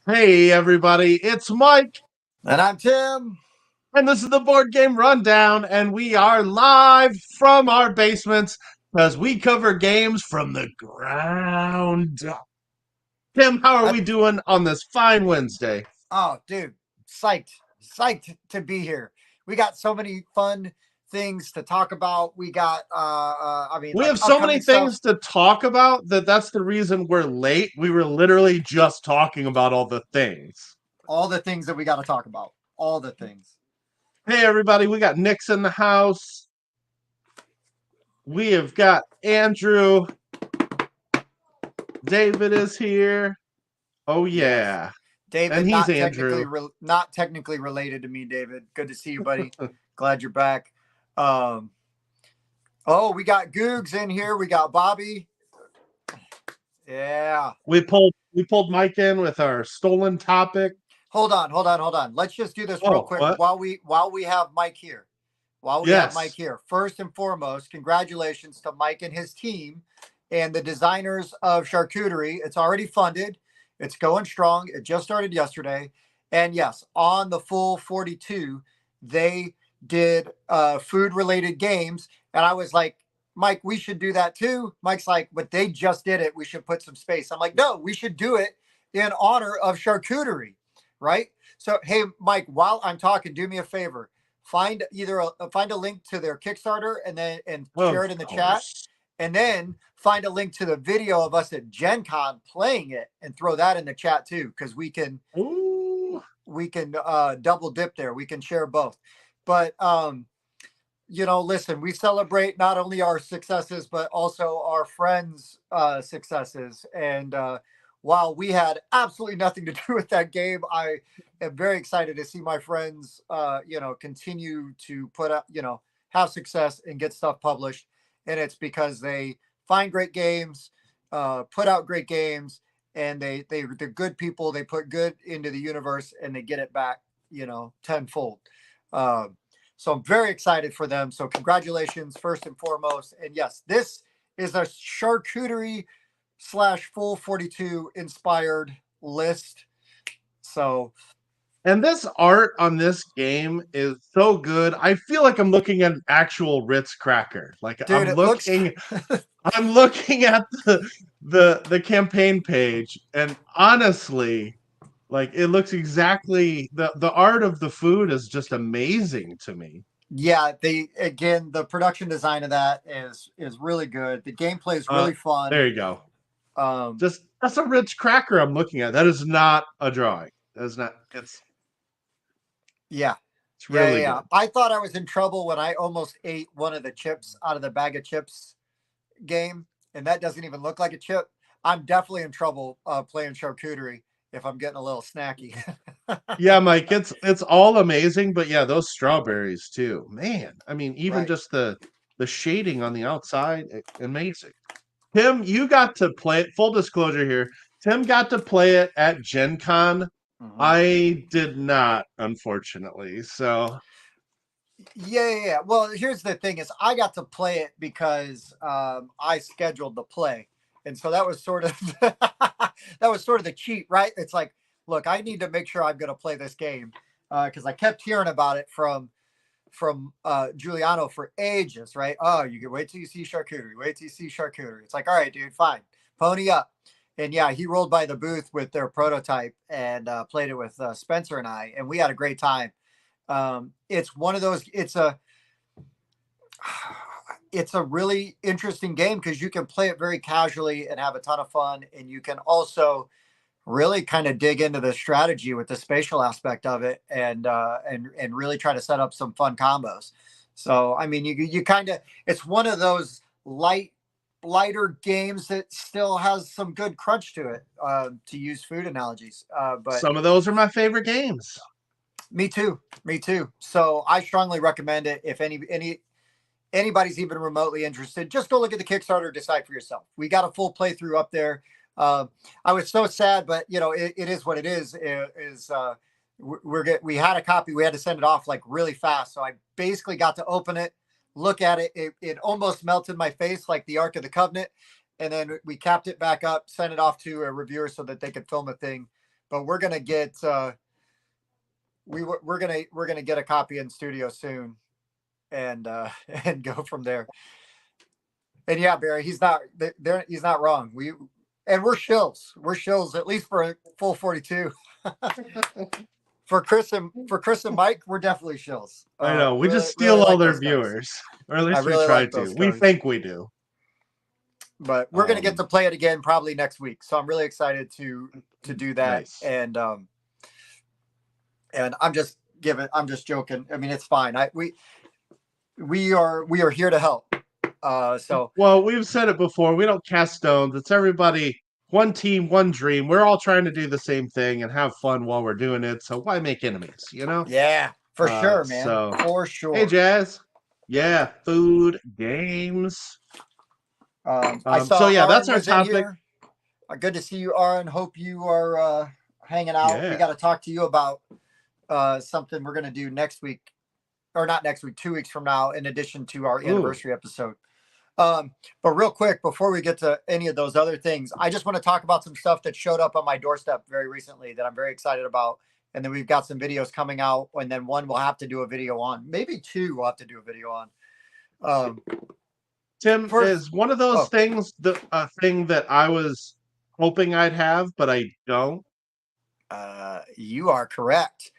Hey, everybody, it's Mike, And I'm Tim. and this is the Board Game Rundown, and we are live from our basements as we cover games from the ground up. Tim, how are we doing on this fine Wednesday? Oh, dude, psyched to be here. We got so many fun things to talk about. We got, We like have so many upcoming stuff. things to talk about that's the reason we're late. We were literally just talking about all the things. All the things that we got to talk about. All the things. Hey, everybody, we got Nick's in the house. We have got Andrew. David is here. Oh, yeah. Yes. David, And he's not Andrew. not technically related to me, David. Good to see you, buddy. Glad you're back. Oh, we got Googs in here. We got Bobby. Yeah. We pulled Mike in with our stolen topic. Hold on. Let's just do this real quick what? while we have Mike here. Have Mike here. First and foremost, congratulations to Mike and his team and the designers of Charcuterie. It's already funded. It's going strong. It just started yesterday. And yes, on the full 42, they did food-related games. And I was like, Mike, we should do that too. Mike's like, but they just did it. We should put some space. I'm like, no, we should do it in honor of charcuterie, right? So, hey, Mike, while I'm talking, do me a favor. Find find a link to their Kickstarter and share it in the chat, and then find a link to the video of us at Gen Con playing it and throw that in the chat too, because we can double dip there. We can share both. But listen, we celebrate not only our successes, but also our friends' successes. And while we had absolutely nothing to do with that game, I am very excited to see my friends, continue to put up, have success and get stuff published. And it's because they find great games, put out great games, and they're good people. They put good into the universe and they get it back, tenfold. So I'm very excited for them. So congratulations, first and foremost. And yes, this is a charcuterie / full 42 inspired list. So. And this art on this game is so good. I feel like I'm looking at an actual Ritz cracker. Like, dude, I'm looking at the campaign page, and honestly, like, it looks exactly the art of the food is just amazing to me. Yeah, the production design of that is really good. The gameplay is really fun. There you go. That's a Ritz cracker I'm looking at. That is not a drawing. That is not. It's really good. I thought I was in trouble when I almost ate one of the chips out of the bag of chips game, and that doesn't even look like a chip. I'm definitely in trouble playing charcuterie if I'm getting a little snacky. Yeah, Mike, it's all amazing, but yeah, those strawberries too, man. I mean, even just the shading on the outside, amazing. Tim, you got to play it. Full disclosure here, Tim got to play it at Gen Con. Mm-hmm. I did not, unfortunately. So yeah. Well, here's the thing: is I got to play it because I scheduled the play, and so that was sort of the cheat, right? It's like, look, I need to make sure I'm going to play this game because I kept hearing about it from Giuliano for ages, right? Oh, you can wait till you see charcuterie. Wait till you see charcuterie. It's like, all right, dude, fine, pony up. And yeah, he rolled by the booth with their prototype and played it with Spencer and I, and we had a great time. It's one of those. It's a really interesting game because you can play it very casually and have a ton of fun, and you can also really kind of dig into the strategy with the spatial aspect of it, and really try to set up some fun combos. So I mean, you kind of, it's one of those light lighter games that still has some good crunch to it, to use food analogies. But some of those are my favorite games. Me too. So I strongly recommend it. If anybody's even remotely interested, just go look at the Kickstarter, decide for yourself. We got a full playthrough up there. I was so sad, but it is what it is. We had a copy. We had to send it off like really fast. So I basically got to open it, look at it. It almost melted my face like the Ark of the Covenant. And then we capped it back up, sent it off to a reviewer so that they could film a thing. But we're gonna get we're gonna get a copy in studio soon, and and go from there. And yeah, Barry, he's not wrong. We're shills. We're shills at least for a full 42. For Chris and Mike, we're definitely shills. I know. We just steal all their viewers, or at least we try to. We think we do. But we're gonna get to play it again probably next week. So I'm really excited to do that. Nice. And I'm just joking. I mean, it's fine. We are here to help. So well, we've said it before. We don't cast stones. It's everybody, one team, one dream. We're all trying to do the same thing and have fun while we're doing it. So why make enemies? Yeah, for sure, man. So, for sure. Hey, Jazz. Yeah, food, games. So yeah, that's our topic. Good to see you, Aaron. Hope you are hanging out. Yeah. We got to talk to you about something we're going to do next week, or not next week, 2 weeks from now, in addition to our anniversary episode. But real quick, before we get to any of those other things, I just want to talk about some stuff that showed up on my doorstep very recently that I'm very excited about. And then we've got some videos coming out, and then one we'll have to do a video on. Maybe two we'll have to do a video on. Tim, is one of those things a thing that I was hoping I'd have, but I don't? You are correct.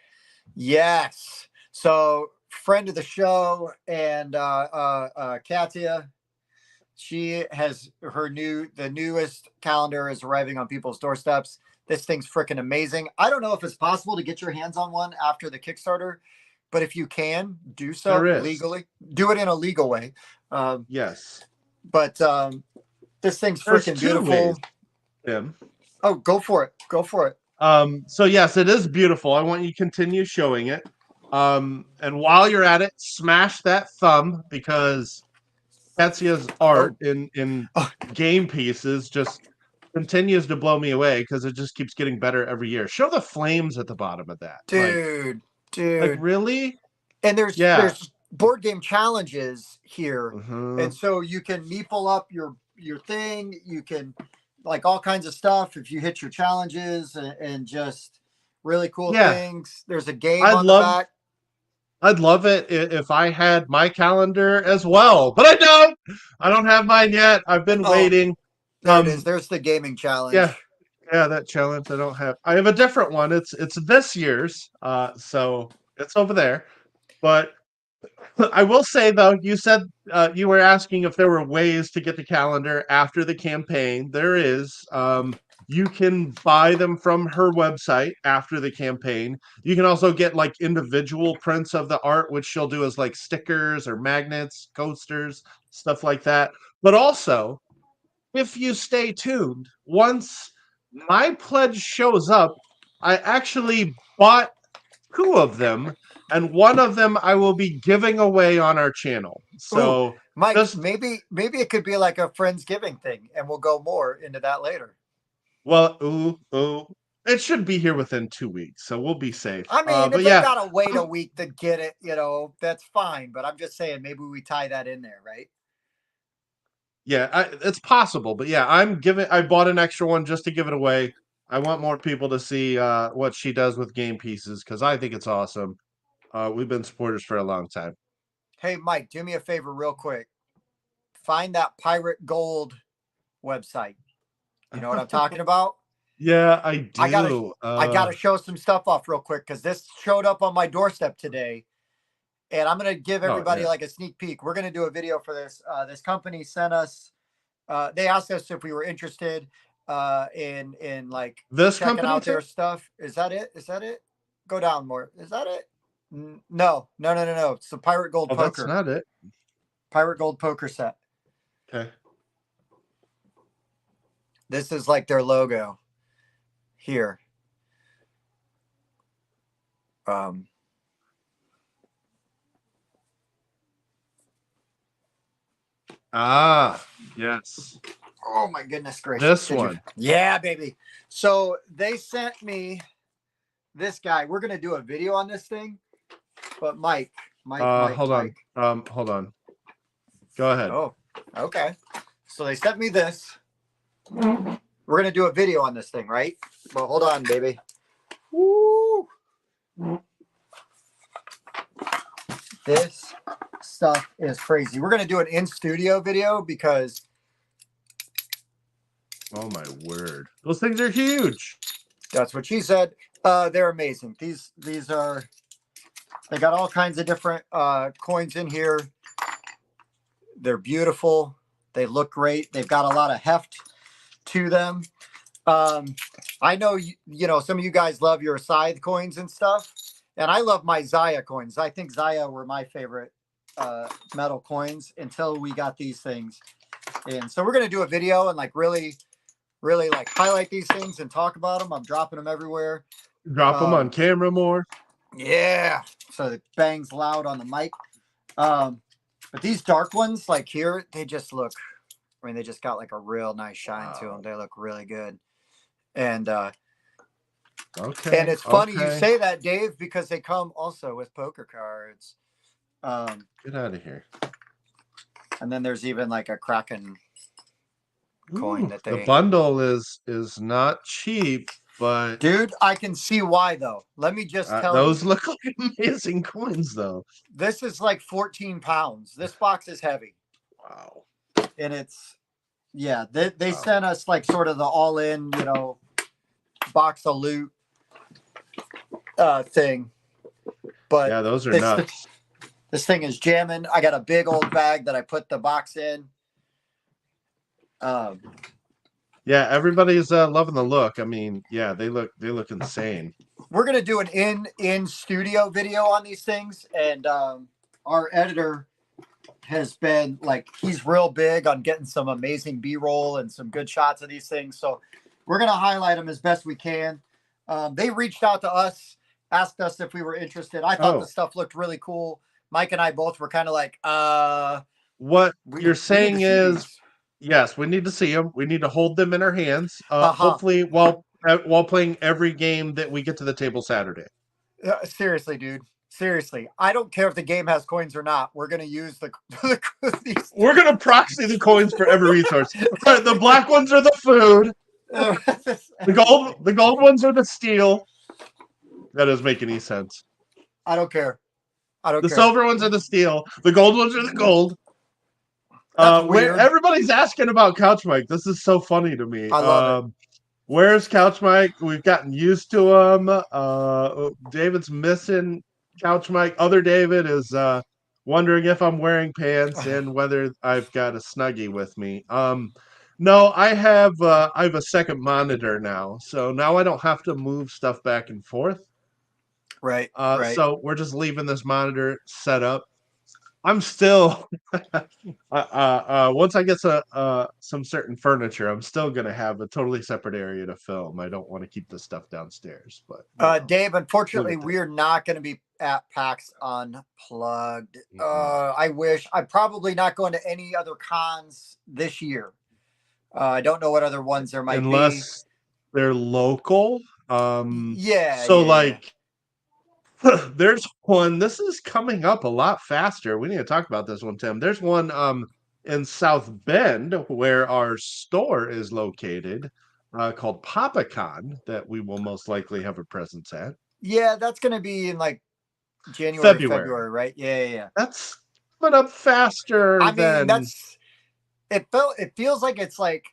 Yes. So, friend of the show and Katia, she has the newest calendar is arriving on people's doorsteps. This thing's freaking amazing. I don't know if it's possible to get your hands on one after the Kickstarter, but if you can, do so legally. Do it in a legal way. Yes. But this thing's freaking beautiful. Tim. Oh, go for it. Go for it. So yes, it is beautiful. I want you to continue showing it. And while you're at it, smash that thumb, because Katia's art in game pieces just continues to blow me away, because it just keeps getting better every year. Show the flames at the bottom of that. Dude. Like really? And there's board game challenges here. Mm-hmm. And so you can meeple up your thing. You can like all kinds of stuff if you hit your challenges and just really cool things. There's a game on the back. I'd love it if I had my calendar as well, but I don't. I don't have mine yet. I've been waiting. There it is. There's the gaming challenge. Yeah, that challenge I don't have. I have a different one. It's this year's, so it's over there. But I will say, though, you said you were asking if there were ways to get the calendar after the campaign. There is. You can buy them from her website after the campaign. You can also get like individual prints of the art, which she'll do as like stickers or magnets, coasters, stuff like that. But also, if you stay tuned, once my pledge shows up, I actually bought 2 of them, and one of them I will be giving away on our channel. So, Mike, maybe it could be like a Friendsgiving thing, and we'll go more into that later. Well, it should be here within 2 weeks, so we'll be safe. I mean, if they gotta wait a week to get it, that's fine. But I'm just saying, maybe we tie that in there, right? Yeah, it's possible, but yeah, I bought an extra one just to give it away. I want more people to see what she does with game pieces, because I think it's awesome. We've been supporters for a long time. Hey, Mike, do me a favor real quick. Find that Pirate Gold website. You know what I'm talking about? Yeah, I do. I gotta show some stuff off real quick, because this showed up on my doorstep today. And I'm going to give everybody like a sneak peek. We're going to do a video for this. This company sent us, they asked us if we were interested in like this checking company out their stuff. Is that it? Is that it? Go down more. Is that it? No. It's the Pirate Gold Poker. That's not it. Pirate Gold Poker set. Okay. This is like their logo here. Yes. Oh my goodness gracious. This one. Yeah, baby. So they sent me this guy. We're gonna do a video on this thing, but Mike, hold on. Hold on. Go ahead. Oh, okay. So they sent me this. We're gonna do a video on this thing, right? Well, hold on, baby. Woo! This stuff is crazy. We're gonna do an in-studio video because oh my word. Those things are huge. That's what she said. They're amazing. These are, they got all kinds of different coins in here. They're beautiful. They look great. They've got a lot of heft to them. I know, you know, some of you guys love your Scythe coins and stuff. And I love my Zaya coins. I think Zaya were my favorite metal coins until we got these things. And so we're going to do a video and like really like highlight these things and talk about them. I'm dropping them everywhere. Drop them on camera more. Yeah. So it bangs loud on the mic. But these dark ones like here, they just look, I mean, they just got like a real nice shine to them. They look really good. And okay. And it's funny you say that, Dave, because they come also with poker cards. Get out of here. And then there's even like a Kraken coin that they. The bundle is not cheap, but dude, I can see why though. Let me just tell those you. Look like amazing coins though. This is like 14 pounds. This box is heavy. Wow. And it's they sent us like sort of the all-in, you know, box of loot thing. But yeah, those are nuts. This thing is jamming. I got a big old bag that I put the box in. Yeah, everybody's loving the look. I mean, yeah, they look insane. We're gonna do an in studio video on these things, and our editor has been like, he's real big on getting some amazing B-roll and some good shots of these things. So we're gonna highlight them as best we can. They reached out to us, asked us if we were interested. I thought the stuff looked really cool. Mike and I both were kind of like, what you're saying is, yes, we need to see them. We need to hold them in our hands. Hopefully while playing every game that we get to the table Saturday. Seriously, dude. Seriously. I don't care if the game has coins or not. We're going to use these. We're going to proxy the coins for every resource. The black ones are the food. The gold ones are the steel. That doesn't make any sense. I don't care. The silver ones are the steel. The gold ones are the gold. Everybody's asking about Couch Mike. This is so funny to me. I love it. Where's Couch Mike? We've gotten used to him. David's missing Couch Mike. Other David is wondering if I'm wearing pants and whether I've got a Snuggie with me. No, I have a second monitor now, so now I don't have to move stuff back and forth. Right. So we're just leaving this monitor set up. I'm still once I get some certain furniture, I'm still gonna have a totally separate area to film. I don't want to keep this stuff downstairs. But Dave, unfortunately, we're not going to be at PAX Unplugged. I wish. I'm probably not going to any other cons this year. I don't know what other ones there might be. Unless they're local. There's one. This is coming up a lot faster. We need to talk about this one, Tim. There's one in South Bend where our store is located called PapaCon that we will most likely have a presence at. Yeah, that's going to be in like February, right? Yeah. That's coming up faster. I mean, it feels like it's like,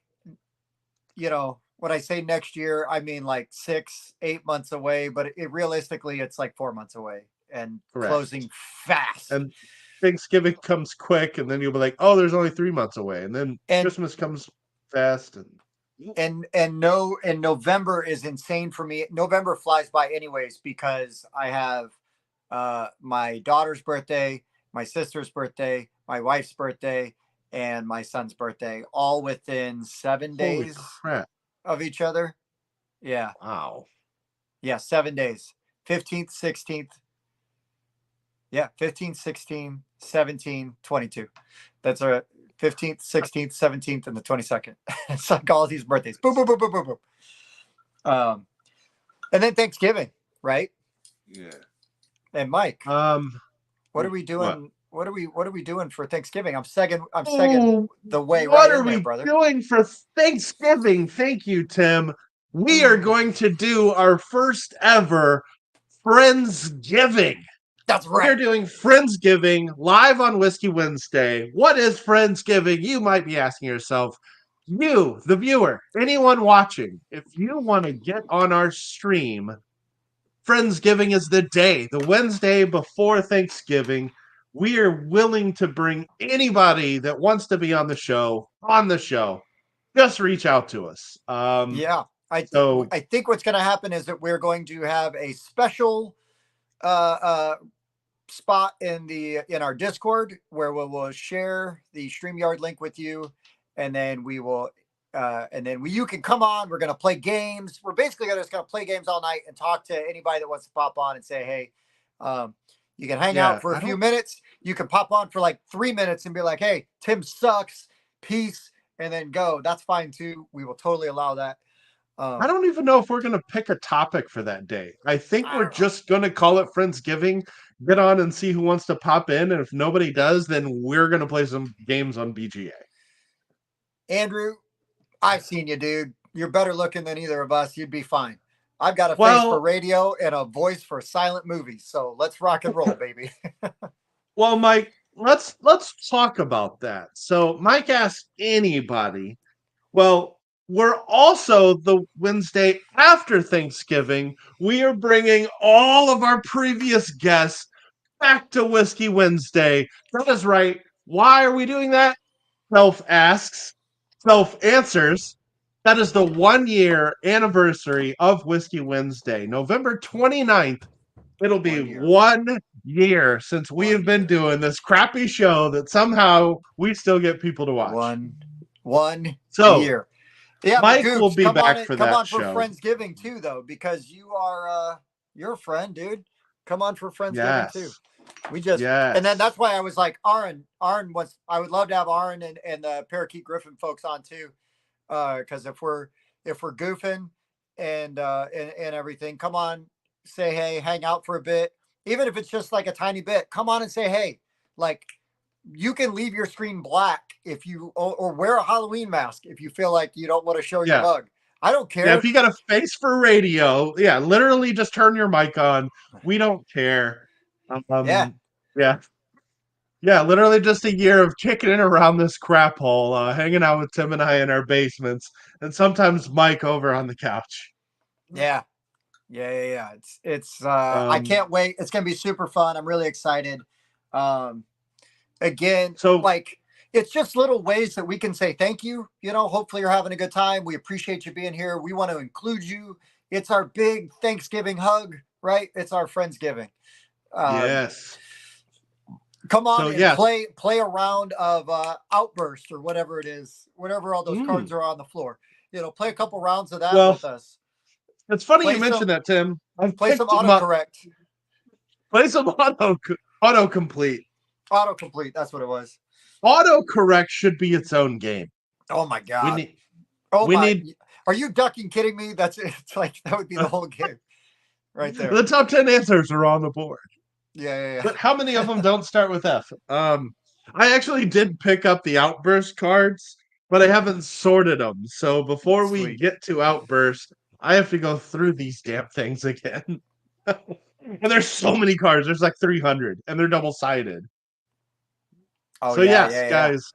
you know, when I say next year, I mean like 6-8 months away, but realistically it's like 4 months away and closing fast. And Thanksgiving comes quick, and then you'll be like, oh, there's only 3 months away, and then Christmas comes fast, and November is insane for me. November flies by anyways because I have my daughter's birthday, my sister's birthday, my wife's birthday, and my son's birthday, all within 7 Holy days crap. of each other. Yeah. Wow. Yeah, 7 days. 15th, 16th. Yeah, 15th, 16th, 17, 22. That's our 15th, 16th, 17th, and the 22nd. It's like all these birthdays. Boom, boom, boom, boom, boom, boom. And then Thanksgiving, right? Yeah. And Mike, what are we doing? What are we doing for Thanksgiving? I'm segging the way right in there, brother. What are we doing for Thanksgiving? Thank you, Tim. We are going to do our first ever Friendsgiving. That's right. We're doing Friendsgiving live on Whiskey Wednesday. What is Friendsgiving? You might be asking yourself. You, the viewer, anyone watching, if you want to get on our stream, Friendsgiving is the day, the Wednesday before Thanksgiving. We are willing to bring anybody that wants to be on the show. Just reach out to us. Yeah, I think what's going to happen is that we're going to have a special spot in our Discord where we'll share the StreamYard link with you, and then we will you can come on. We're going to play games. We're basically just going to play games all night and talk to anybody that wants to pop on and say, hey, you can hang out for a few minutes. You can pop on for like 3 minutes and be like, hey, Tim sucks, peace, and then go. That's fine too. We will totally allow that. I don't even know if we're going to pick a topic for that day. I think we're just going to call it Friendsgiving, get on and see who wants to pop in. And if nobody does, then we're going to play some games on BGA. Andrew, I've seen you, dude. You're better looking than either of us. You'd be fine. I've got a face for radio and a voice for silent movies. So let's rock and roll, baby. Well, Mike, let's talk about that. So Mike asked anybody. Well, we're also the Wednesday after Thanksgiving. We are bringing all of our previous guests back to Whiskey Wednesday. That is right. Why are we doing that? Self asks, self answers. That is the 1 year anniversary of Whiskey Wednesday, November 29th. It'll be 1 year since we have been doing this crappy show that somehow we still get people to watch. One so, year. Yeah, Mike will be back for that show. Come on for Friendsgiving too, though, because you're a friend, dude. Come on for Friendsgiving too. And then that's why I was like, I would love to have Aaron and the Parakeet Griffin folks on too, because if we're goofing and everything, come on, say hey, hang out for a bit, even if it's just like a tiny bit. Come on and say hey, like. You can leave your screen black if you or wear a Halloween mask if you feel like you don't want to show your mug. I don't care. Yeah, if you got a face for radio, literally just turn your mic on. We don't care. Yeah, literally just a year of kicking it around this crap hole, hanging out with Tim and I in our basements, and sometimes Mike over on the couch. Yeah. It's I can't wait. It's gonna be super fun. I'm really excited. Again, so like it's just little ways that we can say thank you. Hopefully you're having a good time. We appreciate you being here. We want to include you. It's our big Thanksgiving hug, right? It's our Friendsgiving. Yes. Come on and play a round of Outburst or whatever it is, whatever all those cards are on the floor. Play a couple rounds of that with us. It's funny you mentioned that, Tim. Play some autocorrect. Play some autocomplete. Autocomplete, that's what it was. Autocorrect should be its own game. Oh my god. Are you ducking kidding me? It's like that would be the whole game. Right there. The top 10 answers are on the board. Yeah. But how many of them don't start with F? I actually did pick up the Outburst cards, but I haven't sorted them. So before we get to Outburst, I have to go through these damn things again. And there's so many cards. There's like 300, and they're double-sided. Oh, so guys,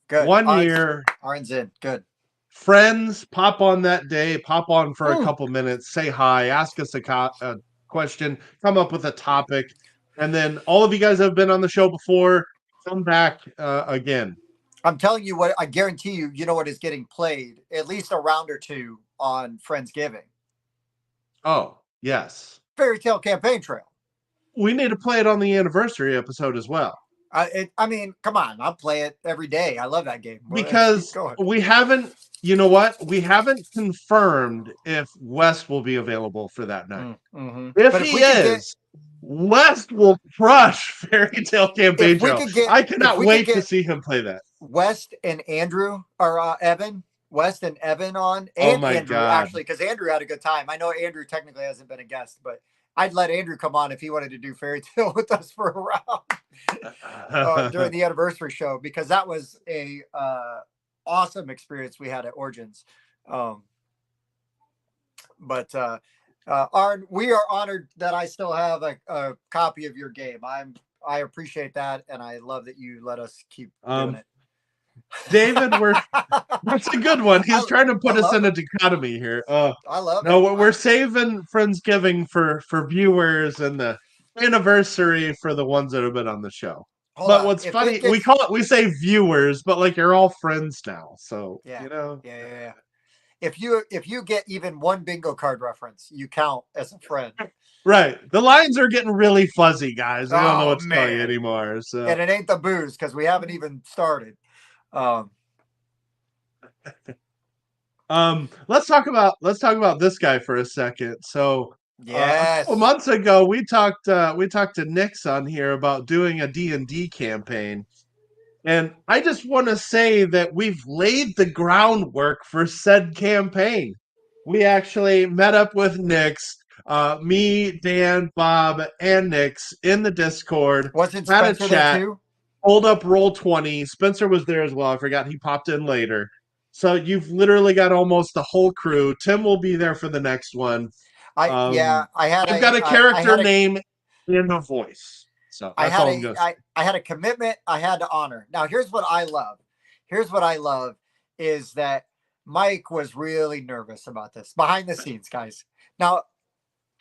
good. 1 year. Aaron's in. Good. Friends, pop on that day. Pop on for a couple minutes. Say hi. Ask us a question. Come up with a topic. And then all of you guys have been on the show before. Come back again. I'm telling you what, I guarantee you know what is getting played at least a round or two on Friendsgiving. Oh, yes. Fairy Tale Campaign Trail. We need to play it on the anniversary episode as well. I mean, come on, I'll play it every day. I love that game. Because we haven't, you know what? We haven't confirmed if West will be available for that night. Mm-hmm. If he is, West will crush Fairy Tale Campaign Trail. I cannot wait to see him play that. West and Andrew or Evan. West and Evan on, and Andrew God. Actually, because Andrew had a good time. I know Andrew technically hasn't been a guest, but I'd let Andrew come on if he wanted to do Fairy Tale with us for a round during the anniversary show, because that was a awesome experience we had at Origins. But Arn, we are honored that I still have a copy of your game. I appreciate that, and I love that you let us keep doing it. David, that's a good one. He's trying to put us in a dichotomy here. I love it. No, we're saving Friendsgiving for viewers and the anniversary for the ones that have been on the show. But what's funny, we say viewers, but like you're all friends now. So you know. Yeah. If you get even one bingo card reference, you count as a friend. Right. The lines are getting really fuzzy, guys. I don't know what to tell you anymore. So. And it ain't the booze, because we haven't even started. Let's talk about this guy for a second. So a couple months ago we talked to Nix on here about doing a D&D campaign. And I just want to say that we've laid the groundwork for said campaign. We actually met up with Nix, me, Dan, Bob, and Nix in the Discord. Wasn't Spencer there too? Pulled up Roll20. Spencer was there as well. I forgot he popped in later. So you've literally got almost the whole crew. Tim will be there for the next one. I've got a character name and a voice. So that's all I'm going to say. I had a commitment I had to honor. Now, here's what I love is that Mike was really nervous about this behind the scenes, guys. Now,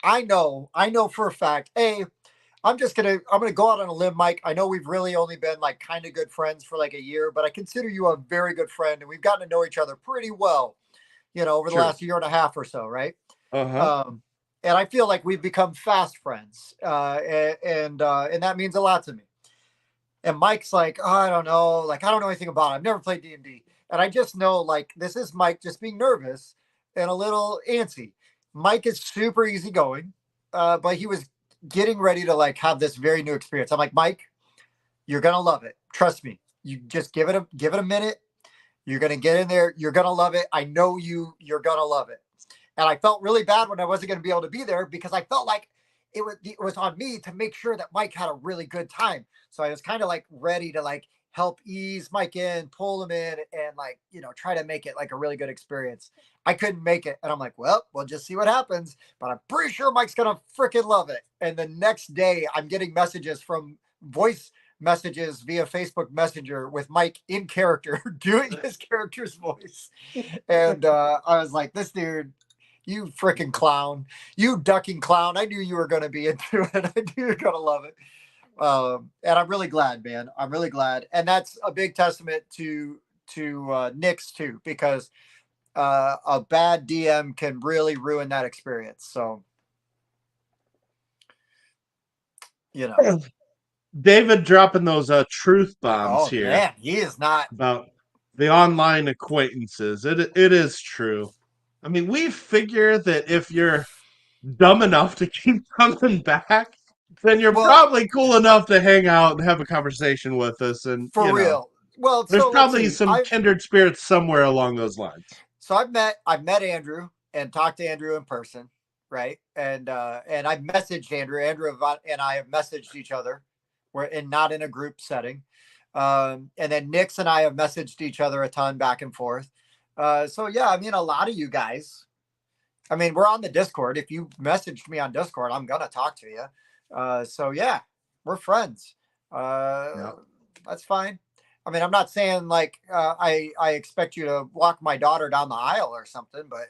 I know for a fact, I'm gonna go out on a limb, Mike. I know we've really only been like kind of good friends for like a year, but I consider you a very good friend, and we've gotten to know each other pretty well, over the last year and a half or so, right? And I feel like we've become fast friends, and that means a lot to me. And Mike's like, oh, I don't know, like I don't know anything about it. I've never played D&D, and I just know like this is Mike just being nervous and a little antsy. Mike is super easygoing, but he was getting ready to like have this very new experience. I'm like, Mike, you're gonna love it. Trust me. You just give it a minute. You're gonna get in there. You're gonna love it. I know you're gonna love it. And I felt really bad when I wasn't gonna be able to be there, because I felt like it was on me to make sure that Mike had a really good time. So I was kind of like ready to like help ease Mike in, pull him in, and like, try to make it like a really good experience. I couldn't make it. And I'm like, well, we'll just see what happens. But I'm pretty sure Mike's going to freaking love it. And the next day I'm getting voice messages via Facebook Messenger with Mike in character doing his character's voice. And I was like, this dude, you freaking clown, you ducking clown. I knew you were going to be into it. I knew you were going to love it. And I'm really glad, man. I'm really glad. And that's a big testament to Nix too, because a bad DM can really ruin that experience. So, David dropping those truth bombs here. Man, he is not about the online acquaintances. It is true. I mean, we figure that if you're dumb enough to keep coming back, then you're probably cool enough to hang out and have a conversation with us. And for real. Well, there's probably some kindred spirits somewhere along those lines. So I've met Andrew and talked to Andrew in person, right? And I've messaged Andrew. Andrew and I have messaged each other. We're not in a group setting. And then Nix and I have messaged each other a ton back and forth. So yeah, I mean, a lot of you guys, I mean, we're on the Discord. If you messaged me on Discord, I'm going to talk to you. So yeah, we're friends. That's fine. I mean, I'm not saying like I expect you to walk my daughter down the aisle or something, but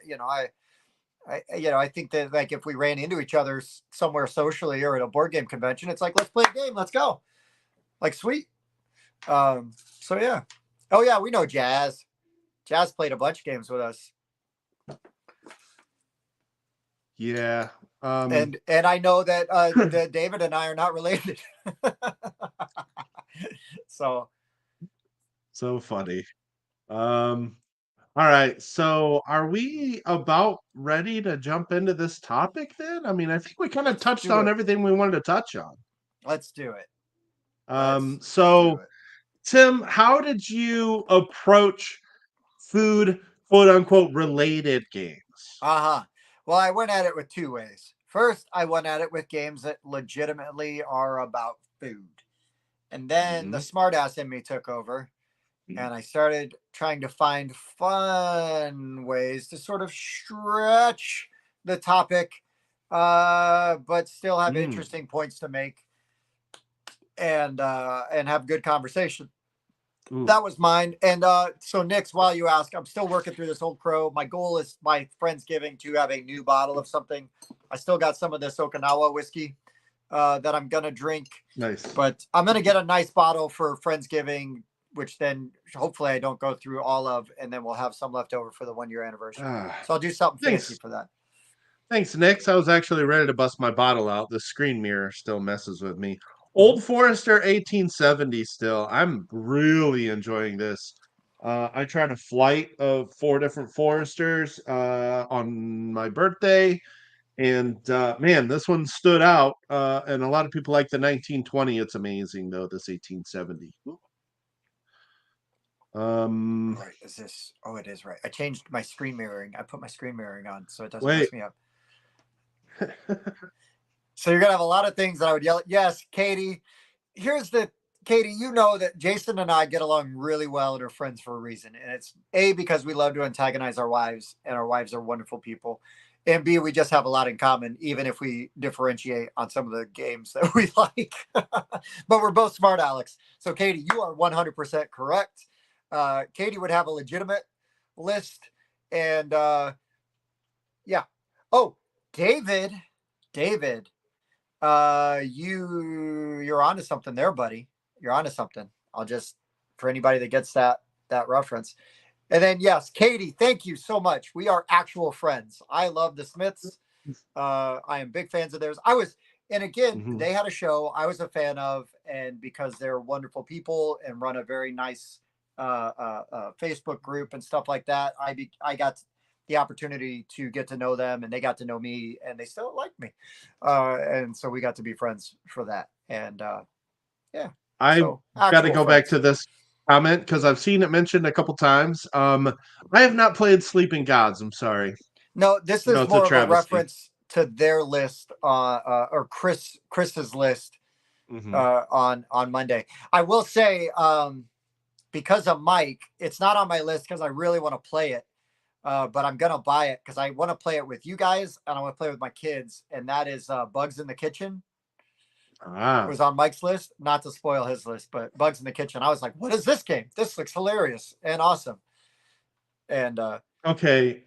I think that like if we ran into each other somewhere socially or at a board game convention, it's like, let's play a game, let's go. Like, sweet. So yeah. Oh yeah, we know Jazz. Jazz played a bunch of games with us. Yeah. And I know that that David and I are not related. So funny. All right, so are we about ready to jump into this topic then? I mean, I think we kind of touched on everything we wanted to touch on. Let's do it. So Tim, how did you approach food, quote unquote, related games? Well, I went at it with two ways. First, I went at it with games that legitimately are about food. And then the smartass in me took over, and I started trying to find fun ways to sort of stretch the topic, but still have interesting points to make and have good conversation. Ooh. That was mine. And so, Nix, while you ask, I'm still working through this Old Crow. My goal is my Friendsgiving to have a new bottle of something. I still got some of this Okinawa whiskey that I'm going to drink. Nice. But I'm going to get a nice bottle for Friendsgiving, which then hopefully I don't go through all of, and then we'll have some left over for the 1 year anniversary. So I'll do something fancy for that. Thanks, Nix. I was actually ready to bust my bottle out. The screen mirror still messes with me. Old Forester 1870 still. I'm really enjoying this. I tried a flight of 4 different Foresters on my birthday. And man, this one stood out. And a lot of people like the 1920. It's amazing, though, this 1870. Right, is this? Oh, it is right. I changed my screen mirroring. I put my screen mirroring on so it doesn't mess me up. So you're gonna have a lot of things that I would yell at. Yes, Katie. Katie, you know that Jason and I get along really well and are friends for a reason. And it's A, because we love to antagonize our wives, and our wives are wonderful people. And B, we just have a lot in common, even if we differentiate on some of the games that we like. But we're both smart, Alex. So Katie, you are 100% correct. Katie would have a legitimate list. And yeah. Oh, David, you're onto something there, buddy. You're onto something. I'll just, for anybody that gets that reference. And then yes, Katie, thank you so much. We are actual friends. I love the Smiths. I am big fans of theirs. And again, they had a show I was a fan of, and because they're wonderful people and run a very nice Facebook group and stuff like that, I got the opportunity to get to know them, and they got to know me, and they still like me. And so we got to be friends for that. And yeah, I've got to go back to this comment because I've seen it mentioned a couple times. I have not played Sleeping Gods. I'm sorry. No, this is more of a reference to their list, or Chris's list on Monday. I will say, because of Mike, it's not on my list because I really want to play it. But I'm gonna buy it because I want to play it with you guys and I want to play with my kids. And that is Bugs in the Kitchen. It was on Mike's list, not to spoil his list, but Bugs in the Kitchen. I was like, "What is this game? This looks hilarious and awesome." And okay,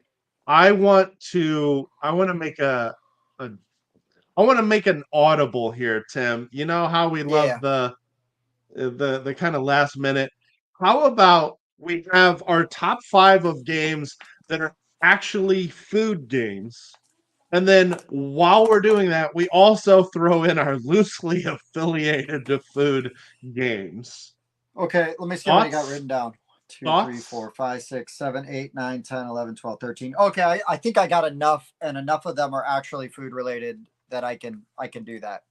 I want to make I want to make an audible here, Tim. You know how we love the kind of last minute. How about we have our top 5 of games that are actually food games? And then while we're doing that, we also throw in our loosely affiliated to food games. Okay, let me see what I got written down. 2, 3, 4, 5, 6, 7, 8, 9, 10, 11, 12, 13. Okay, I think I got enough, and enough of them are actually food related that I can do that.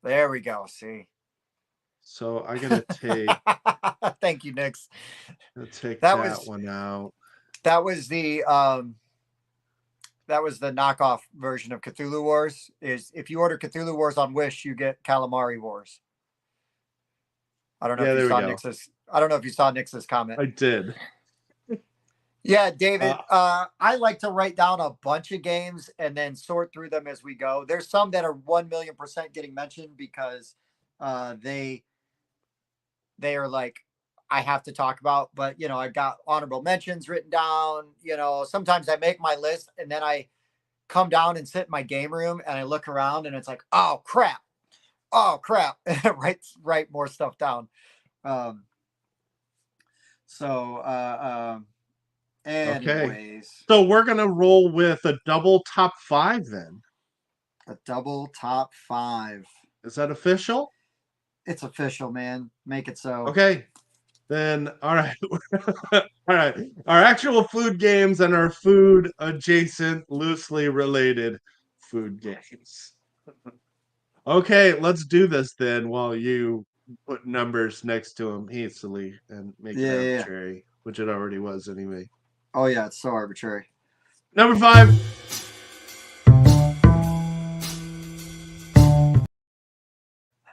There we go. See. So I gotta take. Thank you, Nix. Take that one out. That was the knockoff version of Cthulhu Wars. Is if you order Cthulhu Wars on Wish, you get Calamari Wars. I don't know if you saw Nix's. I don't know if you saw Nix's comment. I did. Yeah, David. I like to write down a bunch of games and then sort through them as we go. There's some that are 1,000,000% getting mentioned because they are like I have to talk about. But I've got honorable mentions written down. Sometimes I make my list and then I come down and sit in my game room and I look around and it's like, oh crap, and I write more stuff down. Anyways, so we're gonna roll with a double top 5 then. A double top 5. Is that official? It's official, man. Make it so. Okay. Then, all right. All right. Our actual food games and our food adjacent, loosely related food games. Okay, let's do this then while you put numbers next to them hastily and make it arbitrary, which it already was anyway. Oh, yeah, it's so arbitrary. Number 5.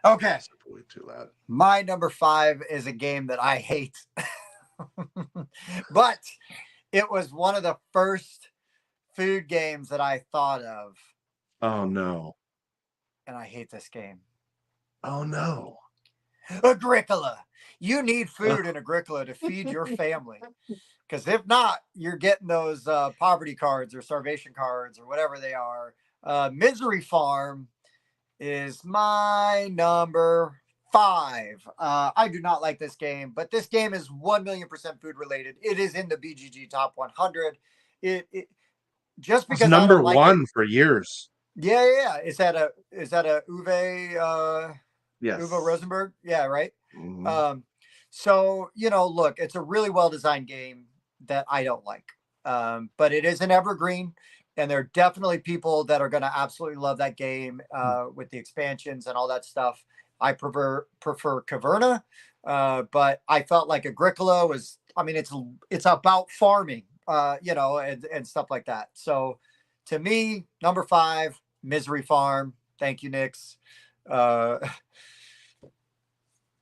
Okay. Way too loud. My number 5 is a game that I hate. But it was one of the first food games that I thought of. Oh, no. And I hate this game. Oh, no. Agricola. You need food in Agricola to feed your family. Because if not, you're getting those poverty cards or starvation cards or whatever they are. Misery Farm is my number 5. I do not like this game, but this game is 1,000,000% food related. It is in the BGG top 100. It just because number 1 for years. Yeah. Is that a Uwe? Yes. Uwe Rosenberg. Yeah, right. Mm-hmm. So look, it's a really well designed game that I don't like, but it is an evergreen. And there are definitely people that are going to absolutely love that game with the expansions and all that stuff. I prefer Caverna, but I felt like Agricola was. I mean, it's about farming, and stuff like that. So, to me, number 5, Misery Farm. Thank you, Nix.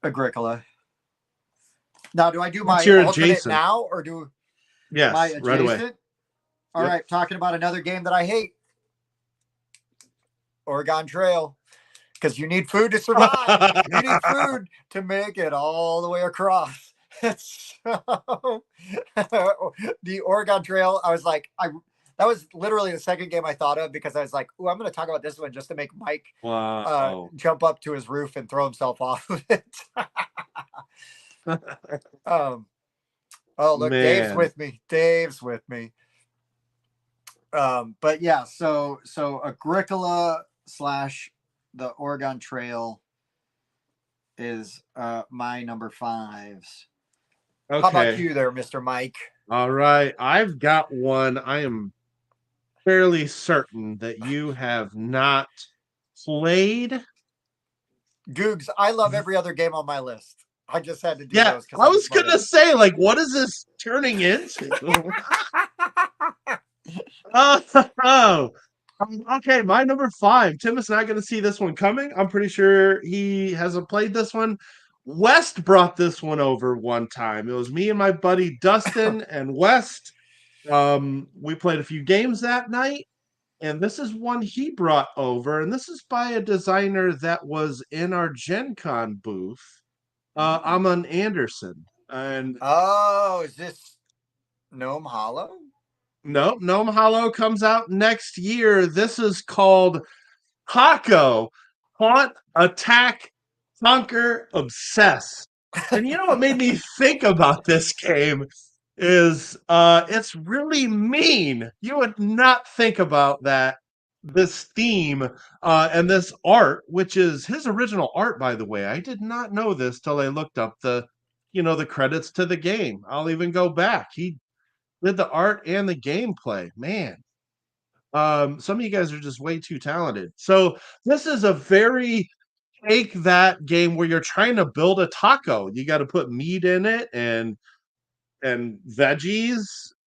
Agricola. Now, do I do my alternate now or do my adjacent? Right away. All right, talking about another game that I hate. Oregon Trail. Because you need food to survive. You need food to make it all the way across. So, the Oregon Trail, I was like, that was literally the second game I thought of because I was like, "Ooh, I'm going to talk about this one just to make Mike jump up to his roof and throw himself off of it." Oh, look, man. Dave's with me. But yeah, so Agricola / the Oregon Trail is my number 5s. Okay. How about you there, Mr. Mike? All right. I've got one. I am fairly certain that you have not played. Googs, I love every other game on my list. I just had to do those. I was going to say, like, what is this turning into? Okay, my number 5. Tim is not going to see this one coming. I'm pretty sure he hasn't played this one. West brought this one over one time. It was me and my buddy Dustin and West. We played a few games that night, and this is one he brought over, and this is by a designer that was in our Gen Con booth, Amon Anderson. And is this Gnome Hollow? No, Gnome Hollow comes out next year. This is called Taco, Haunt, Attack, Conquer, Obsess. And you know what made me think about this game is it's really mean. You would not think about this theme and this art, which is his original art, by the way. I did not know this till I looked up the credits to the game. I'll even go back. He did the art and the gameplay. Man, some of you guys are just way too talented. So this is a very take that game where you're trying to build a taco. You got to put meat in it and veggies,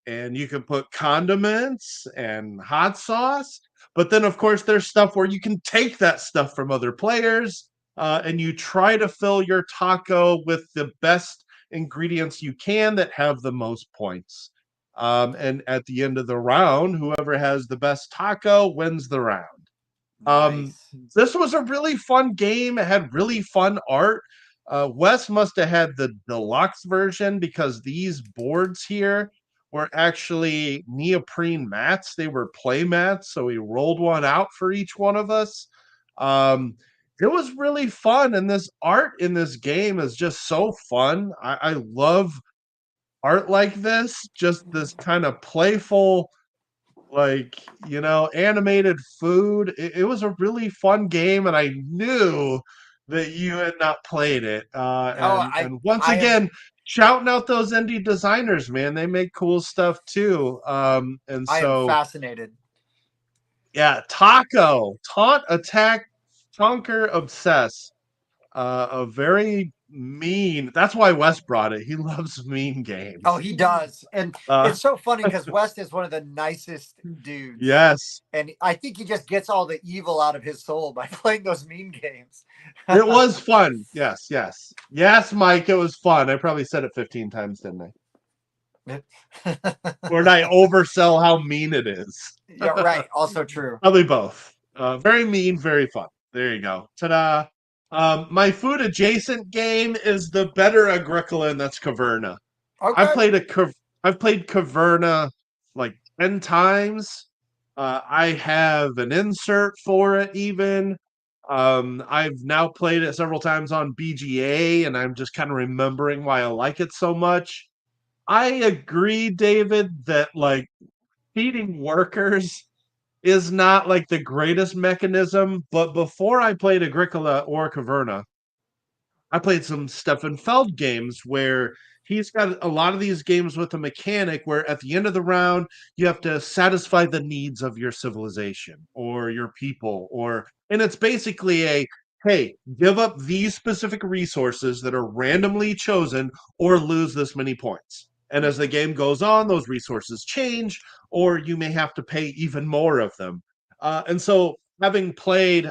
and you can put condiments and hot sauce. But then, of course, there's stuff where you can take that stuff from other players, and you try to fill your taco with the best ingredients you can that have the most points. And at the end of the round, whoever has the best taco wins the round. Nice. This was a really fun game. It had really fun art. Wes must have had the deluxe version because these boards here were actually neoprene mats. They were play mats, so he rolled one out for each one of us. It was really fun, and this art in this game is just so fun. I love art like this, just this kind of playful like, animated food. It was a really fun game, and I knew that you had not played it. Oh, And once I am again, shouting out those indie designers, man. They make cool stuff too. And I am so fascinated. yeah, Taco, Taunt, Attack, Conquer, Obsess. A very mean. That's why Wes brought it. He loves mean Oh, games. he does. And Uh, it's so funny because West is one of the nicest dudes. yes, And I think he just gets all the evil out of his soul by playing those mean games. it was fun. Yes, yes, yes, Mike. It was fun. I probably said it 15 times, didn't I? Or did I oversell how mean it is? Yeah, right. Also true. Probably both. Very mean, very fun. There you go. Ta-da. My food adjacent game is the better Agricola, and that's Caverna. I've Okay. played I've played Caverna like 10 times. I have an insert for it even. I've now played it several times on BGA, and I'm just kind of remembering why I like it so much. I agree, David, that like feeding workers is not like the greatest mechanism, but before I played Agricola or Caverna, I played some Stefan Feld games where he's got a lot of these games with a mechanic where at the end of the round you have to satisfy the needs of your civilization or your people, or and it's basically a hey, give up these specific resources that are randomly chosen or lose this many points. And as the game goes on, those resources change, or you may have to pay even more of them. And so, having played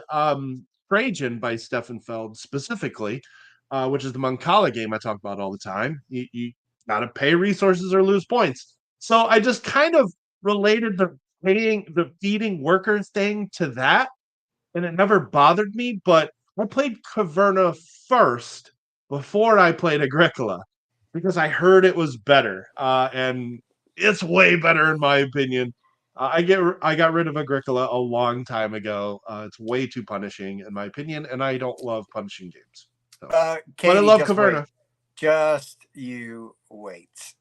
Trajan by Stefan Feld specifically, which is the Mancala game I talk about all the time. You got to pay resources or lose points. So I just kind of related the feeding workers thing to that, and it never bothered me. But I played Caverna first before I played Agricola because I heard it was better, and it's way better in my opinion. I got rid of Agricola a long time ago. It's way too punishing in my opinion, and I don't love punishing games. So, but I Katie, love just Caverna. wait. Just you wait.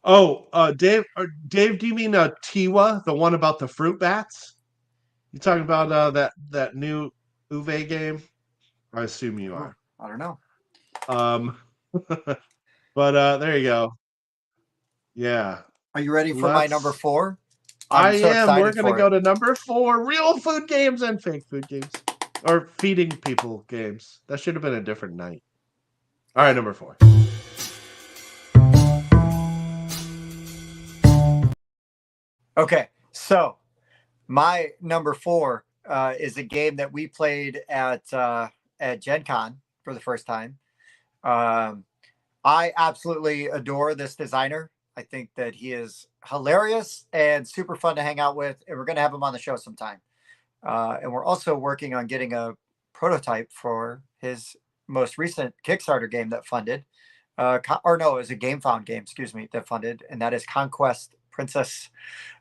Oh, Dave, do you mean Tiwa, the one about the fruit bats? You talking about that new Uwe game? I assume you Ooh, are. I don't know. Um, but there you go. Yeah, Are you ready for my number let's. 4? I I'm so am. We're excited gonna for go it. to number 4: real food games and fake food games, or feeding people games. That should have been a different night. All right, number 4. Okay, so my number 4 is a game that we played at Gen Con for the first time. Um, I absolutely adore this designer. I think that he is hilarious and super fun to hang out with, and we're going to have him on the show sometime. And we're also working on getting a prototype for his most recent Kickstarter game that funded. Or no, it was a GameFound game, excuse me, that funded, and that is Conquest Princess.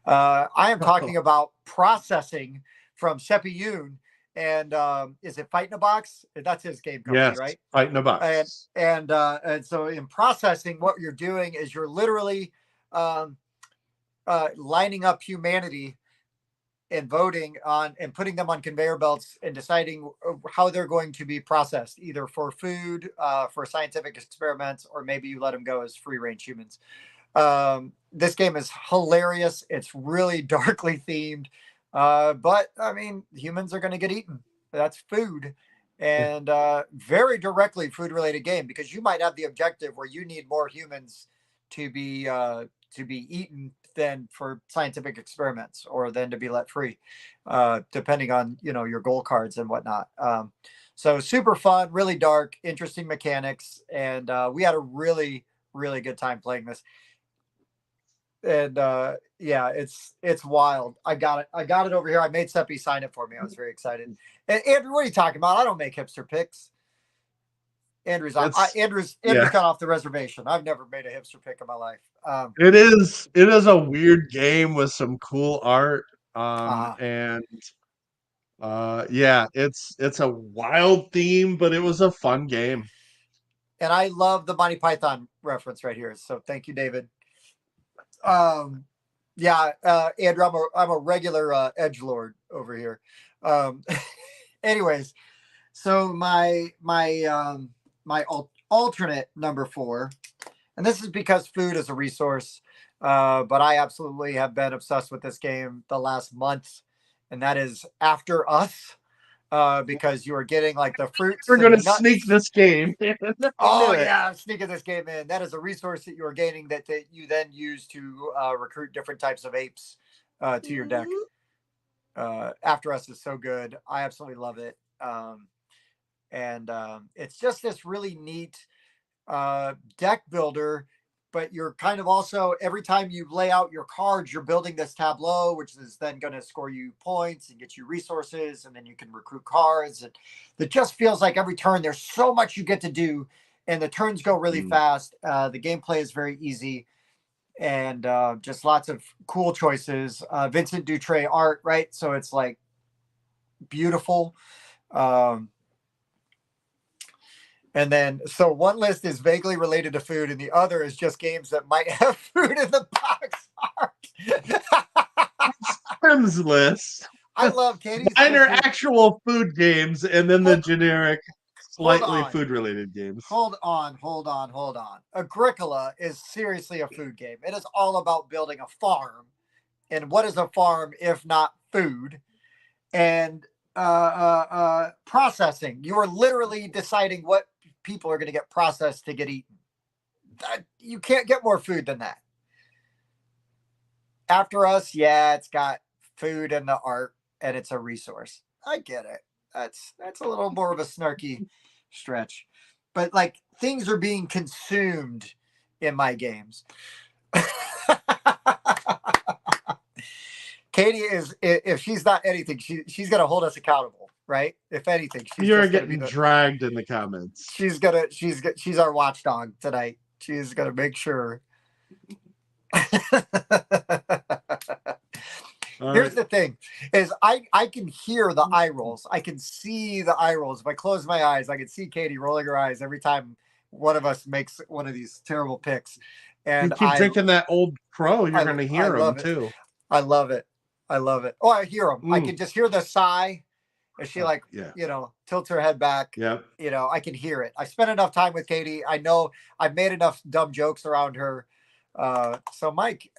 I am talking about processing from Seppi Yoon, and is it Fight in a Box? That's his game company, Yes, right? fight in a And box. and so in processing, what you're doing is you're literally um, lining up humanity and voting on and putting them on conveyor belts and deciding how they're going to be processed, either for food, for scientific experiments, or maybe you let them go as free range humans. This game is hilarious. It's really darkly themed, but I mean, humans are going to get eaten. That's food, and very directly food related game because you might have the objective where you need more humans to be eaten than for scientific experiments or then to be let free, depending on your goal cards and whatnot. So super fun, really dark, interesting mechanics, and we had a really good time playing this. And yeah, it's wild. I got it over here. I made Seppi sign it for me. I was very excited. And Andrew, what are you talking about? I don't make hipster picks. It's Andrew's yeah. got off the reservation. I've never made a hipster pick in my life. It is a weird game with some cool art. Uh, And yeah, it's a wild theme, but it was a fun game. and I love the Monty Python reference right here. So thank you, David. Yeah, Andrew, I'm a regular edgelord over here. Um, anyways, so my alternate number 4, and this is because food is a resource, but I absolutely have been obsessed with this game the last month, and that is After Us. Because you are getting like the fruits We're and going the to sneak nuts. this game. I Oh knew it. yeah, sneaking this game in. That is a resource that you are gaining that you then use to recruit different types of apes to your deck. After Us is so good. I absolutely love it. And it's just this really neat deck builder, but you're kind of also, every time you lay out your cards, you're building this tableau, which is then going to score you points and get you resources, and then you can recruit cards. And it just feels like every turn there's so much you get to do, and the turns go really fast. The gameplay is very easy, and just lots of cool choices. Vincent Dutray art, right? So it's like beautiful. And then, so one list is vaguely related to food, and the other is just games that might have food in the box art. Tim's list. I love Katie's. Mine are actual food games, and then the generic, slightly food-related games. Hold on. Agricola is seriously a food game. It is all about building a farm. And what is a farm if not food? And processing. You are literally deciding what people are going to get processed to get eaten. You can't get more food than that. After Us, yeah, it's got food and the art, and it's a resource. I get it. That's a little more of a snarky stretch, but like, things are being consumed in my games. Katie is, if she's not anything, she's gonna hold us accountable, right? If anything, you're getting dragged in the comments. She's our watchdog tonight. She's gonna make sure. Here's the thing: is I can hear the eye rolls. I can see the eye rolls. If I close my eyes, I can see Katie rolling her eyes every time one of us makes one of these terrible picks. And you keep drinking that Old Crow, you're going to hear them too. I love it. Oh, I hear them. I can just hear the sigh as she tilts her head back. Yeah. I can hear it. I spent enough time with Katie. I know I've made enough dumb jokes around her. So Mike,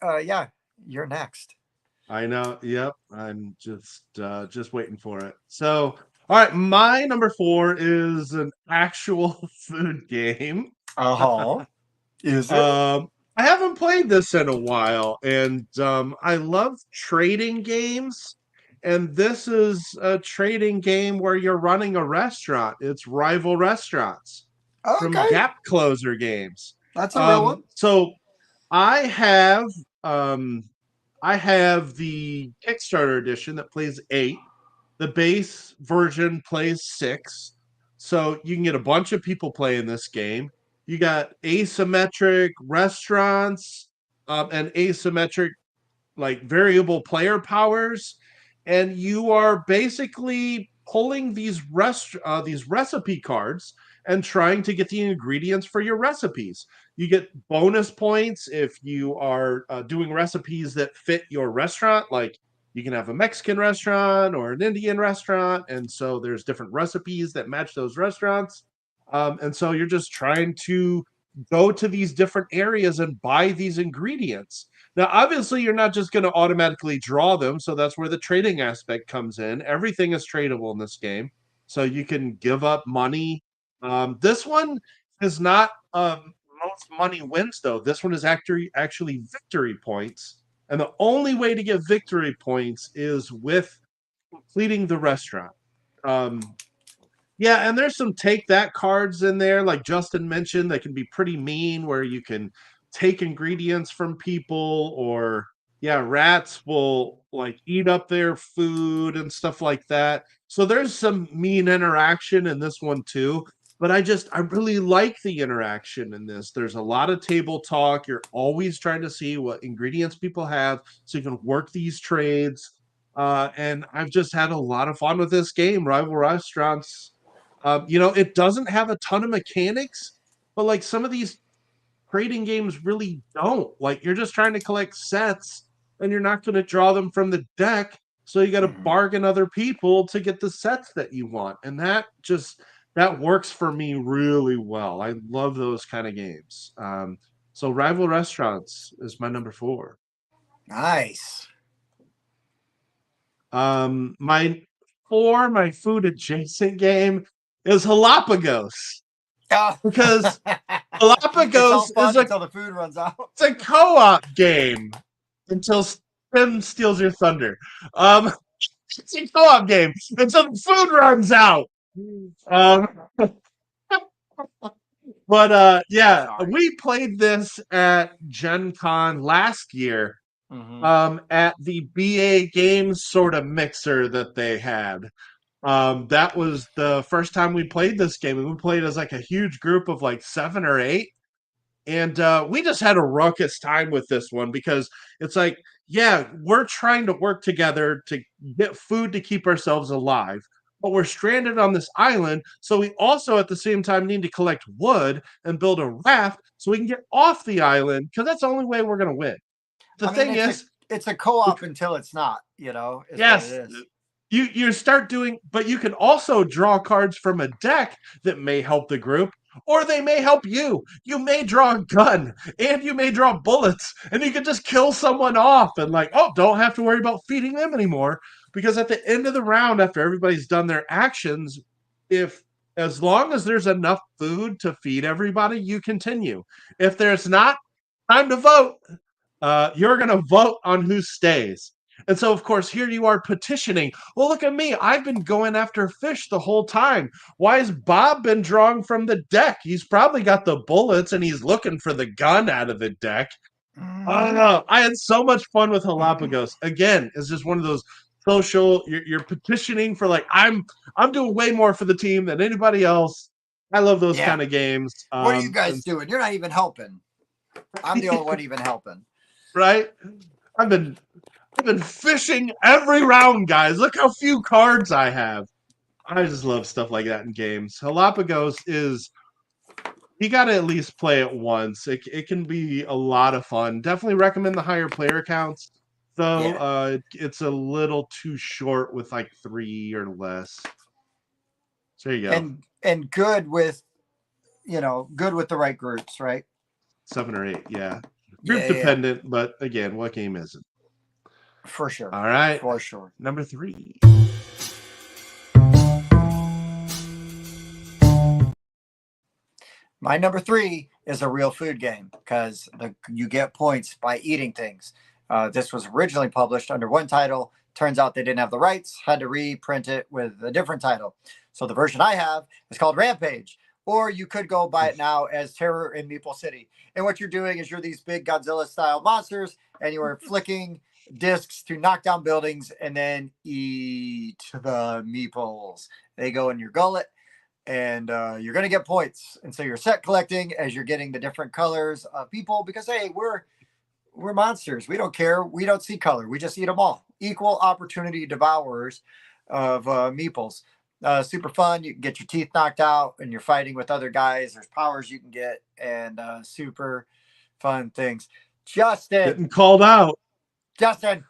you're next. I know. Yep. I'm just waiting for it. So, all right, my number 4 is an actual food game. Is it? I haven't played this in a while, and I love trading games. And this is a trading game where you're running a restaurant. It's Rival Restaurants from Gap Closer Games. That's a real one. So I have the Kickstarter edition that plays 8. The base version plays 6. So you can get a bunch of people playing this game. You got asymmetric restaurants and asymmetric like variable player powers, and you are basically pulling these recipe cards and trying to get the ingredients for your recipes. You get bonus points if you are doing recipes that fit your restaurant, like you can have a Mexican restaurant or an Indian restaurant, and so there's different recipes that match those restaurants. And so you're just trying to go to these different areas and buy these ingredients. Now, obviously, you're not just going to automatically draw them, so that's where the trading aspect comes in. Everything is tradable in this game, so you can give up money. This one is not most money wins, though. This one is actually victory points, and the only way to get victory points is with completing the restaurant. Yeah, and there's some take that cards in there, like Justin mentioned, that can be pretty mean, where you can take ingredients from people, or rats will like eat up their food and stuff like that. So there's some mean interaction in this one too. But I really like the interaction in this. There's a lot of table talk. You're always trying to see what ingredients people have so you can work these trades. And I've just had a lot of fun with this game, Rival Restaurants. It doesn't have a ton of mechanics, but like some of these trading games really don't. Like, you're just trying to collect sets, and you're not going to draw them from the deck. So you got to bargain other people to get the sets that you want. And that works for me really well. I love those kind of games. So Rival Restaurants is my number 4. Nice. My food adjacent game is Galapagos. Oh. Because Galapagos is until the food runs out. It's a co-op game until Tim steals your thunder. It's a co-op game until the food runs out. But yeah, we played this at Gen Con last year. At the BA Games sort of mixer that they had. That was the first time we played this game, and we played as like a huge group of like 7 or 8. And we just had a ruckus time with this one because it's like, yeah, we're trying to work together to get food to keep ourselves alive, but we're stranded on this island. So we also at the same time need to collect wood and build a raft so we can get off the island, because that's the only way we're going to win. The thing is, it's a co-op until it's not, yes, you start doing, but you can also draw cards from a deck that may help the group, or they may help you. You may draw a gun, and you may draw bullets, and you can just kill someone off and like, oh, don't have to worry about feeding them anymore. Because at the end of the round, after everybody's done their actions, as long as there's enough food to feed everybody, you continue. If there's not, time to vote. You're going to vote on who stays. And so, of course, here you are petitioning. Well, look at me. I've been going after fish the whole time. Why has Bob been drawing from the deck? He's probably got the bullets and he's looking for the gun out of the deck. I don't know. I had so much fun with Galapagos. Again, it's just one of those social, you're petitioning for like, I'm doing way more for the team than anybody else. I love those kind of games. What are you guys doing? You're not even helping. I'm the only one even helping. Right? I've been fishing every round, guys. Look how few cards I have. I just love stuff like that in games. Galapagos is, you got to at least play it once. It can be a lot of fun. Definitely recommend the higher player counts, though. It's a little too short with like 3 or less. So there you go. And good with the right groups, right? 7 or 8, yeah. Group dependent, but again, what game isn't? For sure. All right. For sure. Number 3. My number 3 is a real food game because you get points by eating things. This was originally published under one title. Turns out they didn't have the rights, had to reprint it with a different title. So the version I have is called Rampage, or you could go buy it now as Terror in Meeple City. And what you're doing is you're these big Godzilla-style monsters, and you are flicking discs to knock down buildings and then eat the meeples. They go in your gullet, and you're going to get points. And so you're set collecting as you're getting the different colors of people because, hey, we're monsters. We don't care. We don't see color. We just eat them all. Equal opportunity devourers of meeples. Super fun. You can get your teeth knocked out and you're fighting with other guys. There's powers you can get and super fun things. Justin. Getting called out. Justin,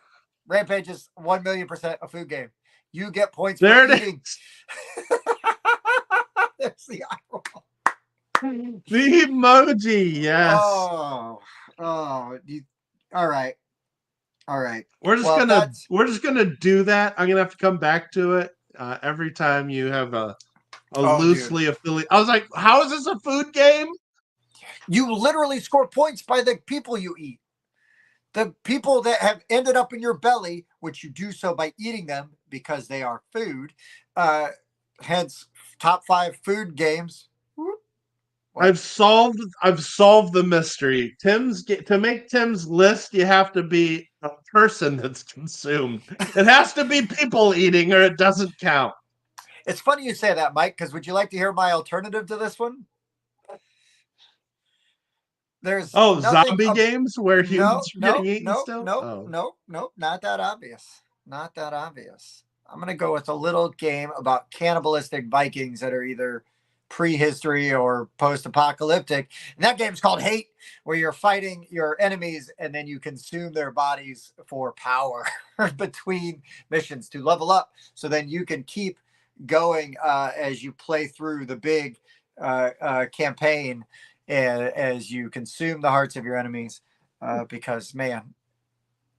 Rampage is 1,000,000% a food game. You get points for eating. There's the eye roll. The emoji, yes. All right. We're just gonna do that. I'm gonna have to come back to it every time you have a loosely affiliated. I was like, how is this a food game? You literally score points by the people you eat. The people that have ended up in your belly, which you do so by eating them because they are food. Hence, top 5 food games. I've solved the mystery. To make Tim's list, you have to be a person that's consumed. It has to be people eating, or it doesn't count. It's funny you say that, Mike, because would you like to hear my alternative to this one? There's zombie games where humans are getting eaten still? No, not that obvious. Not that obvious. I'm going to go with a little game about cannibalistic Vikings that are either prehistory or post-apocalyptic. And that game's called Hate, where you're fighting your enemies and then you consume their bodies for power between missions to level up. So then you can keep going as you play through the big campaign, as you consume the hearts of your enemies. Because man,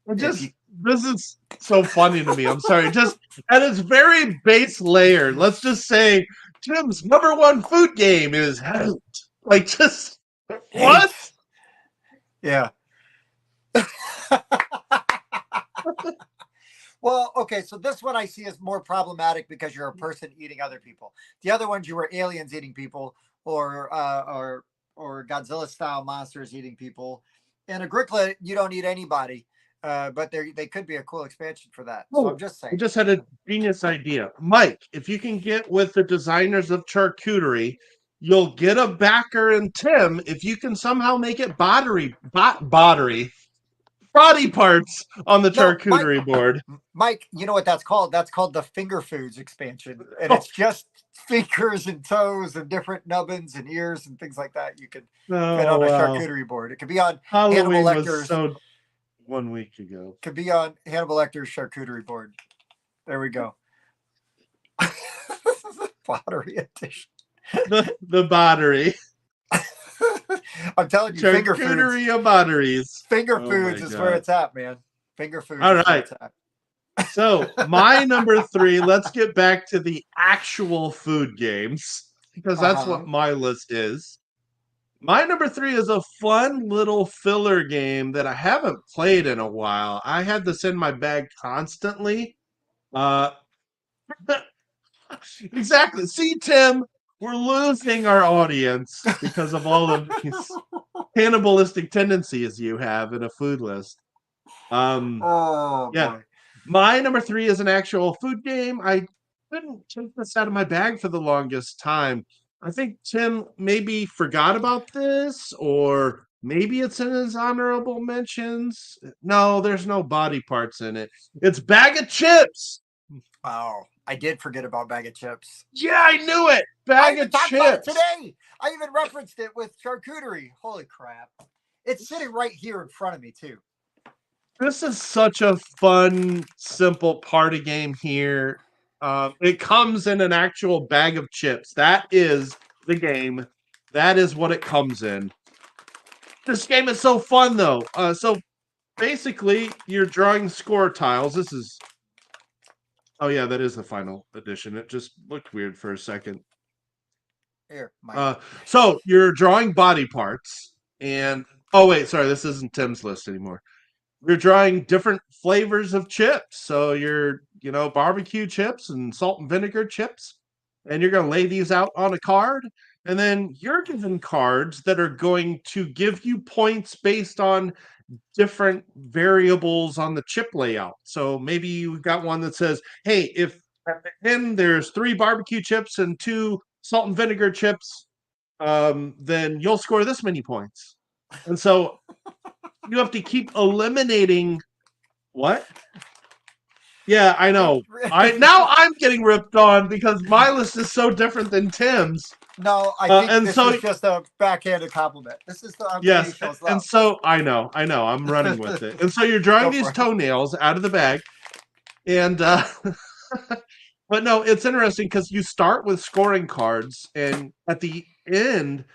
this is so funny to me. I'm sorry. Just at its very base layer, let's just say Tim's #1 food game is Hate. Like, just what? Yeah. Well, okay, so this one I see as more problematic because you're a person eating other people. The other ones, you were aliens eating people, or Godzilla style monsters eating people. In Agricola, you don't eat anybody, but they could be a cool expansion for that. So I'm just saying. I just had a genius idea, Mike. If you can get with the designers of charcuterie, you'll get a backer in Tim if you can somehow make it body parts on the charcuterie board. Mike, you know what that's called? That's called the Finger Foods expansion. And it's just fingers and toes and different nubbins and ears and things like that. You could fit on a charcuterie board. It could be on Halloween Hannibal Lecter's. 1 week ago. Could be on Hannibal Lecter's charcuterie board. There we go. Pottery edition. The battery. I'm telling you, Finger Foods. Of batteries. Finger Foods is where it's at, man. Finger Foods. All right. So my number 3, let's get back to the actual food games, because that's what my list is. My number 3 is a fun little filler game that I haven't played in a while. I had this in my bag constantly. Exactly. See, Tim, we're losing our audience because of all of these cannibalistic tendencies you have in a food list. Boy. My number 3 is an actual food game. I couldn't take this out of my bag for the longest time. I think Tim maybe forgot about this, or maybe it's in his honorable mentions. No, there's no body parts in it. It's Bag of Chips. Oh, I did forget about Bag of Chips. Yeah, I knew it. Bag of Chips. About it today. I even referenced it with charcuterie. Holy crap. It's sitting right here in front of me, too. This is such a fun, simple party game here. It comes in an actual bag of chips. That is the game. That is what it comes in. This game is so fun, though. So basically, you're drawing score tiles. This is... Oh, yeah, that is the final edition. It just looked weird for a second. Here, Mike. So you're drawing body parts. And... Oh, wait, sorry. This isn't Tim's list anymore. You're drawing different flavors of chips. So you're, barbecue chips and salt and vinegar chips. And you're going to lay these out on a card. And then you're given cards that are going to give you points based on different variables on the chip layout. So maybe you've got one that says, hey, if at the end there's 3 barbecue chips and 2 salt and vinegar chips, then you'll score this many points. And so you have to keep eliminating what? Yeah, I know. Now I'm getting ripped on because my list is so different than Tim's. No, I think this is just a backhanded compliment. This is the yes, and so I know, I'm running with it. And so you're drawing these toenails out of the bag, and but no, it's interesting because you start with scoring cards, and at the end,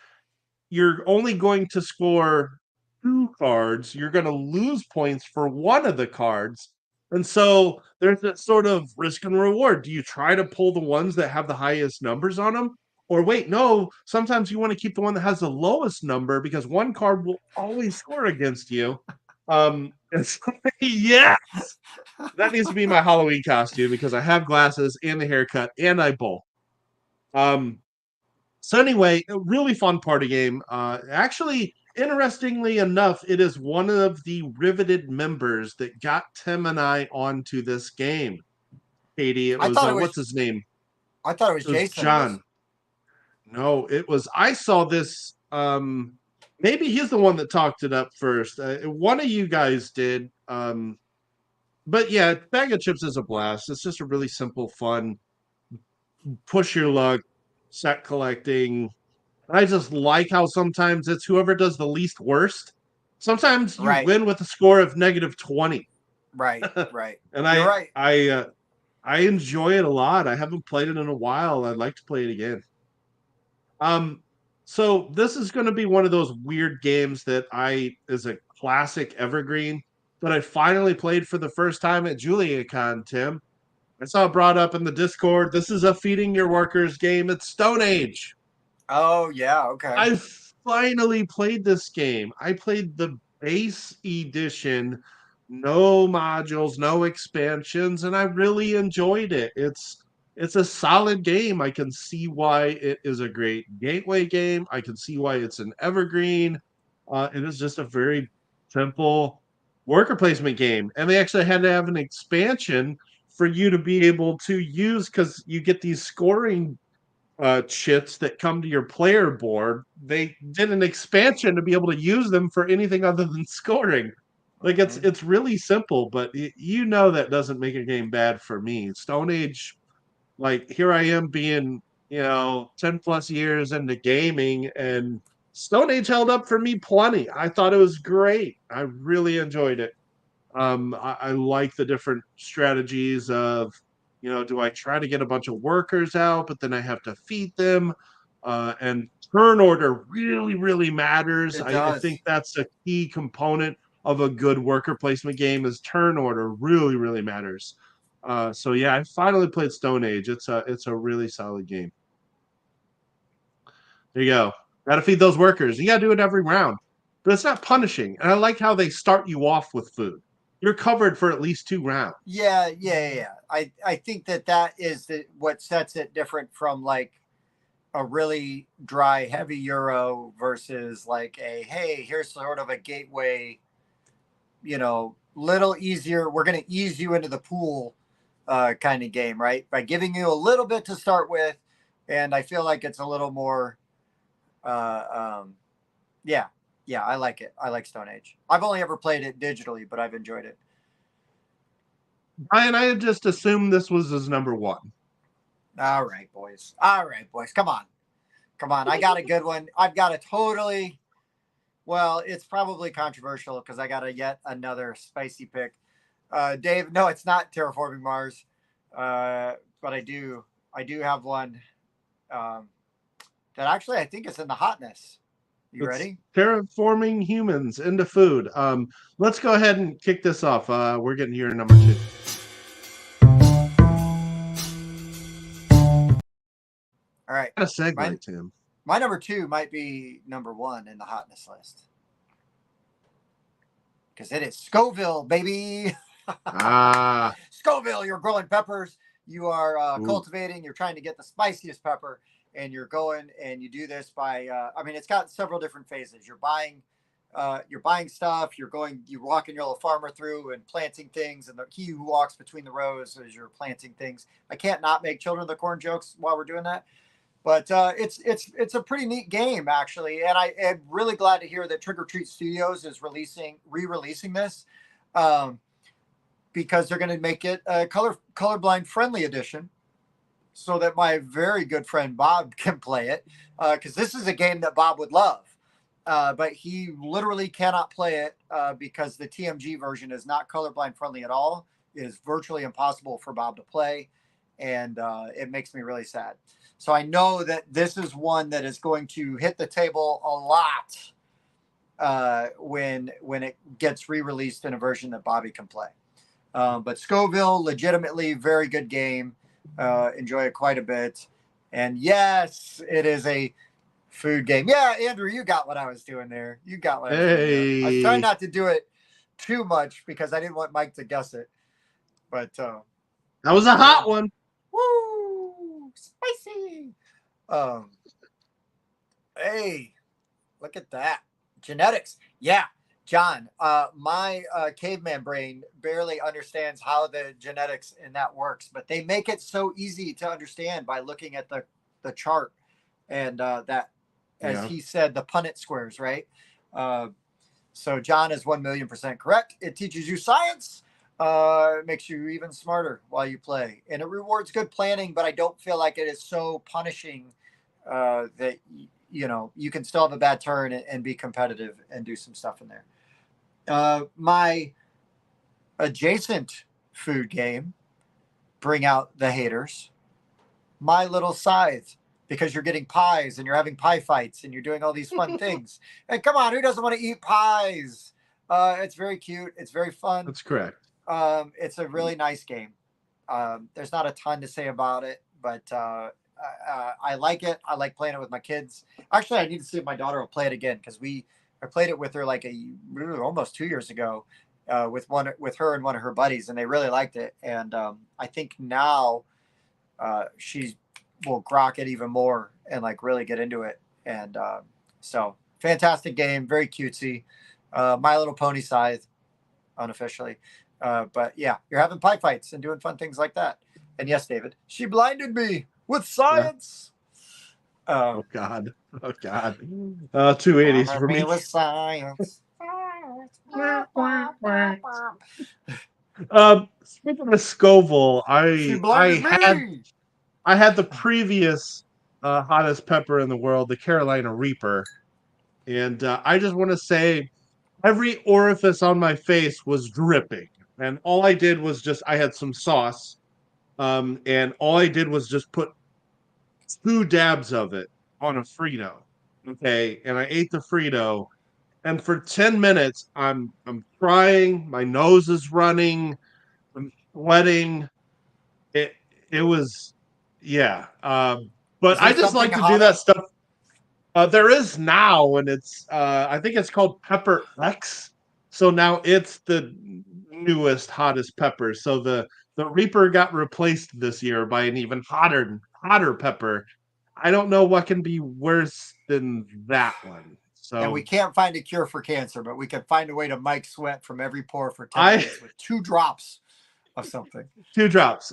you're only going to score 2 cards. You're going to lose points for one of the cards. And so there's that sort of risk and reward. Do you try to pull the ones that have the highest numbers on them? Or wait, no, sometimes you want to keep the one that has the lowest number because one card will always score against you. Yes! That needs to be my Halloween costume because I have glasses and the haircut and I bowl. So anyway, a really fun party game. Actually, interestingly enough, it is one of the riveted members that got Tim and I onto this game. Katie, it was, what's his name? I thought it was Jason. John. No, it was, I saw this, maybe he's the one that talked it up first. One of you guys did. But yeah, Bag of Chips is a blast. It's just a really simple, fun, push your luck, set collecting. I just like how sometimes it's whoever does the least worst. Sometimes you win with a score of -20. Right. And You're right. I enjoy it a lot. I haven't played it in a while. I'd like to play it again. So this is going to be one of those weird games that is a classic evergreen that I finally played for the first time at JuliaCon, Tim. I saw it brought up in the Discord. This is a feeding your workers game. It's Stone Age. Oh, yeah. Okay. I finally played this game. I played the base edition, no modules, no expansions, and I really enjoyed it. It's a solid game. I can see why it is a great gateway game. I can see why it's an evergreen. It is just a very simple worker placement game. And they actually had to have an expansion for you to be able to use, because you get these scoring chits that come to your player board. They did an expansion to be able to use them for anything other than scoring. Like it's really simple, but you know that doesn't make a game bad for me. Stone Age, like here I am being 10 plus years into gaming, and Stone Age held up for me plenty. I thought it was great. I really enjoyed it. I like the different strategies of, do I try to get a bunch of workers out, but then I have to feed them? And turn order really, really matters. I think that's a key component of a good worker placement game is turn order really, really matters. So yeah, I finally played Stone Age. It's a really solid game. There you go. Got to feed those workers. You got to do it every round, but it's not punishing. And I like how they start you off with food. You're covered for at least 2 rounds. Yeah. I think that is what sets it different from like a really dry, heavy Euro versus like hey, here's sort of a gateway, little easier. We're going to ease you into the pool kind of game, right? By giving you a little bit to start with. And I feel like it's a little more, yeah, I like it. I like Stone Age. I've only ever played it digitally, but I've enjoyed it. Brian, I had just assumed this was his number 1. All right, boys. Come on. I got a good one. I've got a totally, well, it's probably controversial because I got yet another spicy pick. Dave, no, it's not Terraforming Mars, but I do have one that actually I think is in the hotness. You ready? Terraforming humans into food. Let's go ahead and kick this off. We're getting here number 2. All right. What a segue, Tim. My number 2 might be number 1 in the hotness list. Because it is Scoville, baby. Scoville, you're growing peppers. You are cultivating. You're trying to get the spiciest pepper. And you're going and you do this by, it's got several different phases. You're buying stuff. You're walking your little farmer through and planting things. And he who walks between the rows as you're planting things. I can't not make Children of the Corn jokes while we're doing that. But it's a pretty neat game, actually. And I am really glad to hear that Trick or Treat Studios is re-releasing this because they're going to make it a colorblind friendly edition so that my very good friend Bob can play it because this is a game that Bob would love. But he literally cannot play it because the TMG version is not colorblind friendly at all. It is virtually impossible for Bob to play. And it makes me really sad. So I know that this is one that is going to hit the table a lot when it gets re-released in a version that Bobby can play. But Scoville, legitimately very good game. Enjoy it quite a bit. And yes, it is a food game. Yeah, Andrew, you got what I was doing there. You got what I was doing there. I was trying not to do it too much because I didn't want Mike to guess it. But that was a hot one. Woo! Spicy. Hey, look at that. Genetics. Yeah. John, my caveman brain barely understands how the genetics in that works, but they make it so easy to understand by looking at the chart and that, as he said, the Punnett squares, right? So John is 1,000,000% correct. It teaches you science. It makes you even smarter while you play, and it rewards good planning. But I don't feel like it is so punishing that you can still have a bad turn and be competitive and do some stuff in there. My adjacent food game, bring out the haters. My Little Scythe, because you're getting pies and you're having pie fights and you're doing all these fun things. And come on, who doesn't want to eat pies? It's very cute. It's very fun. That's correct. It's a really nice game. There's not a ton to say about it, but I like it. I like playing it with my kids. Actually, I need to see if my daughter will play it again because I played it with her like almost 2 years ago with her and one of her buddies, and they really liked it. And I think now she will grok it even more and like really get into it. And so fantastic game, very cutesy. My Little Pony Scythe, unofficially. But yeah, you're having pie fights and doing fun things like that. And yes, David, she blinded me with science. Yeah. Oh God. 280s for me. With science. Speaking of Scoville, I had the previous hottest pepper in the world, the Carolina Reaper, and I just want to say every orifice on my face was dripping, and all I did was I had some sauce, and all I did was just put 2 dabs of it on a Frito, okay, and I ate the Frito, and for 10 minutes I'm crying, my nose is running, I'm sweating. It was, yeah. But I just like to do that stuff. There is now, and it's I think it's called Pepper X. So now it's the newest, hottest pepper. So the Reaper got replaced this year by an even hotter pepper. I don't know what can be worse than that one. So, and we can't find a cure for cancer, but we can find a way to Mike sweat from every pore for 10 minutes with 2 drops of something. 2 drops.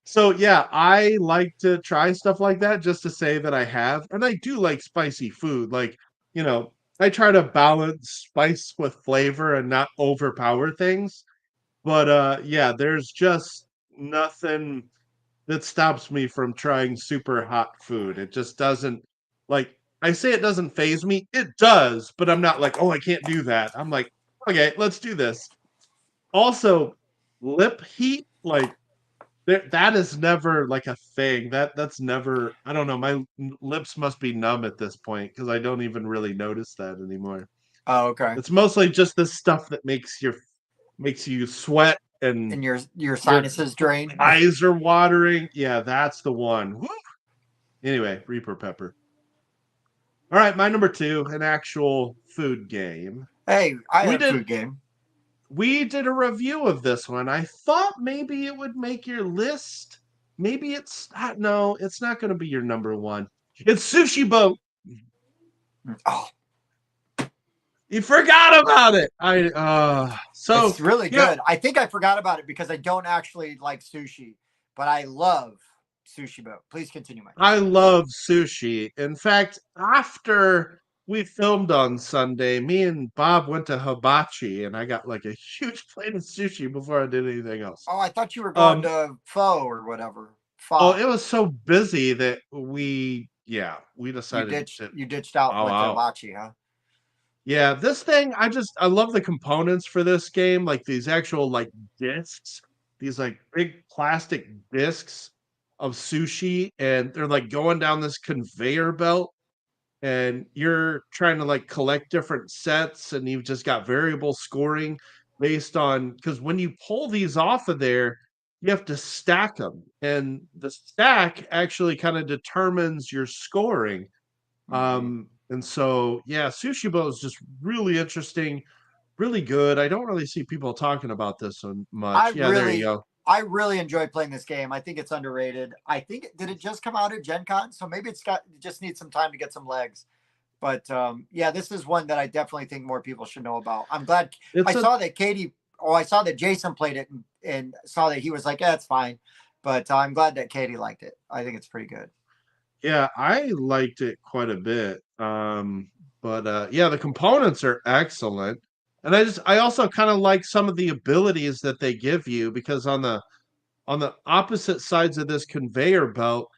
So yeah, I like to try stuff like that just to say that I have, and I do like spicy food. Like, I try to balance spice with flavor and not overpower things. But yeah, there's just nothing that stops me from trying super hot food. It just doesn't, like, I say it doesn't faze me. It does, but I'm not like, oh, I can't do that. I'm like, okay, let's do this. Also, lip heat, like, that is never like a thing. That's never. I don't know. My lips must be numb at this point because I don't even really notice that anymore. Oh, okay. It's mostly just the stuff that makes you sweat and your sinuses drain. Eyes are watering. Yeah, that's the one. Woo! Anyway, Reaper Pepper. All right, my number 2, an actual food game. Hey, I had a food game. We did a review of this one. I thought maybe it would make your list. Maybe it's not. No, it's not going to be your number 1. It's Sushi Boat. Oh, you forgot about it. So it's really good. I think I forgot about it because I don't actually like sushi, but I love Sushi Boat. Please continue, Mike. I love sushi. In fact, after we filmed on Sunday, me and Bob went to Hibachi, and I got like a huge plate of sushi before I did anything else. Oh, I thought you were going to pho or whatever. Oh, it was so busy that we decided you ditched out with Hibachi, huh? Yeah, this thing, I love the components for this game, like these actual like discs, these like big plastic discs of sushi, and they're like going down this conveyor belt, and you're trying to like collect different sets, and you've just got variable scoring based on, because when you pull these off of there, you have to stack them, and the stack actually kind of determines your scoring. And so, yeah, Sushi Boat is just really interesting, really good. I don't really see people talking about this so much. There you go. I really enjoy playing this game. I think it's underrated. I think did it just come out at Gen Con? So maybe it just needs some time to get some legs. But yeah, this is one that I definitely think more people should know about. I'm glad I saw that Jason played it and saw that he was like, yeah, it's fine. But I'm glad that Katie liked it. I think it's pretty good. Yeah, I liked it quite a bit. But yeah, the components are excellent. And I also kind of like some of the abilities that they give you, because on the opposite sides of this conveyor belt,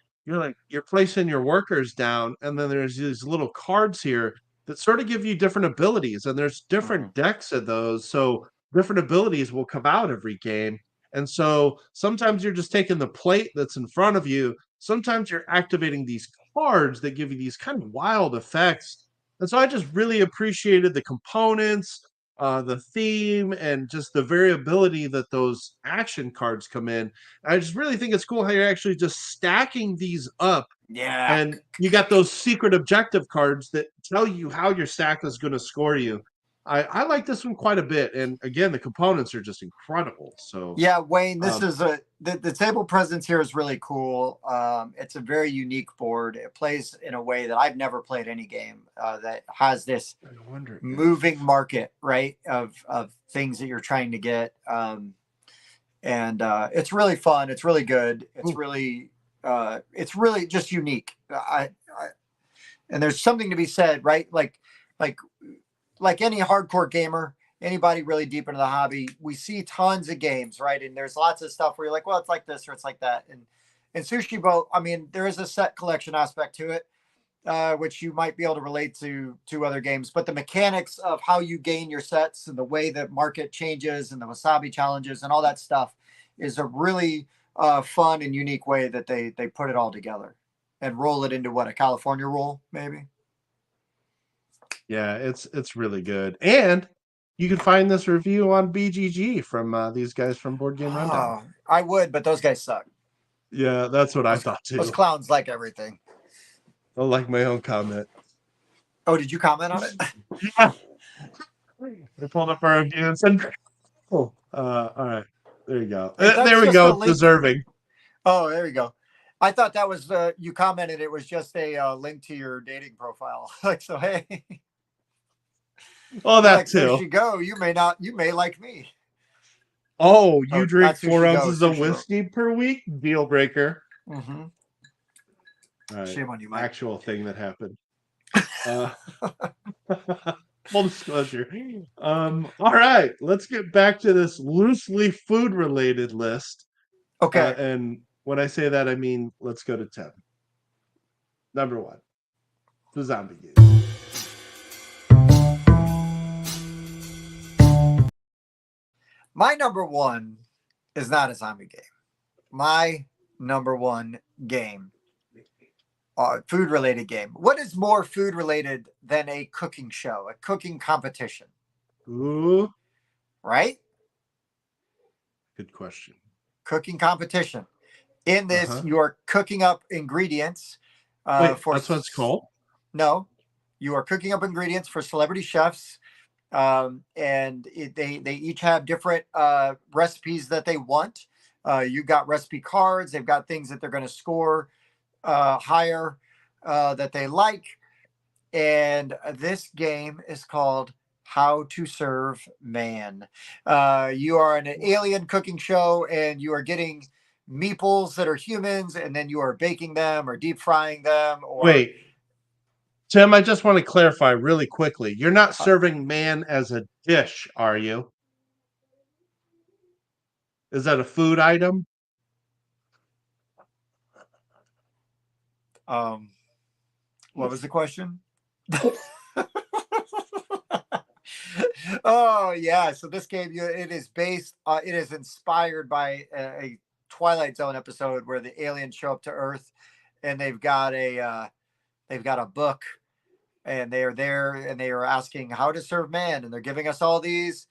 you're placing your workers down, and then there's these little cards here that sort of give you different abilities, and there's different decks of those, so different abilities will come out every game. And so sometimes you're just taking the plate that's in front of you, sometimes you're activating these cards that give you these kind of wild effects. And so I just really appreciated the components, the theme, and just the variability that those action cards come in. I just really think it's cool how you're actually just stacking these up. Yeah. And you got those secret objective cards that tell you how your stack is going to score you. I like this one quite a bit. And again, the components are just incredible. So yeah, Wayne, this is the table presence here is really cool. It's a very unique board. It plays in a way that I've never played any game that has this moving market, right? Of things that you're trying to get. And it's really fun. It's really good. It's really just unique. And there's something to be said, right? Like any hardcore gamer, anybody really deep into the hobby, we see tons of games, right? And there's lots of stuff where you're like, well, it's like this or it's like that. And Sushi Boat, I mean, there is a set collection aspect to it, which you might be able to relate to other games. But the mechanics of how you gain your sets and the way that market changes and the Wasabi challenges and all that stuff is a really fun and unique way that they put it all together and roll it into a California roll, maybe. Yeah, it's really good. And you can find this review on BGG from these guys from Board Game Rundown. Oh, I would, but those guys suck. Yeah, that's what I thought too. Those clowns like everything. I like my own comment. Oh, did you comment on it? Yeah. I pulled up our review and said, "Oh, all right, there you go. There we go. Deserving." Oh, there you go. I thought that was you commented. It was just a link to your dating profile. Like, so hey. Oh, that too. There you go. You may like me. Oh, you drink 4 ounces of whiskey per week? Deal breaker. Mm-hmm. All right. Shame on you, Mike. Actual thing that happened. Full disclosure. All right, let's get back to this loosely food-related list. Okay. And when I say that, I mean let's go to 10. Number 1, the zombie game. My number 1 is not a zombie game. My number 1 game, food-related game. What is more food-related than a cooking show, a cooking competition? Ooh. Right? Good question. Cooking competition. In this, you are cooking up ingredients. Wait, that's what it's called? No. You are cooking up ingredients for celebrity chefs. And they each have different recipes that they want. You got recipe cards. They've got things that they're going to score higher that they like. And this game is called How to Serve Man. You are in an alien cooking show, and you are getting meeples that are humans, and then you are baking them or deep frying them. Or wait, Tim, I just want to clarify really quickly. You're not serving man as a dish, are you? Is that a food item? What was the question? Oh yeah, so this game, it is based it is inspired by a Twilight Zone episode where the aliens show up to Earth, and they've got a book, and they are there, and they are asking how to serve man, and they're giving us all these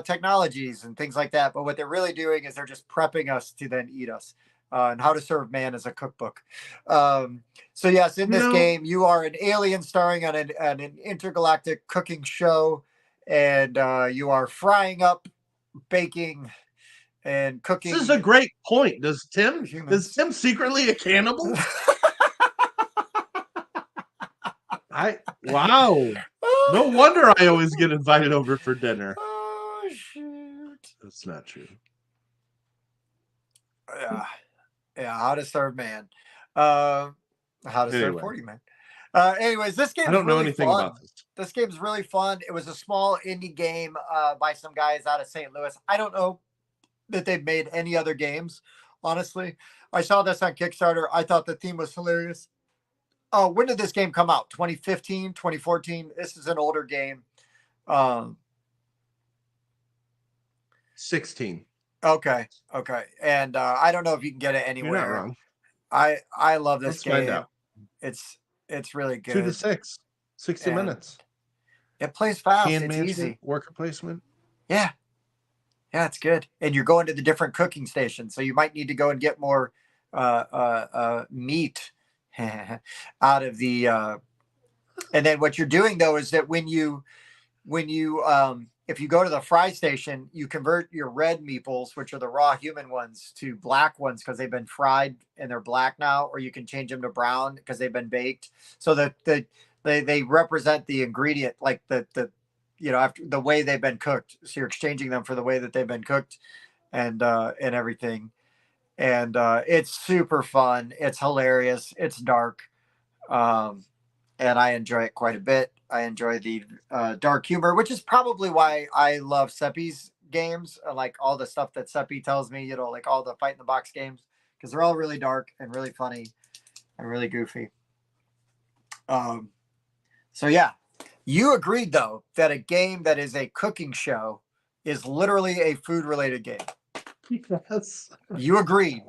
technologies and things like that, but what they're really doing is they're just prepping us to then eat us. And How to Serve Man is a cookbook. So yes, in this game, you are an alien starring on an intergalactic cooking show, and you are frying up, baking, and cooking. This is a great point. Is Tim secretly a cannibal? Wow. No wonder I always get invited over for dinner. Oh shoot. That's not true. Yeah, How to Serve Man. How to Serve 40 Man. Anyways, this game. I don't know anything about this. This game's really fun. It was a small indie game by some guys out of St. Louis. I don't know that they've made any other games, honestly. I saw this on Kickstarter. I thought the theme was hilarious. Oh, when did this game come out? 2015, 2014? This is an older game. 16. Okay. And I don't know if you can get it anywhere. You're not wrong. I love this Let's game. Find out. It's really good. 2 to 6. 60 minutes. It plays fast. Hand it's easy. Worker placement. Yeah. Yeah, it's good. And you're going to the different cooking stations. So you might need to go and get more meat out of the and then what you're doing though is that when you if you go to the fry station, you convert your red meeples, which are the raw human ones, to black ones because they've been fried and they're black now, or you can change them to brown because they've been baked. So that they represent the ingredient, like the after the way they've been cooked. So you're exchanging them for the way that they've been cooked and everything. And it's super fun. It's hilarious. It's dark. And I enjoy it quite a bit. I enjoy the dark humor, which is probably why I love Seppi's games, like all the stuff that Seppi tells me, like all the Fight in the Box games, because they're all really dark and really funny and really goofy. So yeah, you agreed though that a game that is a cooking show is literally a food-related game. Yes. You agreed.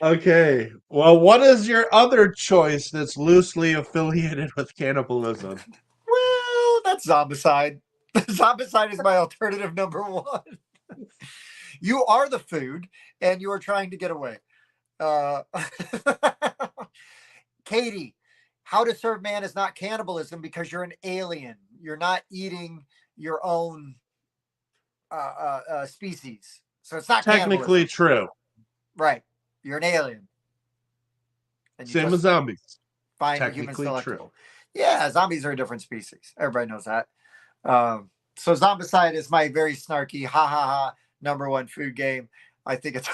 Okay. Well, what is your other choice that's loosely affiliated with cannibalism? Well, that's Zombicide. Zombicide is my alternative number one. You are the food, and you are trying to get away. Katie, How to Serve Man is not cannibalism because you're an alien. You're not eating your own species. So it's not technically true. Right. You're an alien. And same as zombies. Find technically true. Yeah, zombies are a different species. Everybody knows that. So Zombicide is my very snarky, ha ha ha, number one food game. I think it's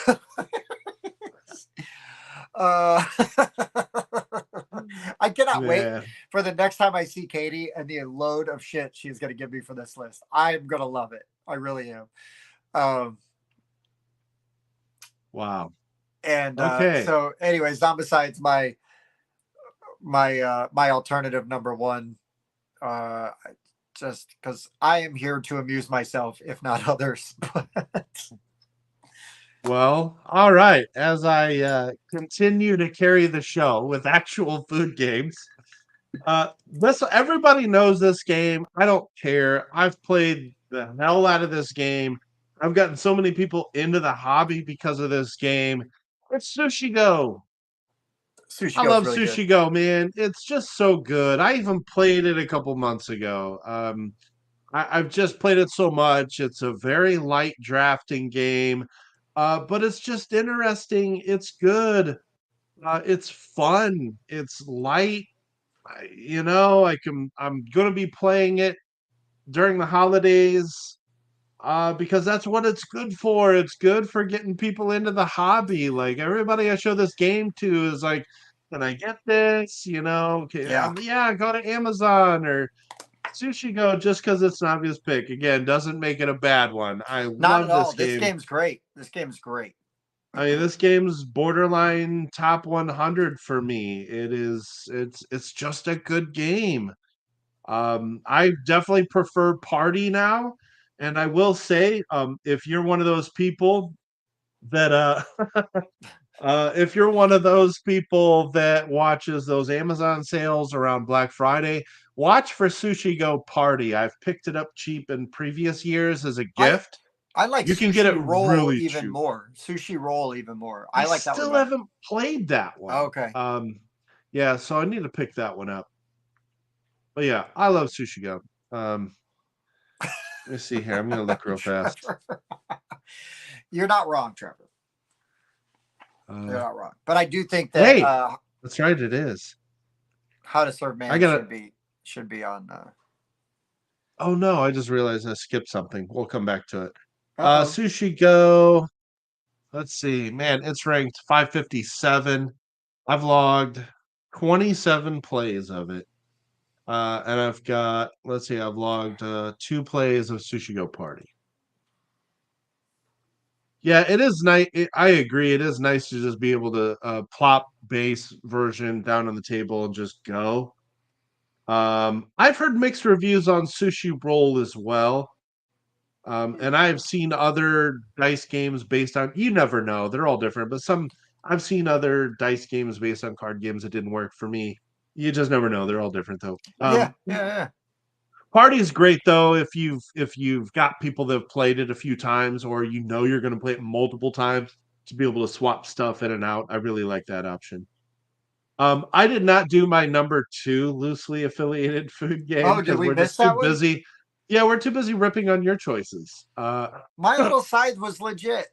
I cannot wait for the next time I see Katie and the load of shit she's going to give me for this list. I'm going to love it. I really am. Wow. And so anyway, Zombicide's my alternative number one. Just because I am here to amuse myself, if not others. Well, all right. As I continue to carry the show with actual food games, everybody knows this game. I don't care. I've played the hell out of this game. I've gotten so many people into the hobby because of this game. It's Sushi Go. I love really Sushi Go, man. It's just so good. I even played it a couple months ago. I've just played it so much. It's a very light drafting game, but it's just interesting. It's good. It's fun. It's light. I'm going to be playing it during the holidays because that's what it's good for. It's good for getting people into the hobby. Like everybody I show this game to is like, can I get this? Yeah, go to Amazon or Sushi Go just because it's an obvious pick. Again, doesn't make it a bad one. I love this game. This game's great. This game's great. I mean, this game's borderline top 100 for me. It's just a good game. I definitely prefer Party now, and I will say, if you're one of those people that if you're one of those people that watches those Amazon sales around Black Friday, watch for Sushi Go Party. I've picked it up cheap in previous years as a gift. I like you can get it roll really even cheap. more. Sushi Roll even more. I like that one. Still haven't played that one. Okay. Yeah, so I need to pick that one up. But yeah, I love Sushi Go. Let me see here. I'm gonna look real fast. You're not wrong, Trevor. You're not wrong. But I do think that that's right, it is. How to Serve Man should be on Oh no, I just realized I skipped something. We'll come back to it. Sushi Go. Let's see. Man, it's ranked 557. I've logged 27 plays of it. And I've got, I've logged 2 plays of Sushi Go Party. Yeah, it is nice. I agree. It is nice to just be able to plop base version down on the table and just go. I've heard mixed reviews on Sushi Roll as well. And I've seen other dice games based on, you never know, they're all different, but I've seen other dice games based on card games that didn't work for me. You just never know. They're all different though. Yeah. Party is great though if you've got people that have played it a few times or you're going to play it multiple times to be able to swap stuff in and out. I really like that option. I did not do my number 2 loosely affiliated food game Oh, did because we we're miss just too that one? busy. Yeah, we're too busy ripping on your choices. My Little Scythe was legit.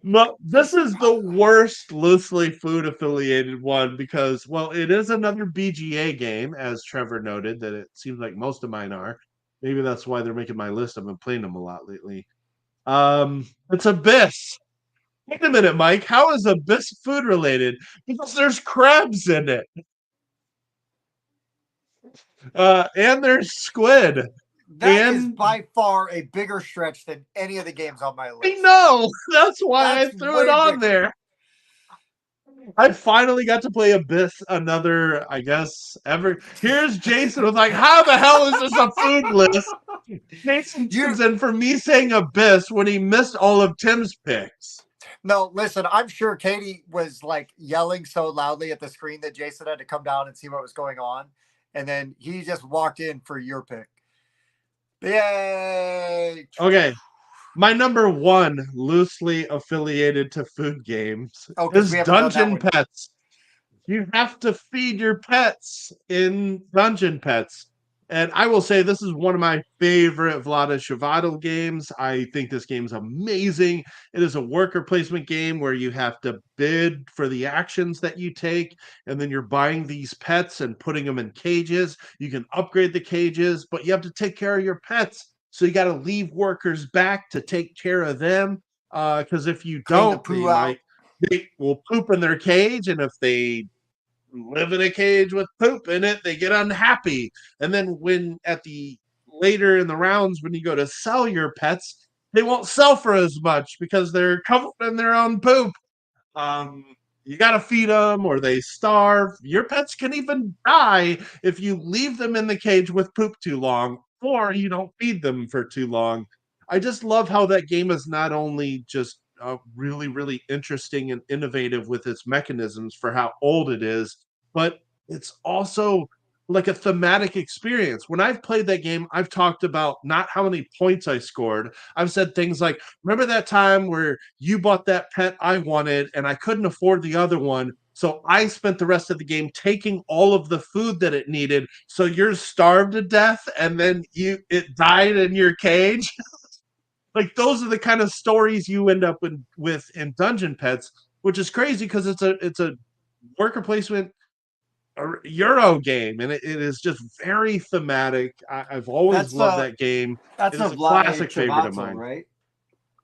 This is the worst loosely food affiliated one because, well, it is another BGA game, as Trevor noted, that it seems like most of mine are. Maybe that's why they're making my list. I've been playing them a lot lately. It's Abyss. Wait a minute, Mike. How is Abyss food related? Because there's crabs in it. And there's squid. That is by far a bigger stretch than any of the games on my list. I know. That's why I threw it on there. I finally got to play Abyss another, I guess, ever. Here's Jason was like, how the hell is this a food list? Jason comes in for me saying Abyss when he missed all of Tim's picks. No, listen, I'm sure Katie was like yelling so loudly at the screen that Jason had to come down and see what was going on. And then he just walked in for your pick. Yay! Okay. My number 1 loosely affiliated to food games is Dungeon Pets. You have to feed your pets in Dungeon Pets. And I will say this is one of my favorite Vlaada Chvátil games. I think this game's amazing. It is a worker placement game where you have to bid for the actions that you take, and then you're buying these pets and putting them in cages. You can upgrade the cages, but you have to take care of your pets. So you got to leave workers back to take care of them. Because if you don't, they will poop in their cage, and if they live in a cage with poop in it, they get unhappy. And then when at the later in the rounds, when you go to sell your pets, they won't sell for as much because they're covered in their own poop. You got to feed them or they starve. Your pets can even die if you leave them in the cage with poop too long or you don't feed them for too long. I just love how that game is not only just really, really interesting and innovative with its mechanisms for how old it is, but it's also like a thematic experience. When I've played that game, I've talked about not how many points I scored. I've said things like, remember that time where you bought that pet I wanted and I couldn't afford the other one? So I spent the rest of the game taking all of the food that it needed. So you're starved to death and then it died in your cage. Like those are the kind of stories you end up with in Dungeon Pets, which is crazy because it's a worker placement Euro game, and it is just very thematic. I've always loved that game. That's a classic favorite of mine, right?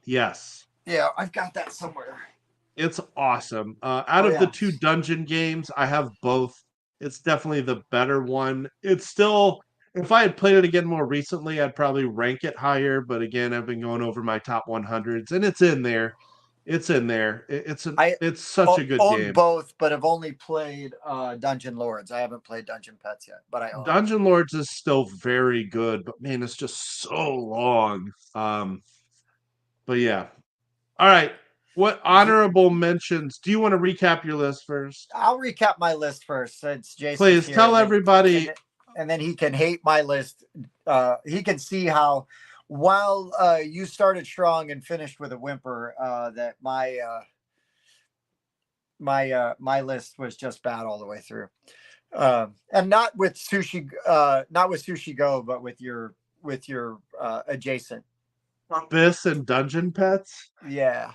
Yes. Yeah, I've got that somewhere. It's awesome. Out of the 2 dungeon games, I have both. It's definitely the better one. It's still, if I had played it again more recently, I'd probably rank it higher. But again, I've been going over my top 100s, and it's in there. It's in there. It's such a good game. Both, but I've only played Dungeon Lords. I haven't played Dungeon Pets yet, but I own Dungeon Lords is still very good, but man, it's just so long. But yeah. All right. What honorable mentions? Do you want to recap your list first? I'll recap my list first since Jason. Please tell everybody. And then he can hate my list. He can see how, while you started strong and finished with a whimper, that my list was just bad all the way through. And not with Sushi Go, but with your adjacent Abyss and Dungeon Pets. Yeah.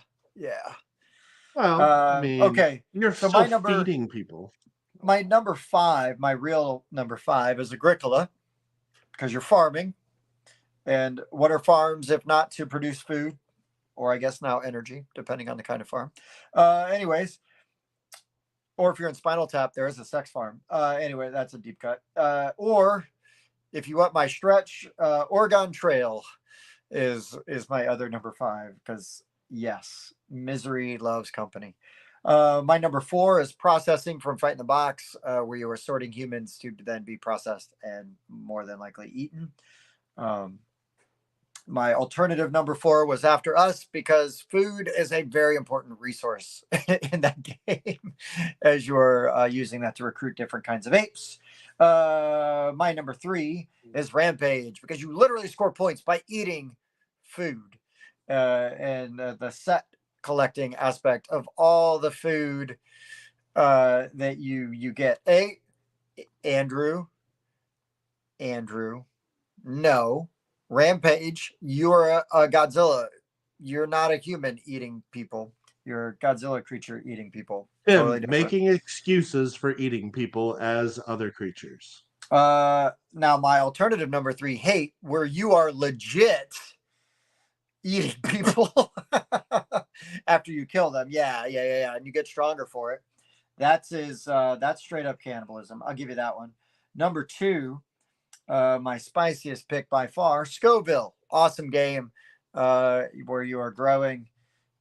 Well, I mean, okay. You're still feeding people. My number 5, my real number 5 is Agricola, because you're farming. And what are farms if not to produce food, or I guess now energy, depending on the kind of farm. Anyways, or if you're in Spinal Tap, there is a sex farm. Anyway, that's a deep cut. Or if you want my stretch, Oregon Trail is my other number 5, because Yes, misery loves company. My number 4 is processing from Fight in the Box, where you are sorting humans to then be processed and more than likely eaten. Um, my alternative number 4 was After Us, because food is a very important resource in that game as you're using that to recruit different kinds of apes. My number 3 is Rampage, because you literally score points by eating food. And the set collecting aspect of all the food that you get. Andrew, no. Rampage, you're a Godzilla. You're not a human eating people. You're a Godzilla creature eating people. Totally making excuses for eating people as other creatures. Now my alternative number 3, Hate, where you are legit eating people after you kill them. Yeah. And you get stronger for it. That's straight up cannibalism. I'll give you that one. Number 2, my spiciest pick by far, Scoville. Awesome game where you are growing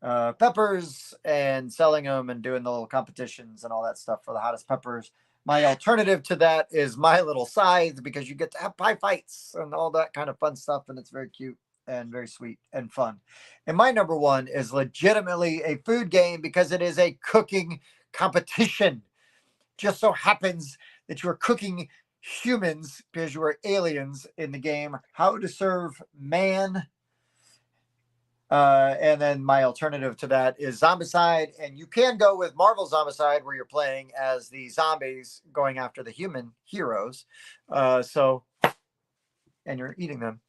peppers and selling them and doing the little competitions and all that stuff for the hottest peppers. My alternative to that is My Little Scythe, because you get to have pie fights and all that kind of fun stuff, and it's very cute and very sweet and fun. And my number 1 is legitimately a food game, because it is a cooking competition. Just so happens that you are cooking humans because you are aliens in the game How to Serve Man. And then my alternative to that is Zombicide. And you can go with Marvel Zombicide, where you're playing as the zombies going after the human heroes. And you're eating them.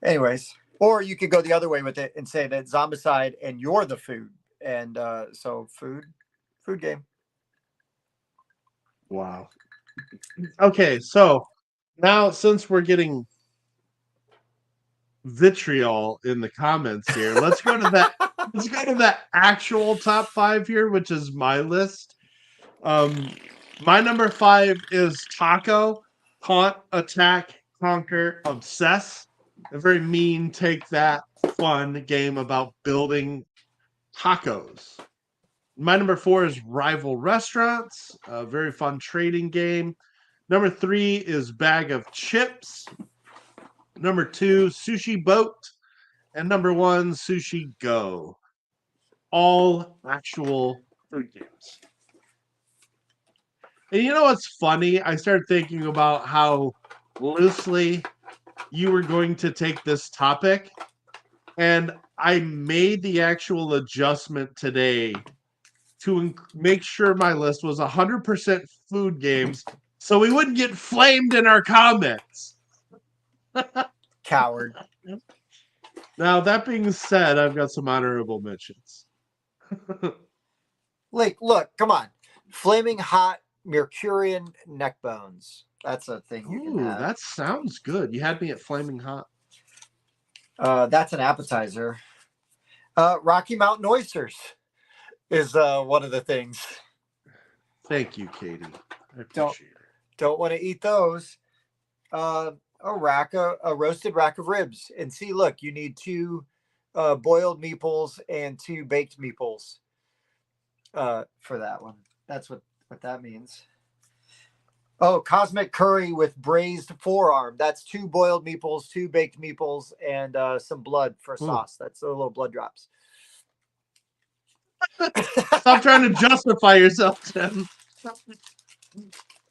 Anyways, or you could go the other way with it and say that Zombicide and you're the food. And so food game. Wow. Okay, so now since we're getting vitriol in the comments here, let's go to that actual top 5 here, which is my list. My number 5 is Taco, Taunt, Attack, Conquer, Obsess. A very mean, take that fun game about building tacos. My number 4 is Rival Restaurants, a very fun trading game. Number 3 is Bag of Chips. Number 2, Sushi Boat. And number 1, Sushi Go. All actual food games. And you know what's funny? I started thinking about how loosely you were going to take this topic. And I made the actual adjustment today to make sure my list was 100% food games, so we wouldn't get flamed in our comments. Coward. Now, that being said, I've got some honorable mentions. Look, come on. Flaming Hot Mercurian neck bones. That's a thing you can have. That sounds good. You had me at Flaming Hot. That's an appetizer. Rocky Mountain oysters is one of the things. Thank you, Katie. I appreciate it. Don't want to eat those. A roasted rack of ribs. And see, look, you need 2 boiled meatballs and 2 baked meatballs for that one. That's what that means. Oh, Cosmic Curry with braised forearm. That's 2 boiled meatballs, 2 baked meatballs, and some blood for sauce. That's a little blood drops. Stop trying to justify yourself, Tim.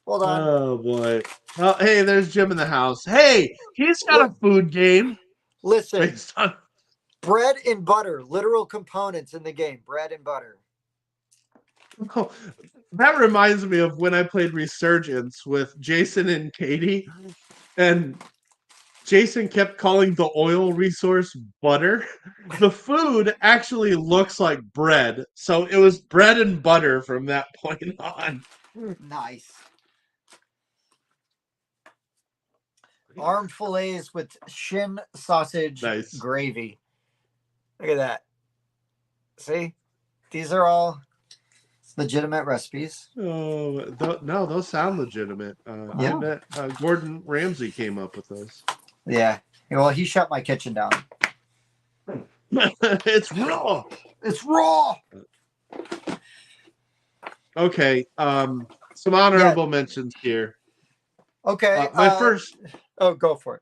Hold on. Oh, boy. Oh, hey, there's Jim in the house. Hey, he's got a food game. Listen, bread and butter, literal components in the game. Bread and butter. Oh, that reminds me of when I played Resurgence with Jason and Katie, and Jason kept calling the oil resource butter. The food actually looks like bread, so it was bread and butter from that point on. Nice. Arm fillets with shin sausage gravy. Look at that. See? These are all legitimate recipes. Oh, no, those sound legitimate. I bet Gordon Ramsay came up with those. Yeah. Well, he shut my kitchen down. It's raw. It's raw. Okay. Some honorable mentions here. Okay. My first. Oh, go for it.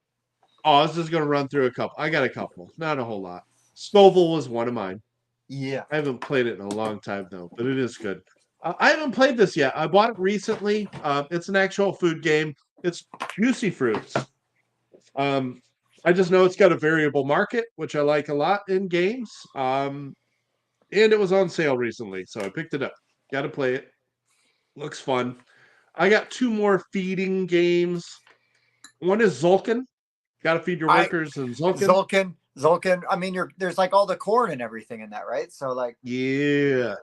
Oh, I was just gonna run through a couple. I got a couple, not a whole lot. Scoville was one of mine. Yeah. I haven't played it in a long time though, but it is good. I haven't played this yet. I bought it recently. It's an actual food game. It's Juicy Fruits. I just know it's got a variable market, which I like a lot in games. And it was on sale recently, so I picked it up. Got to play it. Looks fun. I got two more feeding games. One is Zulkin. Got to feed your workers in Zulkin. Zulkin. I mean, there's like all the corn and everything in that, right? So like, yeah.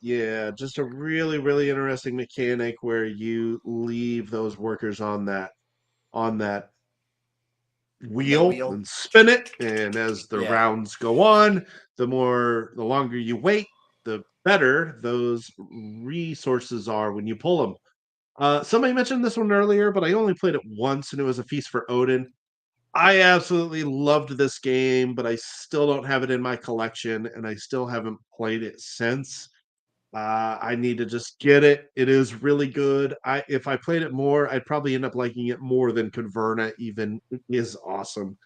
Just a really, really interesting mechanic where you leave those workers on that wheel and spin it, and as the rounds go on, the longer you wait, the better those resources are when you pull them. Somebody mentioned this one earlier, but I only played it once, and it was A Feast for Odin. I absolutely loved this game, but I still don't have it in my collection, and I still haven't played it since. I need to just get it. It is really good. If I played it more, I'd probably end up liking it more than Converna even is awesome.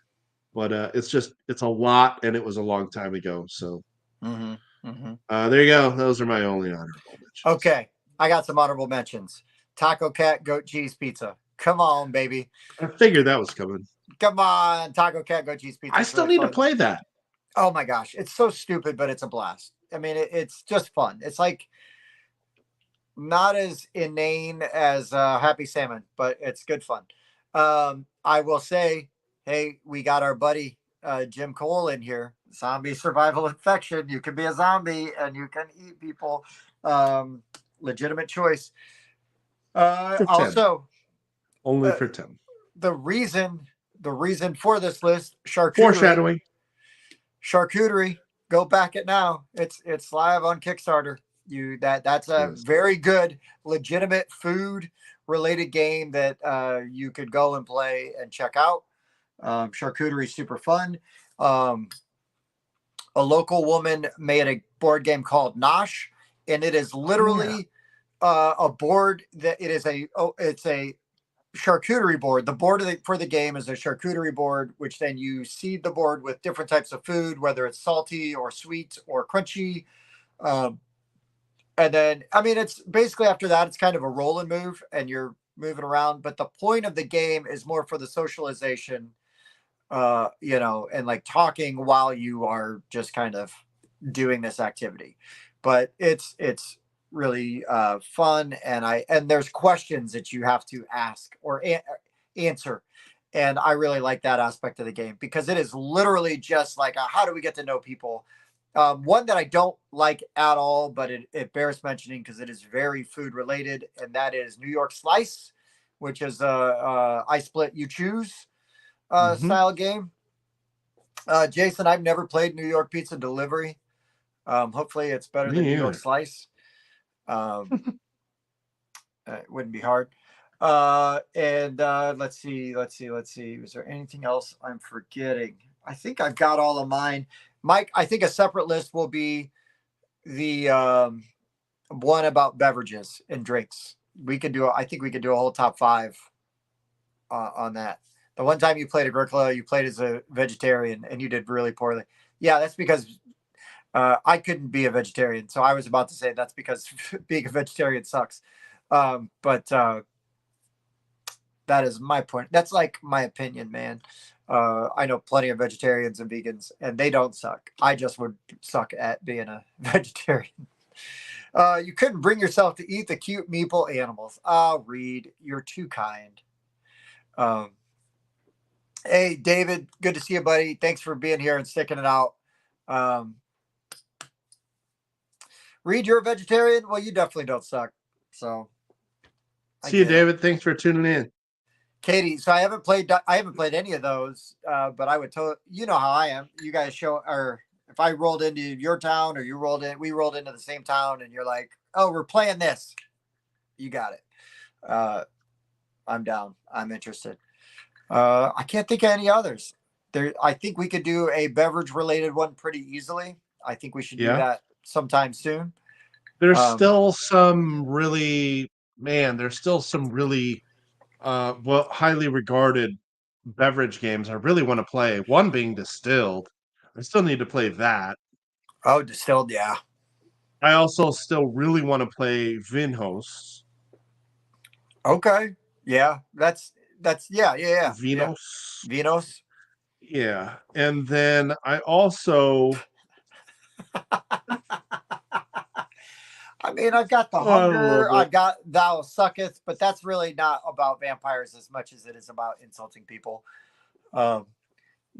But it's a lot, and it was a long time ago. So there you go. Those are my only honorable mentions. Okay, I got some honorable mentions. Taco Cat Goat Cheese Pizza. Come on, baby. I figured that was coming. Come on, Taco Cat Goat Cheese Pizza. I still need to play that. Oh my gosh, it's so stupid, but it's a blast. I mean, it's just fun. It's like not as inane as Happy Salmon, but it's good fun. I will say, hey, we got our buddy Jim Cole in here. Zombie survival infection. You can be a zombie and you can eat people. Legitimate choice. Also, only for Tim. The reason for this list, charcuterie. Foreshadowing. Charcuterie. Go back it now. It's live on Kickstarter. That's a very good, legitimate food related game that you could go and play and check out. Charcuterie is super fun. A local woman made a board game called Nosh, and it is literally a board that it's a charcuterie board. The board for the game is a charcuterie board, which then you seed the board with different types of food, whether it's salty or sweet or crunchy. And then, I mean, it's basically after that, it's kind of a roll and move and you're moving around. But the point of the game is more for the socialization, and like talking while you are just kind of doing this activity. But it's really fun. And there's questions that you have to ask or answer. And I really like that aspect of the game because it is literally just like, how do we get to know people? One that I don't like at all, but it bears mentioning because it is very food related, and that is New York Slice, which is I Split You Choose style game. Jason, I've never played New York Pizza Delivery. Hopefully it's better than New York Slice. It wouldn't be hard. And let's see. Is there anything else I'm forgetting? I think I've got all of mine. Mike, I think a separate list will be the one about beverages and drinks. I think we could do a whole top 5 on that. The one time you played Agricola, you played as a vegetarian and you did really poorly. Yeah, that's because I couldn't be a vegetarian. So I was about to say that's because being a vegetarian sucks. But that is my point. That's like my opinion, man. I know plenty of vegetarians and vegans, and they don't suck. I just would suck at being a vegetarian. You couldn't bring yourself to eat the cute meeple animals. Reed, you're too kind. Hey, David, good to see you, buddy. Thanks for being here and sticking it out. Reed, you're a vegetarian? Well, you definitely don't suck. So, see you, David. Thanks for tuning in. Katie, so I haven't played any of those, but I would tell you know how I am. You guys or if I rolled into your town or we rolled into the same town and you're like, oh, we're playing this. You got it. I'm down. I'm interested. I can't think of any others. I think we could do a beverage related one pretty easily. I think we should do that sometime soon. There's still some really, there's still some really highly regarded beverage games I really want to play. One being Distilled. I still need to play that. Oh, Distilled, yeah. I also still really want to play Vinhos. Okay. Yeah. That's yeah. Vinhos. Yeah. Vinhos. Yeah. And then I also I mean, I've got the hunger, I've got thou sucketh, but that's really not about vampires as much as it is about insulting people.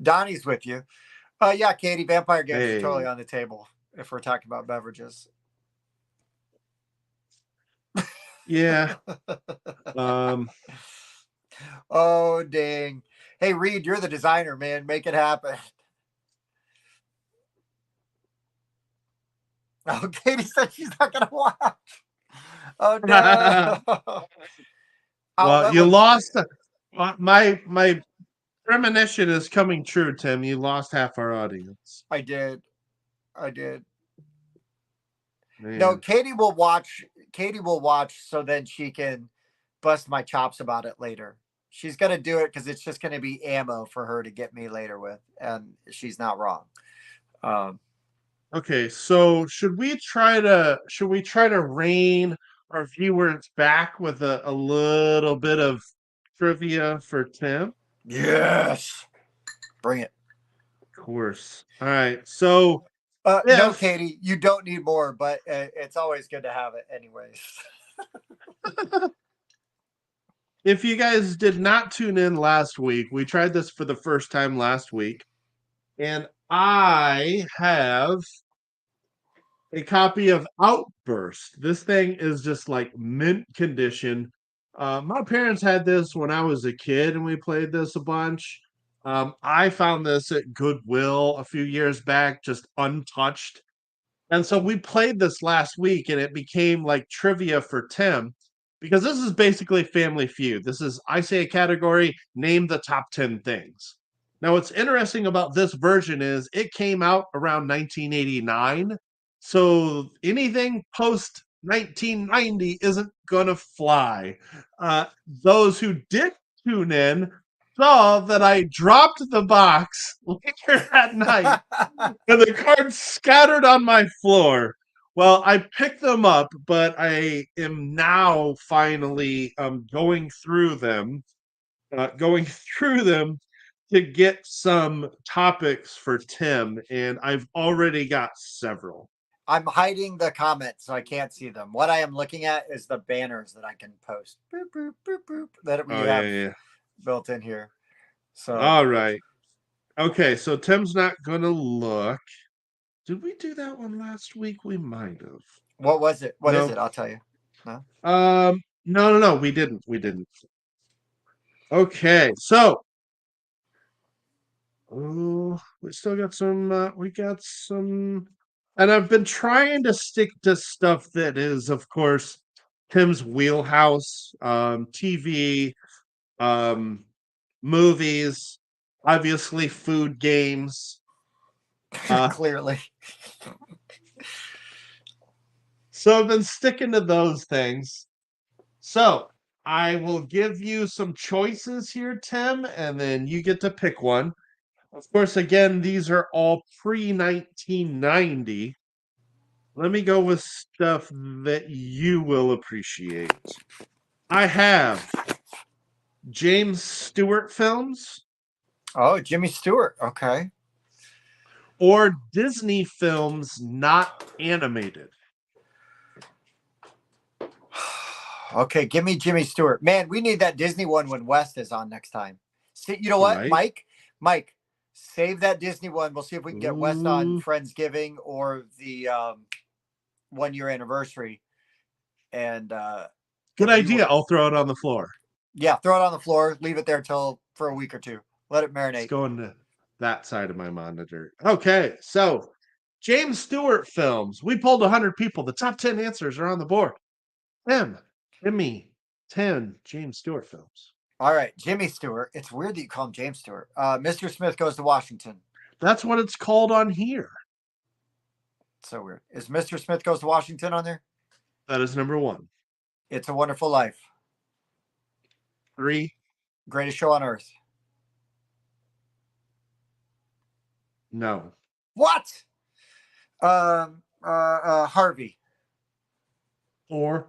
Donnie's with you. Yeah, Katie, vampire games are totally on the table if we're talking about beverages. Yeah. Oh, dang. Hey, Reed, you're the designer, man. Make it happen. Oh, Katie said she's not going to watch. Oh, no. Well, you lost. My premonition is coming true, Tim. You lost half our audience. I did. Man. No, Katie will watch. So then she can bust my chops about it later. She's going to do it because it's just going to be ammo for her to get me later with. And she's not wrong. Okay, so should we try to rein our viewers back with a little bit of trivia for Tim? Yes. Bring it. Of course. All right. So no, Katie, you don't need more, but it's always good to have it anyways. If you guys did not tune in last week, we tried this for the first time last week, and I have a copy of Outburst. This thing is just like mint condition. My parents had this when I was a kid, and we played this a bunch. I found this at Goodwill a few years back, just untouched. And so we played this last week, and it became like trivia for Tim, because this is basically Family Feud. This is, I say a category, name the top 10 things. Now, what's interesting about this version is it came out around 1989. So anything post 1990 isn't going to fly. Those who did tune in saw that I dropped the box later that night and the cards scattered on my floor. Well, I picked them up, but I am now finally going through them to get some topics for Tim, and I've already got several. I'm hiding the comments so I can't see them. What I am looking at is the banners that I can post. Boop, boop, boop, boop, that we have built in here. So all right. Okay, so Tim's not gonna look. Did we do that one last week? We might have. What was it? What is it? I'll tell you. No. No. We didn't. Okay, so we still got some. We got some, and I've been trying to stick to stuff that is, of course, Tim's wheelhouse. TV, movies, obviously, food games. Clearly. So I've been sticking to those things. So I will give you some choices here, Tim, and then you get to pick one. Of course, again, these are all pre-1990. Let me go with stuff that you will appreciate. I have James Stewart films. Oh, Jimmy Stewart. Okay. Or Disney films not animated. Okay, give me Jimmy Stewart. Man, we need that Disney one when West is on next time. See, you know what, right? Mike, save that Disney one. We'll see if we can get West on Friendsgiving or the 1 year anniversary. And good idea. I'll throw it on the floor. Yeah, throw it on the floor. Leave it there for a week or two. Let it marinate. It's going to that side of my monitor. Okay, so James Stewart films. We polled 100 people. The top 10 answers are on the board. Give me 10 James Stewart films. All right, Jimmy Stewart. It's weird that you call him James Stewart. Mr. Smith Goes to Washington. That's what it's called on here. So weird. Is Mr. Smith Goes to Washington on there? That is number 1. It's a Wonderful Life. 3. Greatest Show on Earth. No. What? Harvey. 4.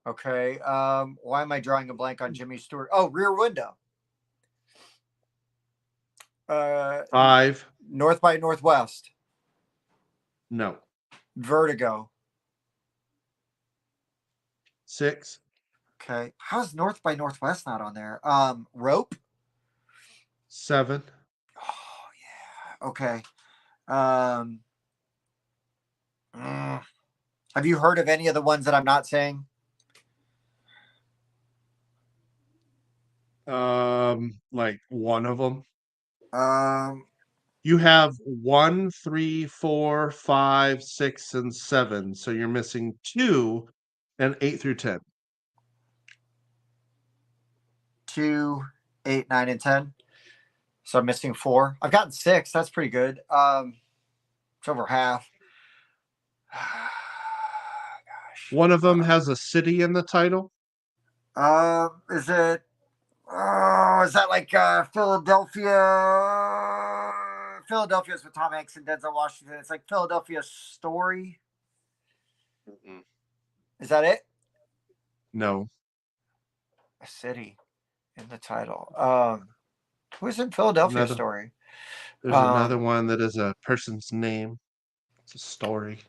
Okay. Why am I drawing a blank on Jimmy Stewart? Oh, Rear Window. 5. North by Northwest. No. Vertigo. 6. Okay. How's North by Northwest not on there? Rope. 7. Oh yeah. Okay. Have you heard of any of the ones that I'm not saying? Like one of them. Um, You have 1, 3, 4, 5, 6, and 7. So you're missing 2 and 8 through 10. 2, 8, 9, and 10. So I'm missing 4. I've gotten 6. That's pretty good. It's over half. Gosh. One of them has a city in the title. Is it? Oh, is that like Philadelphia? Philadelphia is with Tom Hanks and Denzel Washington. It's like Philadelphia Story. Mm-mm. Is that it? No. A city in the title. Who's in Philadelphia Story? There's another one that is a person's name. It's a story.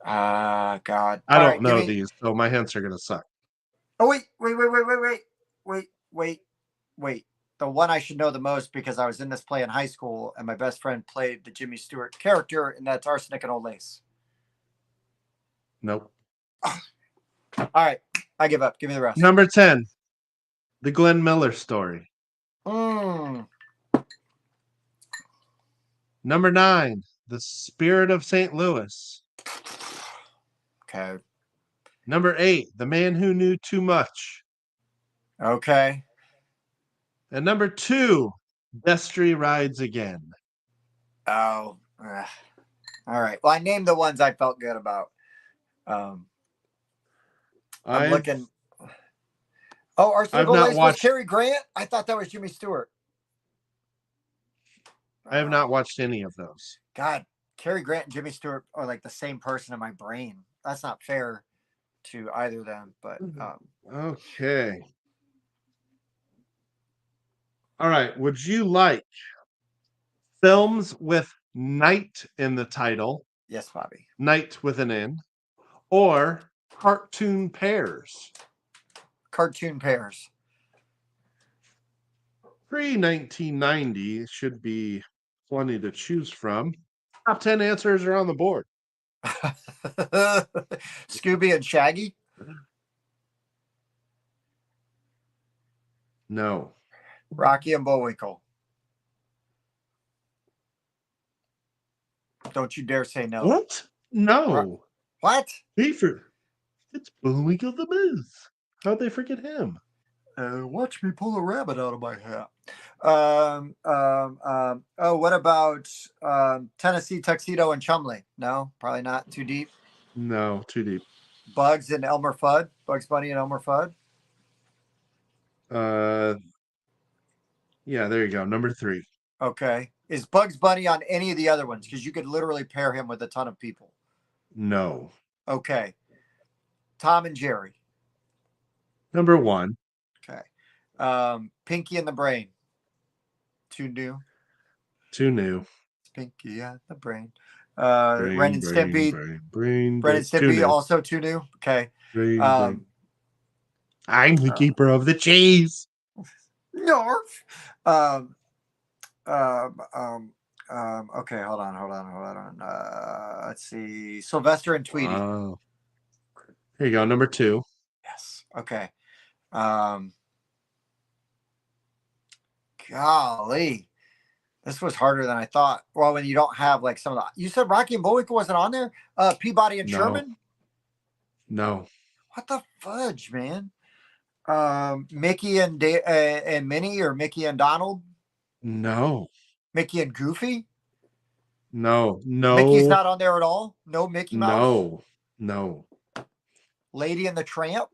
God. I don't know these, so my hints are gonna suck. Oh wait. The one I should know the most because I was in this play in high school and my best friend played the Jimmy Stewart character, and that's Arsenic and Old Lace. Nope. All right. I give up. Give me the rest. Number 10. The Glenn Miller Story. Mm. Number 9. The Spirit of St. Louis. Okay. Number 8. The Man Who Knew Too Much. Okay. And number 2. Destry Rides Again. Oh. All right. Well, I named the ones I felt good about. I'm looking. Oh, Arsenic Old Lace was Cary Grant? I thought that was Jimmy Stewart. I have not watched any of those. God, Cary Grant and Jimmy Stewart are like the same person in my brain. That's not fair to either of them, but okay. All right. Would you like films with night in the title? Yes, Bobby. Night with an N. Or cartoon pairs? Cartoon pairs. Pre-1990 should be plenty to choose from. Top 10 answers are on the board. Scooby and Shaggy? No. Rocky and Bullwinkle? Don't you dare say no. What? No. What? It's Bullwinkle the Moose. How'd they forget him? Watch me pull a rabbit out of my hat. What about Tennessee Tuxedo and Chumley? No, probably not. Too deep. No, too deep. Bugs and Elmer Fudd. Bugs Bunny and Elmer Fudd. Yeah, there you go. Number 3. Okay. Is Bugs Bunny on any of the other ones? Because you could literally pair him with a ton of people. No. Okay. Tom and Jerry. Number 1. Okay. Pinky and the Brain. Too new. Too new. Pinky and the Brain. Ren and Stimpy. Ren and Stimpy also too new. Okay. I'm the keeper of the cheese. North. Okay, hold on. Let's see. Sylvester and Tweety. Here you go. Number 2. Yes. Okay. Golly. This was harder than I thought. Well, when you don't have like some of the, you said Rocky and Bullwinkle wasn't on there? Peabody and Sherman? No. What the fudge, man? Mickey and Minnie, or Mickey and Donald? No. Mickey and Goofy? No. Mickey's not on there at all. No Mickey Mouse. No. Lady and the Tramp.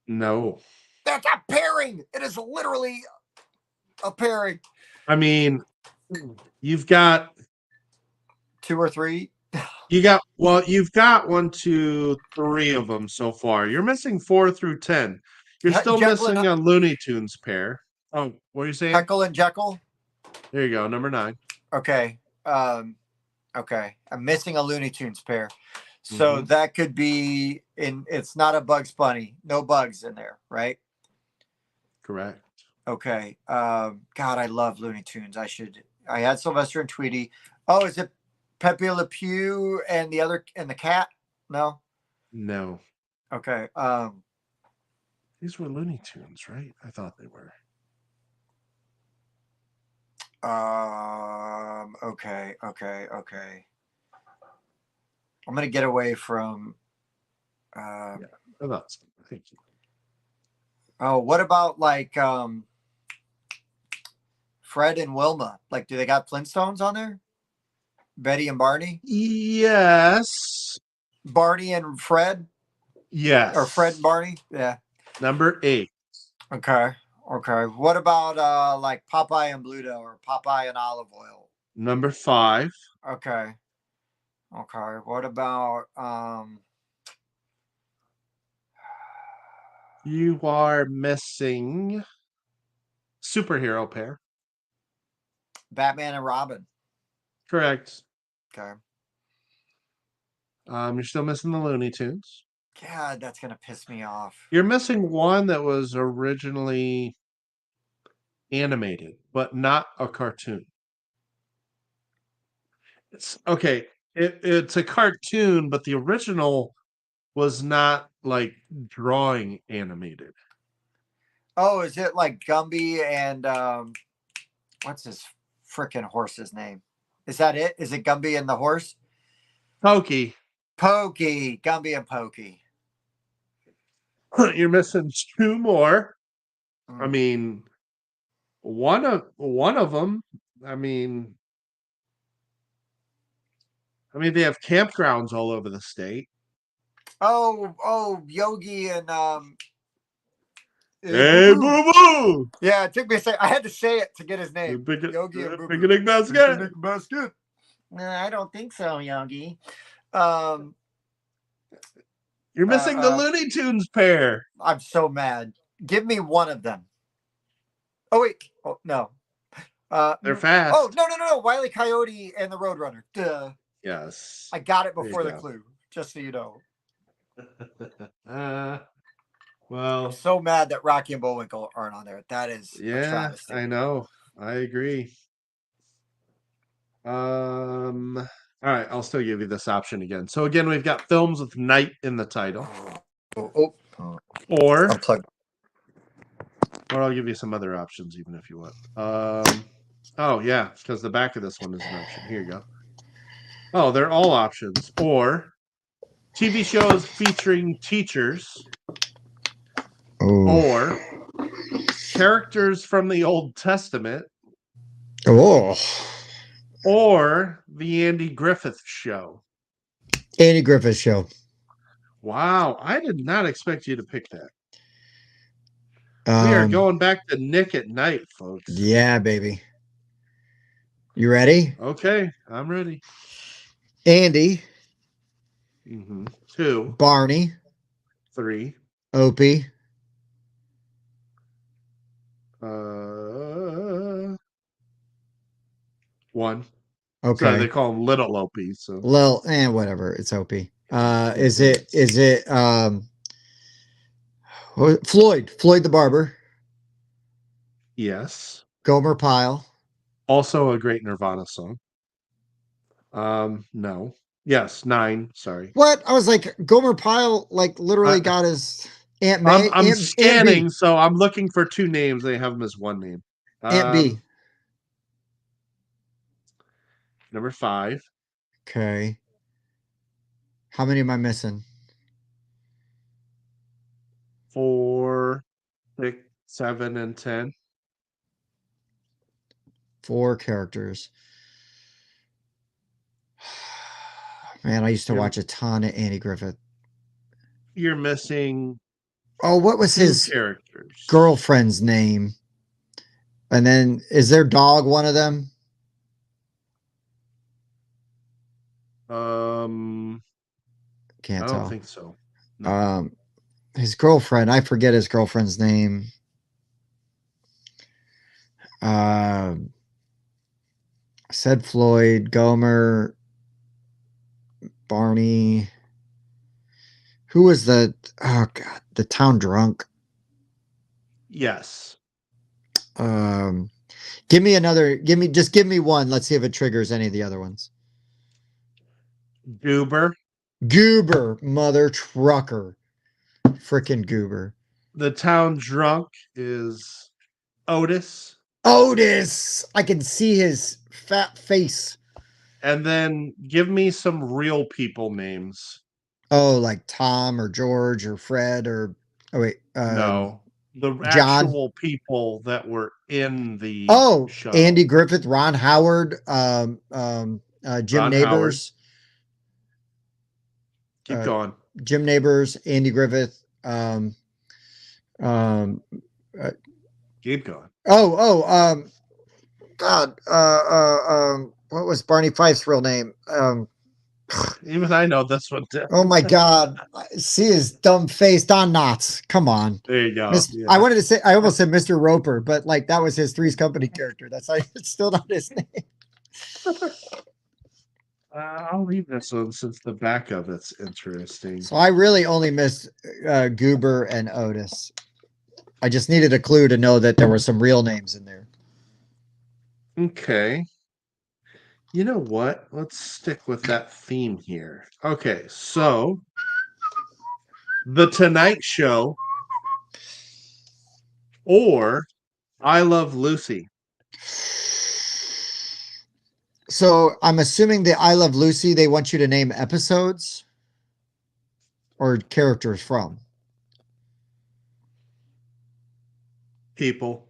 No. That's a pairing. It is literally a pairing. I mean, you've got 2 or 3. You've got 1, 2, 3 of them so far. You're missing 4 through 10. You're still Jekyll missing a Looney Tunes pair. Oh, what are you saying? Heckle and Jekyll. There you go, number 9. Okay. Okay. I'm missing a Looney Tunes pair. So that could be it's not a Bugs Bunny. No bugs in there, right? Correct. Okay. God, I love Looney Tunes. I had Sylvester and Tweety. Oh, is it Pepe Le Pew and the cat? No. No. Okay. These were Looney Tunes, right? I thought they were. Okay. I'm gonna get away from Thank you. Oh, what about like Fred and Wilma? Like, do they got Flintstones on there? Betty and Barney? Yes. Barney and Fred? Yes. Or Fred and Barney? Yeah. Number 8. Okay. What about like Popeye and Bluto or Popeye and Olive Oil? Number 5. Okay. What about you are missing superhero pair. Batman and Robin. Correct. Okay. You're still missing the Looney Tunes. God, that's gonna piss me off. You're missing one that was originally animated, but not a cartoon. It's okay. It's a cartoon, but the original was not like drawing animated. Oh, is it like Gumby and what's his freaking horse's name? Is that it? Is it Gumby and the horse? Pokey. Gumby and Pokey. You're missing 2 more. I mean, one of them. I mean, they have campgrounds all over the state. Oh, Yogi and Hey, Boo Boo! Yeah, it took me a second. I had to say it to get his name. Yogi and Boo Boo. Picnic basket. No, I don't think so, Yogi. You're missing the Looney Tunes pair. I'm so mad. Give me one of them. Oh wait. Oh no. They're fast. Oh no! Wile E. Coyote and the Roadrunner. Duh. Yes. I got it before the clue. Just so you know. Well, I'm so mad that Rocky and Bullwinkle aren't on there. That is a travesty. I know. I agree. All right, I'll still give you this option again. So again, we've got films with night in the title. Or I'll give you some other options even if you want. Oh yeah, because the back of this one is an option. Here you go. Oh, they're all options. Or TV shows featuring teachers. Or characters from the Old Testament. Or the Andy Griffith Show. Andy Griffith Show. Wow, I did not expect you to pick that. We are going back to Nick at Night, folks. Yeah, baby. You ready? Okay, I'm ready. Andy. 2. Barney. 3. Opie. 1. Okay. Sorry, they call him Little Opie. So whatever. It's Opie. Is it Floyd the Barber? Yes. Gomer Pyle. Also a great Nirvana song. No. Yes, 9. Sorry. What? I was like, Gomer Pyle, like literally got his Aunt May. I'm scanning, so I'm looking for 2 names. They have them as 1 name. Aunt B. Number 5. Okay. How many am I missing? 4, 6, 7, and 10. 4 characters. Man, I used to watch a ton of Andy Griffith. You're missing. Oh, what was his characters? Girlfriend's name? And then is their dog one of them? Can't tell. I don't think so. No. His girlfriend, I forget his girlfriend's name. Said Floyd, Gomer, Barney. Who was the town drunk? Yes. Give me one. Let's see if it triggers any of the other ones. Goober, mother trucker. Frickin' Goober. The town drunk is Otis. I can see his fat face. And then give me some real people names. Oh, like Tom or George or Fred or no, the John. Actual people that were in the show. Andy Griffith, Ron Howard, Jim Ron Neighbors. Keep going. Jim Neighbors, Andy Griffith. Keep going. God. What was Barney Fife's real name? Even I know this one too. Oh my God. See his dumb face. Don Knotts. Come on. There you go. Yeah. I almost said Mr. Roper, but like that was his Three's Company character. It's still not his name. I'll leave this one since the back of it's interesting. So I really only missed Goober and Otis. I just needed a clue to know that there were some real names in there. Okay. You know what? Let's stick with that theme here. Okay, so The Tonight Show or I Love Lucy. So I'm assuming the I Love Lucy, they want you to name episodes or characters from? People.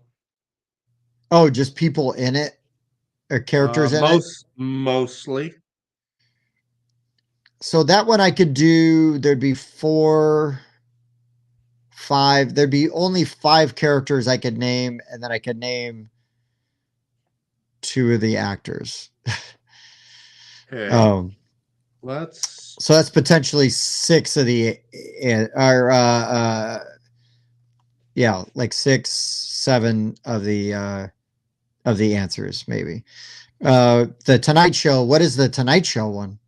Oh, just people in it? Or characters in it? Mostly. So that one I could do, there'd be 4, 5. There'd be only 5 characters I could name, and then I could name 2 of the actors. Okay. So that's potentially 6 of the, like 6, 7 of the answers, maybe. The Tonight Show. What is the Tonight Show one?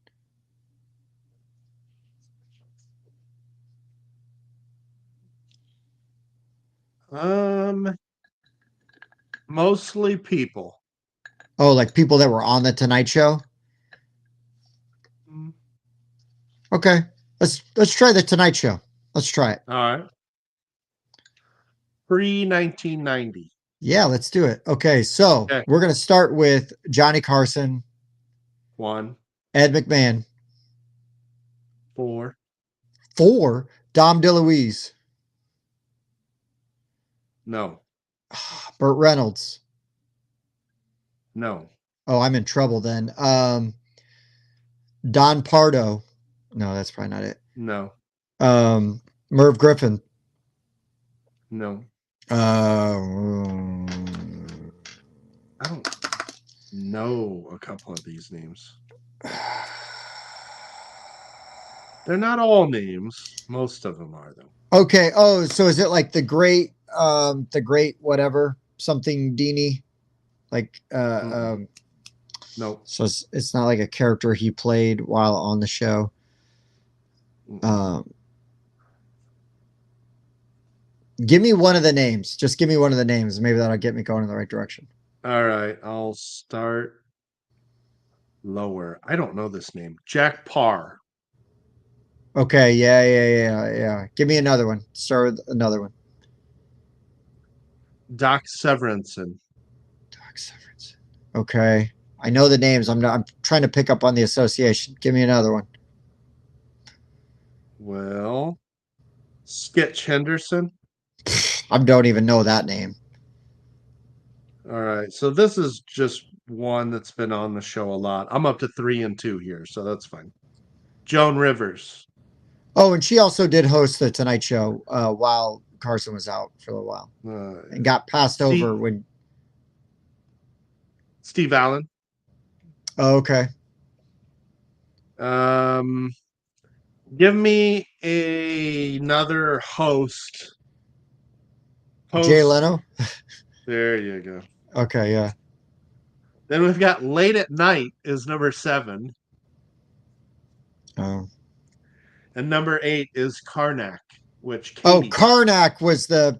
Mostly people. Oh, like people that were on the Tonight Show? Okay. Let's try the Tonight Show. Let's try it. All right. Pre-1990. Yeah, let's do it. Okay, so we're going to start with Johnny Carson. 1. Ed McMahon. 4. Dom DeLuise. No. Burt Reynolds. No. Oh, I'm in trouble then. Don Pardo. No, that's probably not it. No. Merv Griffin. No. I don't know a couple of these names. They're not all names. Most of them are, though. Okay. Oh, so is it like the great whatever something Dini? Like no. So it's not like a character he played while on the show. Give me one of the names. Just give me one of the names. Maybe that'll get me going in the right direction. All right. I'll start lower. I don't know this name. Jack Parr. Okay. Yeah. Give me another one. Start with another one. Doc Severinsen. Okay. I know the names. I'm trying to pick up on the association. Give me another one. Well, Skitch Henderson. I don't even know that name. All right. So this is just one that's been on the show a lot. I'm up to 3-2 here, so that's fine. Joan Rivers. Oh, and she also did host the Tonight Show while Carson was out for a while, and got passed over when Steve Allen. Oh, okay. Give me another host. Jay Leno. There you go. Okay, yeah. Then we've got Late at Night is number 7. Oh. And number 8 is Karnak, which Karnak was the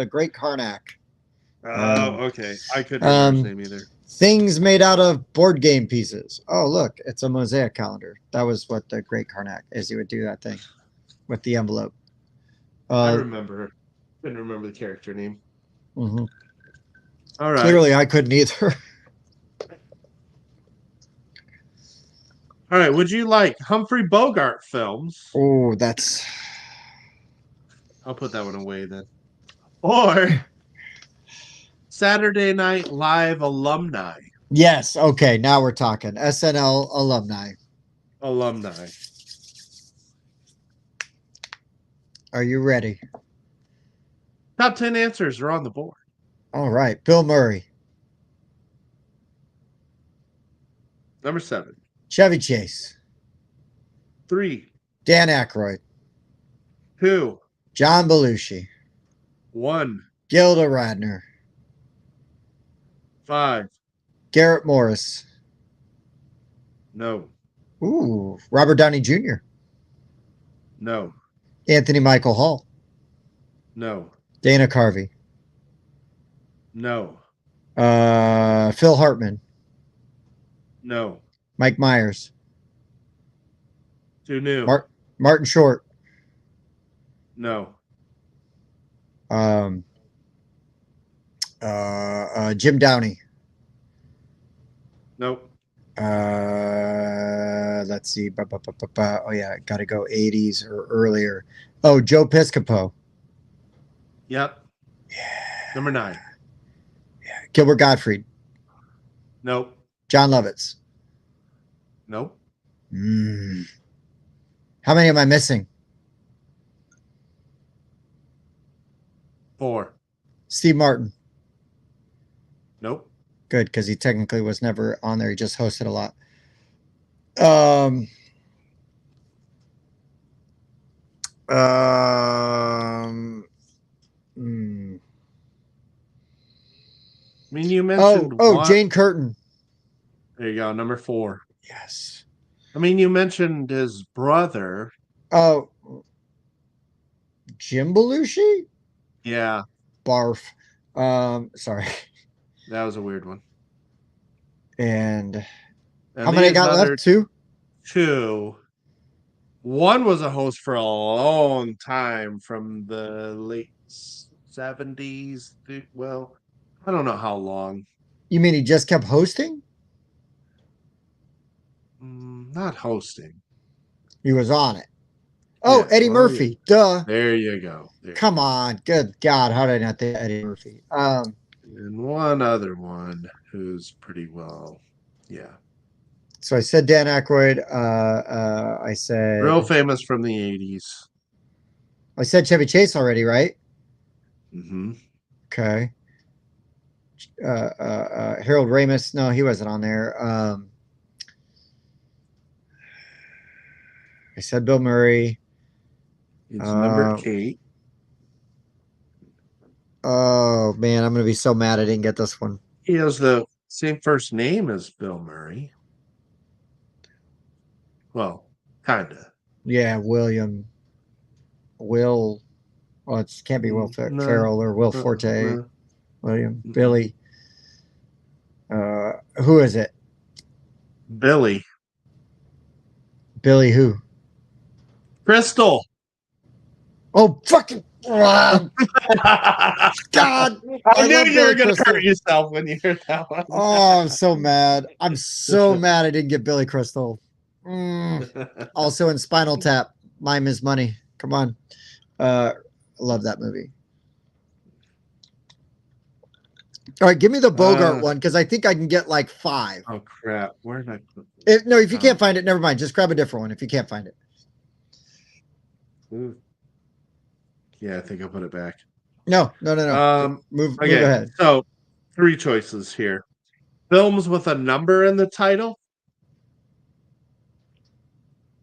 great Karnak. Oh, okay. I couldn't remember his name either. Things made out of board game pieces. Oh, look, it's a mosaic calendar. That was what the great Karnak is. He would do that thing with the envelope. I remember. Couldn't remember the character name. Mm-hmm. All right. Clearly, I couldn't either. All right. Would you like Humphrey Bogart films? Oh, that's... I'll put that one away then. Or Saturday Night Live alumni. Yes. Okay. Now we're talking SNL alumni. Alumni. Are you ready? Top 10 answers are on the board. All right. Bill Murray. Number 7. Chevy Chase. 3. Dan Aykroyd. 2. John Belushi. 1. Gilda Radner. 5. Garrett Morris. No. Ooh. Robert Downey Jr. No. Anthony Michael Hall. No. Dana Carvey. No. Phil Hartman. No. Mike Myers. Too new. Martin Short. No. Jim Downey. Nope. Let's see. Oh yeah, gotta go 80s or earlier. Oh, Joe Piscopo. Yep. Yeah. Number 9. Yeah. Gilbert Gottfried. Nope. John Lovitz. Nope. How many am I missing? 4. Steve Martin. Nope. Good, because he technically was never on there. He just hosted a lot. I mean, you mentioned Jane Curtin. There you go, number 4. Yes. I mean, you mentioned his brother. Oh, Jim Belushi? Yeah. Barf. Sorry. That was a weird one. And how many I got left? 2? 2. One was a host for a long time from the late 70s. Well, I don't know how long. You mean he just kept hosting? Not hosting. He was on it. Oh, yeah, Eddie Murphy. Duh. There you go. Come on. Good God. How did I not think Eddie Murphy? And one other one who's pretty well. Yeah. So I said Dan Aykroyd. I said real famous from the 80s. I said Chevy Chase already, right? Mm-hmm. Okay. Harold Ramis. No, he wasn't on there. I said Bill Murray. It's number 8. Oh man, I'm gonna be so mad I didn't get this one. He has the same first name as Bill Murray. Well, kinda. Yeah, William. Will. Well, it can't be Will Ferrell or Will Forte. No. William. Billy. Who is it? Billy. Billy who? Crystal. Oh, fucking God. I knew you were going to hurt yourself when you heard that one. Oh, I'm so mad. I'm so mad I didn't get Billy Crystal. Also in Spinal Tap. Mime is Money. Come on. I love that movie. All right, give me the Bogart one because I think I can get like 5. Oh crap! Where did I put No, if you can't find it, never mind. Just grab a different one if you can't find it. Ooh. Yeah, I think I'll put it back. No. Move ahead. So 3 choices here. Films with a number in the title.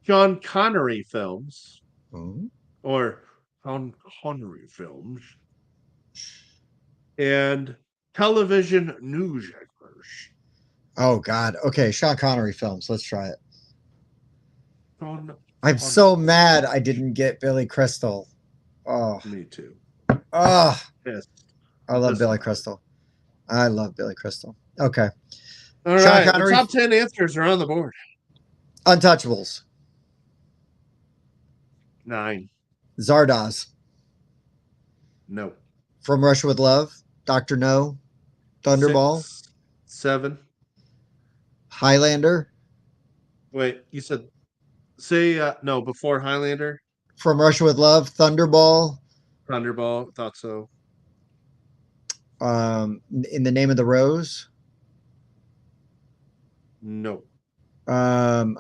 Sean Connery films. Or Sean Connery films. And television news anchors. Oh God. Okay, Sean Connery films. Let's try it. I'm so mad I didn't get Billy Crystal. Oh, me too. Oh, yes. I love Billy Crystal. I love Billy Crystal. Okay. All Sean right. Connery. The top 10 answers are on the board. Untouchables. 9. Zardoz. No. From Russia with Love. Dr. No. Thunderball. 6. 7. Highlander. Wait, you said no before Highlander. From Russia with Love. Thunderball. Thought so. In the Name of the Rose. No. Hold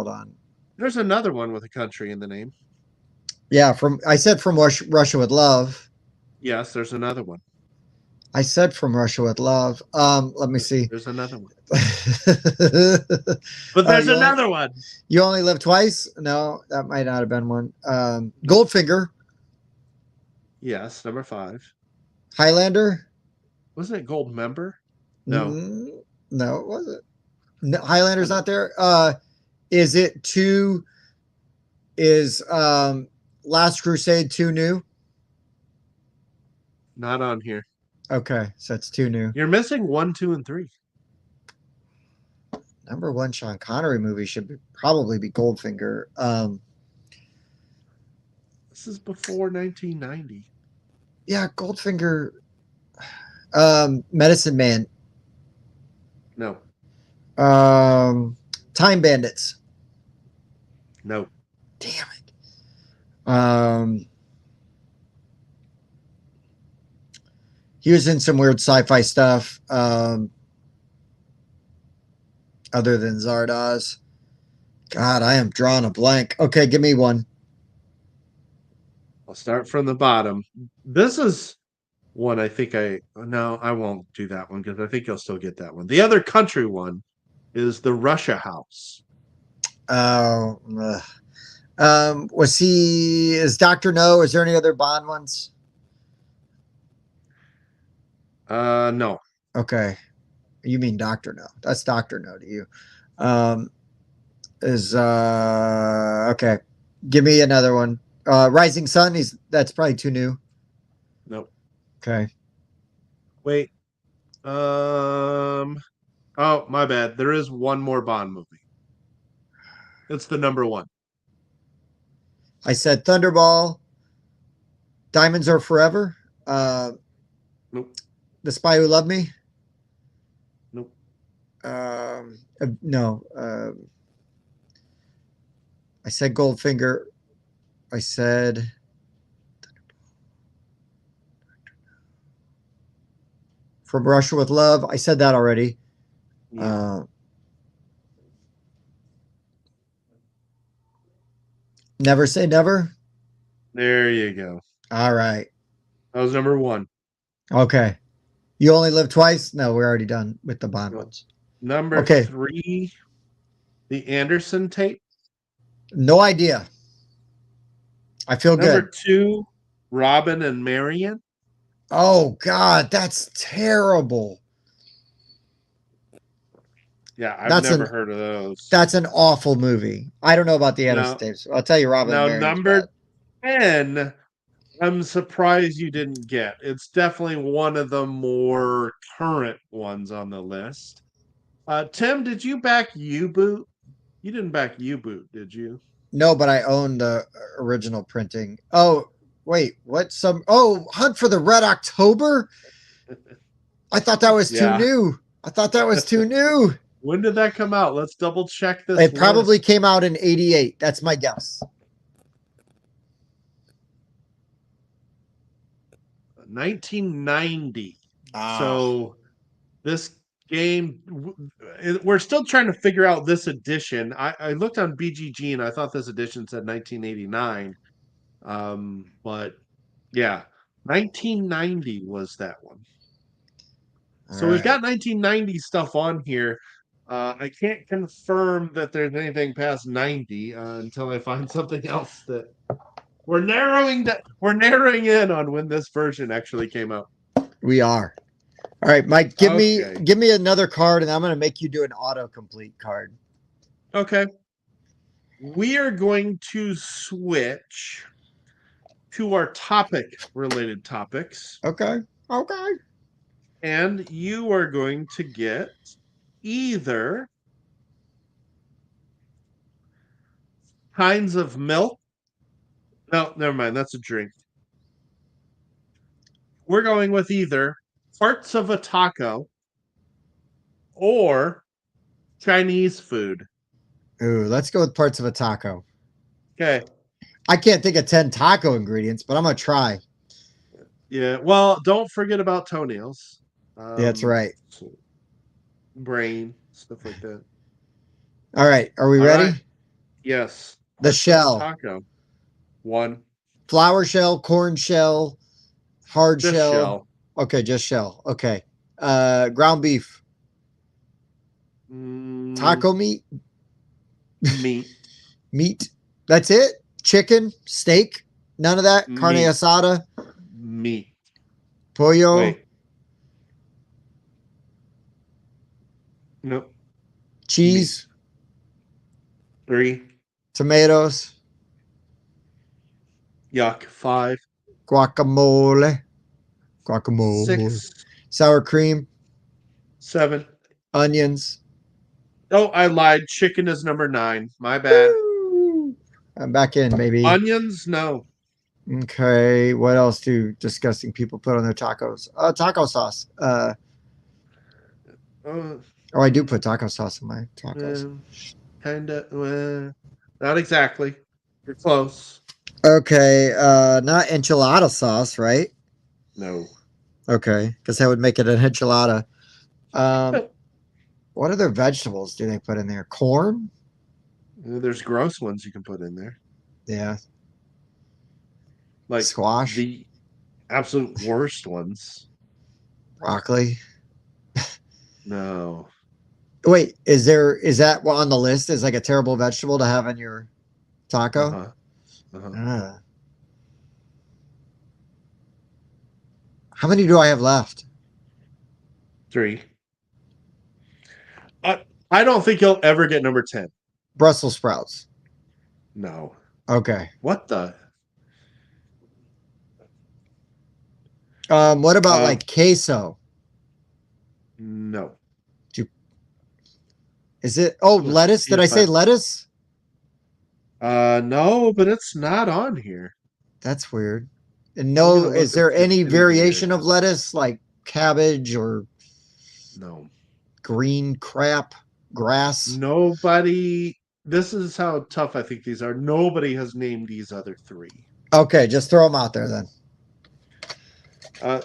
on. There's another one with a country in the name. Yeah, I said From Russia with Love. Yes, there's another one. I said From Russia with Love. Let me see. There's another one. But there's another one. You Only Live Twice? No, that might not have been one. Goldfinger. Yes, number 5. Highlander. Wasn't it Gold Member? No. No, it wasn't. No, Highlander's not there. Is it 2? Is Last Crusade 2 new? Not on here. Okay, so it's 2 new. You're missing 1, 2, and 3. Number 1 Sean Connery movie should probably be Goldfinger. This is before 1990. Yeah, Goldfinger. Medicine Man. No. Time Bandits. No. Damn it. He was in some weird sci-fi stuff. Other than Zardoz. God, I am drawing a blank. Okay, give me one. I'll start from the bottom. This is one I think no, I won't do that one because I think you'll still get that one. The other country one is the Russia House. Oh, is Dr. No? Is there any other Bond ones? No. Okay. You mean Dr. No. That's Dr. No to you. Okay. Give me another one. Rising Sun, that's probably too new. Nope. Okay. Wait. Oh, my bad. There is one more Bond movie. It's the number 1. I said Thunderball. Diamonds Are Forever. Nope. The Spy Who Loved Me. Nope. No. I said Goldfinger. I said From Russia with Love. I said that already. Yeah. Never Say Never. There you go. All right. That was number 1. Okay. You Only Live Twice? No, we're already done with the Bond ones. Number 3, the Anderson tape. No idea. I feel good. Number 2, Robin and Marion. Oh God, that's terrible. Yeah, I've never heard of those. That's an awful movie. I don't know about the Anderson tapes. I'll tell you, Robin. Now, number 10, I'm surprised you didn't get. It's definitely one of the more current ones on the list. Tim, did you back U-Boot? You didn't back U-Boot, did you? No, but I own the original printing. Oh, wait, what? Hunt for the Red October? I thought that was too new. When did that come out? Let's double check this. It probably came out in 88. That's my guess. 1990. So this game, we're still trying to figure out this edition. I looked on BGG and I thought this edition said 1989. But yeah, 1990 was that one. So we've got 1990 stuff on here. I can't confirm that there's anything past 90 until I find something else that we're narrowing in on when this version actually came out. We are. All right, Mike, give me another card and I'm going to make you do an autocomplete card. Okay. We are going to switch to our topic related topics. Okay. And you are going to get either kinds of milk. No, never mind. That's a drink. We're going with either parts of a taco or Chinese food. Ooh, let's go with parts of a taco. Okay. I can't think of 10 taco ingredients, but I'm going to try. Yeah. Well, don't forget about toenails. That's right. Brain, stuff like that. All right. Are we ready? Right. Yes. The shell. Taco. 1. Flour shell, corn shell, hard Just shell. shell. Okay, just shell. Okay. Ground beef. Taco meat. Meat. That's it? Chicken, steak, none of that? Carne asada? Meat. Pollo? Wait. Nope. Cheese? Meat. 3. Tomatoes? Yuck. 5. Guacamole? 6. Sour cream? 7. Onions? Oh, I lied. Chicken is number 9. My bad. Woo! I'm back in, baby. Onions? No. Okay. What else do disgusting people put on their tacos? Taco sauce. I do put taco sauce in my tacos. Not exactly. You're close. Okay. Not enchilada sauce, right? No. Okay. Because that would make it an enchilada. What other vegetables do they put in there? Corn? There's gross ones you can put in there. Yeah. Like squash? The absolute worst ones. Broccoli? No. Wait, is that on the list as like a terrible vegetable to have in your taco? How many do I have left? 3. I don't think you'll ever get number 10. Brussels sprouts. No. Okay. What the? What about like queso? No. Is it? Oh, lettuce. Did I say lettuce? No, but it's not on here. That's weird. And no, is there any variation of lettuce like cabbage or no green crap, grass? Nobody. This is how tough I think these are. Nobody has named these other 3. Okay, just throw them out there then.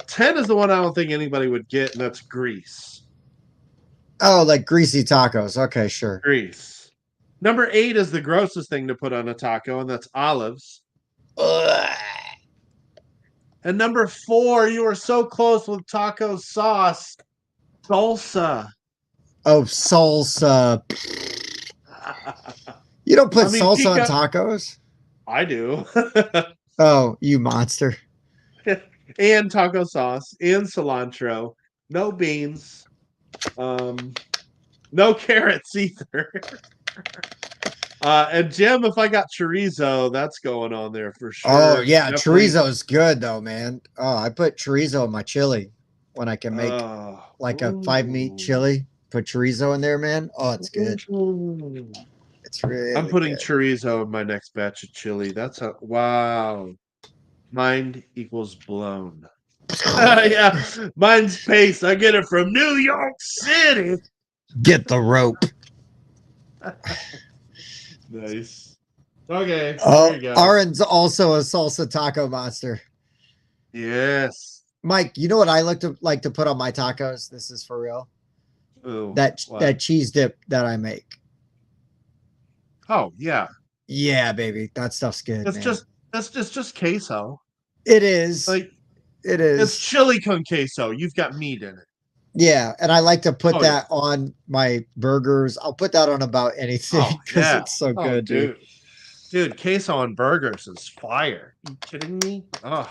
10 is the one I don't think anybody would get, and that's grease. Oh, like greasy tacos. Okay, sure. Grease. Number 8 is the grossest thing to put on a taco, and that's olives. Ugh. And number 4, you were so close with taco sauce. Salsa. Oh, salsa. You don't put salsa on tacos? I do. Oh, you monster. And taco sauce and cilantro. No beans. No carrots either. And Jim, if I got chorizo, that's going on there for sure. Oh yeah, chorizo is good though, man. Oh, I put chorizo in my chili when I can make like a 5-meat chili. Put chorizo in there, man. Oh, it's good. It's really. I'm putting chorizo in my next batch of chili. That's a wow. Mind equals blown. Yeah, mine's pace. I get it from New York City. Get the rope. Nice. Okay. Oh, Aaron's also a salsa taco monster. Yes. Mike, you know what I like to put on my tacos? This is for real. Ooh, that cheese dip that I make. Oh yeah. Yeah, baby. That stuff's good, It's man. just queso. It is. Like It it's is. chili con queso. You've got meat in it. Yeah, and I like to put that Yeah. on my burgers. I'll put that on about anything Oh because yeah. it's so Oh good, dude. Dude, queso on burgers is fire. You kidding me? Ugh.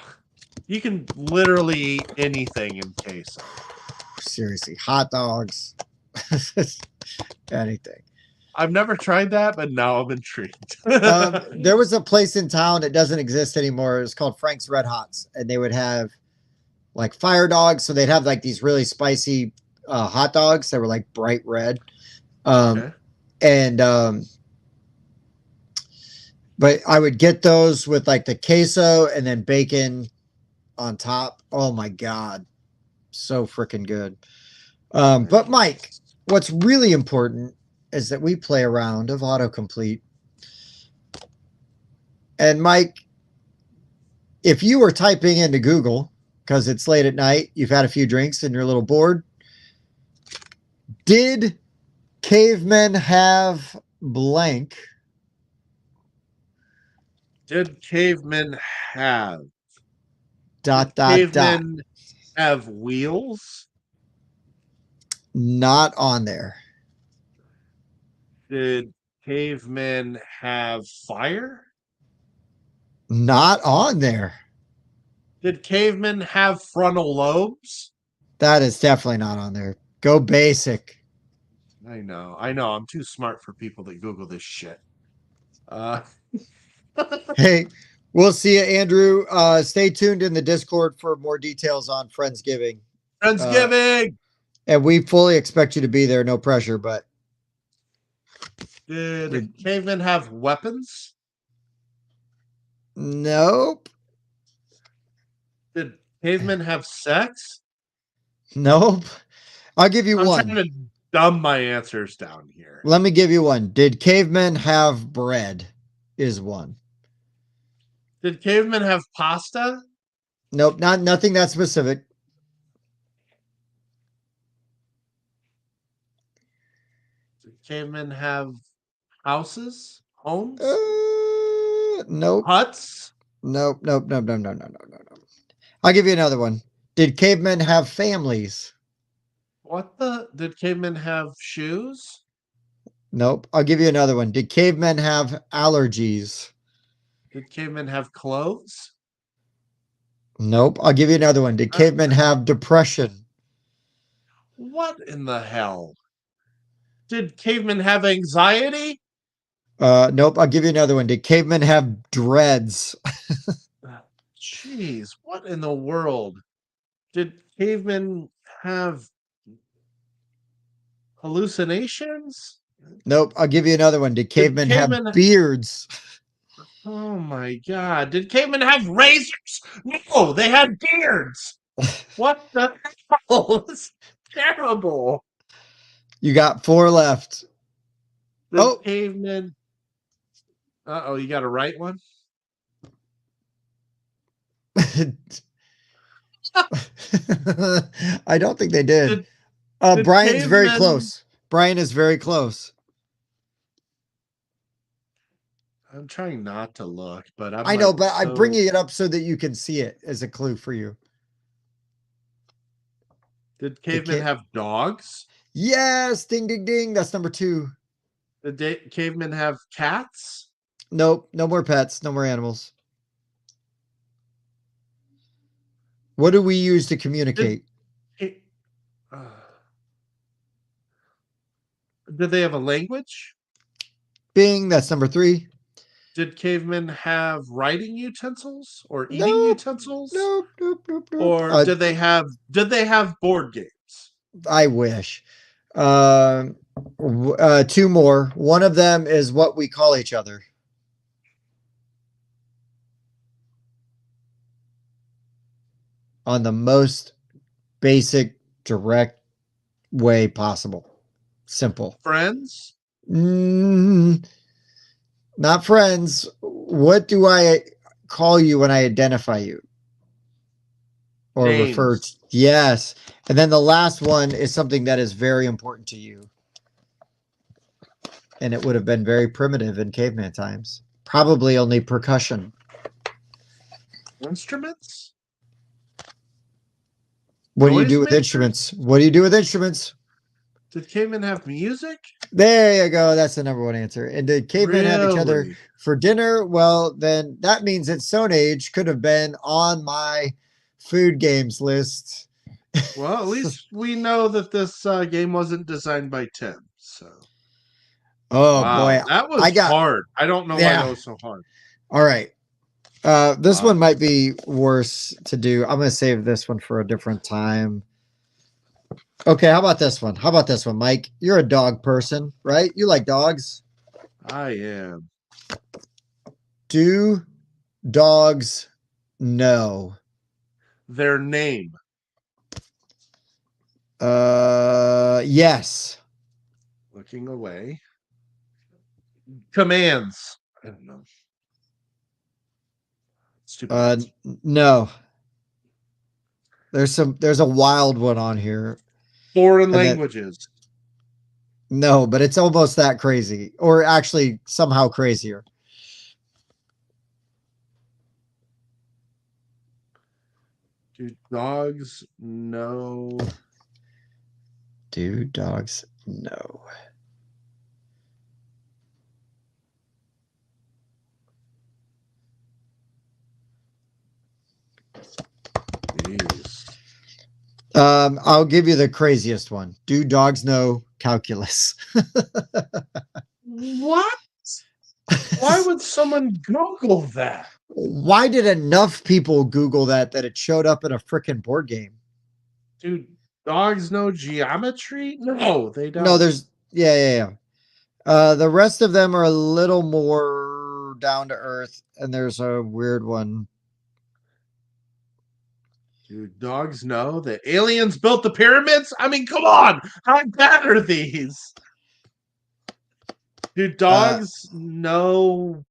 You can literally eat anything in queso. Seriously, hot dogs, anything. I've never tried that, but now I'm intrigued. There was a place in town that doesn't exist anymore. It was called Frank's Red Hots, and they would have like fire dogs. So they'd have like these really spicy hot dogs that were like bright red. Okay. And but I would get those with like the queso and then bacon on top. Oh my God. So freaking good. But Mike, what's really important is that we play a round of autocomplete. And Mike, if you were typing into Google, because it's late at night, you've had a few drinks and you're a little bored. Did cavemen have blank? Did cavemen have Cavemen have wheels? Not on there. Did cavemen have fire? Not on there. Did cavemen have frontal lobes? That is definitely not on there. Go basic. I know. I'm too smart for people that Google this shit. Hey, we'll see you, Andrew. Stay tuned in the Discord for more details on Friendsgiving. And we fully expect you to be there. No pressure, but. Did cavemen have weapons? Nope. Did cavemen have sex? Nope. I'll give you one. I'm trying to dumb my answers down here. Let me give you one. Did cavemen have bread? Is one. Did cavemen have pasta? Nope, nothing that specific. Did cavemen have houses? Homes? Nope. Huts? Nope. I'll give you another one. Did cavemen have families? Did cavemen have shoes? Nope. I'll give you another one. Did cavemen have allergies? Did cavemen have clothes? Nope. I'll give you another one. Did cavemen have depression? What in the hell? Did cavemen have anxiety? Nope. I'll give you another one. Did cavemen have dreads? Jeez, what in the world? Did cavemen have hallucinations? Nope. I'll give you another one. Did cavemen have beards? Oh my God. Did cavemen have razors? No, they had beards. What the hell? It's terrible. You got 4 left. Cavemen. Uh-oh, you got a right one? I don't think they did. Brian's very close. Brian is very close. I'm trying not to look, but I know, but I'm bringing it up so that you can see it as a clue for you. Did cavemen have dogs? Yes, ding, ding, ding. That's number 2. Did cavemen have cats? Nope, no more pets, no more animals. What do we use to communicate? Did they have a language? Bing, that's number 3. Did cavemen have writing utensils or eating utensils? Nope. Or did they have board games? I wish. 2 more. One of them is what we call each other. On the most basic, direct way possible. Simple. Friends? Not friends. What do I call you when I identify you? or refer to. Yes. And then the last one is something that is very important to you. And it would have been very primitive in caveman times. Probably only percussion. Instruments? What do you do with instruments? What do you do with instruments? Did cavemen have music? There you go. That's the number one answer. And did cavemen have each other for dinner? Well, then that means that Stone Age could have been on my food games list. Well, at least we know that this game wasn't designed by Tim. So, oh boy, that was hard. I don't know why that was so hard. All right, this one might be worse to do. I'm gonna save this one for a different time. Okay, how about this one? How about this one, Mike? You're a dog person, right? You like dogs? I am. Do dogs know their name? Yes. Looking away. Commands. I don't know. Stupid. No. There's a wild one on here. Foreign languages. No, but it's almost that crazy, or actually somehow crazier. Do dogs know? Do dogs know? Jeez. I'll give you the craziest one. Do dogs know calculus? What? Why would someone Google that? Why did enough people Google that it showed up in a freaking board game? Dude, dogs know geometry? No, they don't. No, there's yeah. The rest of them are a little more down to earth, and there's a weird one. Do dogs know that aliens built the pyramids? I mean, come on. How bad are these? Do dogs know?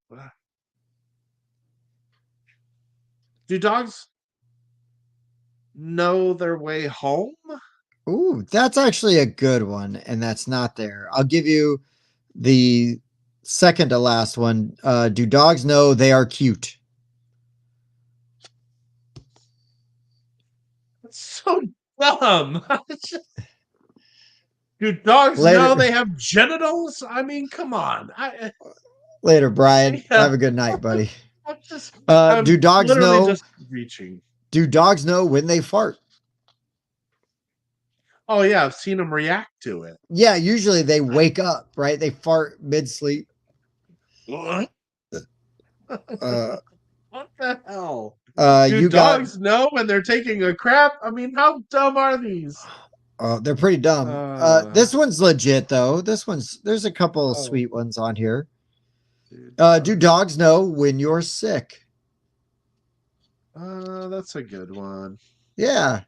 Do dogs know their way home? Ooh, that's actually a good one, and that's not there. I'll give you the second to last one. Do dogs know they are cute? That's so dumb. Do dogs know they have genitals? I mean, come on. Later, Brian. Have a good night, buddy. Do dogs know? Just reaching. Do dogs know when they fart? Oh yeah, I've seen them react to it. Yeah, usually they wake up, right? They fart mid-sleep. What? What the hell? Do dogs know when they're taking a crap? I mean, how dumb are these? They're pretty dumb. This one's legit though. There's a couple of sweet ones on here. Do dogs know when you're sick? That's a good one. Yeah.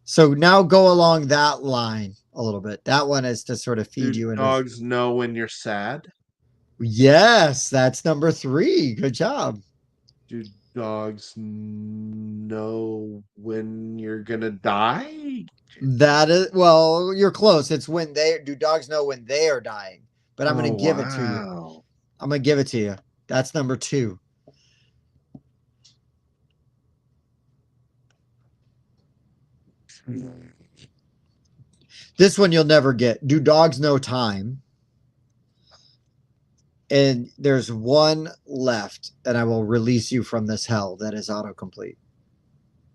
So now go along that line a little bit. That one is to sort of feed you. Dogs know when you're sad? Yes, that's number 3. Good job. Do dogs know when you're gonna die? That is, well, you're close. It's when do dogs know when they are dying? But I'm going to give it to you. I'm going to give it to you. That's number 2. This one you'll never get. Do dogs know time? And there's one left, and I will release you from this hell that is autocomplete,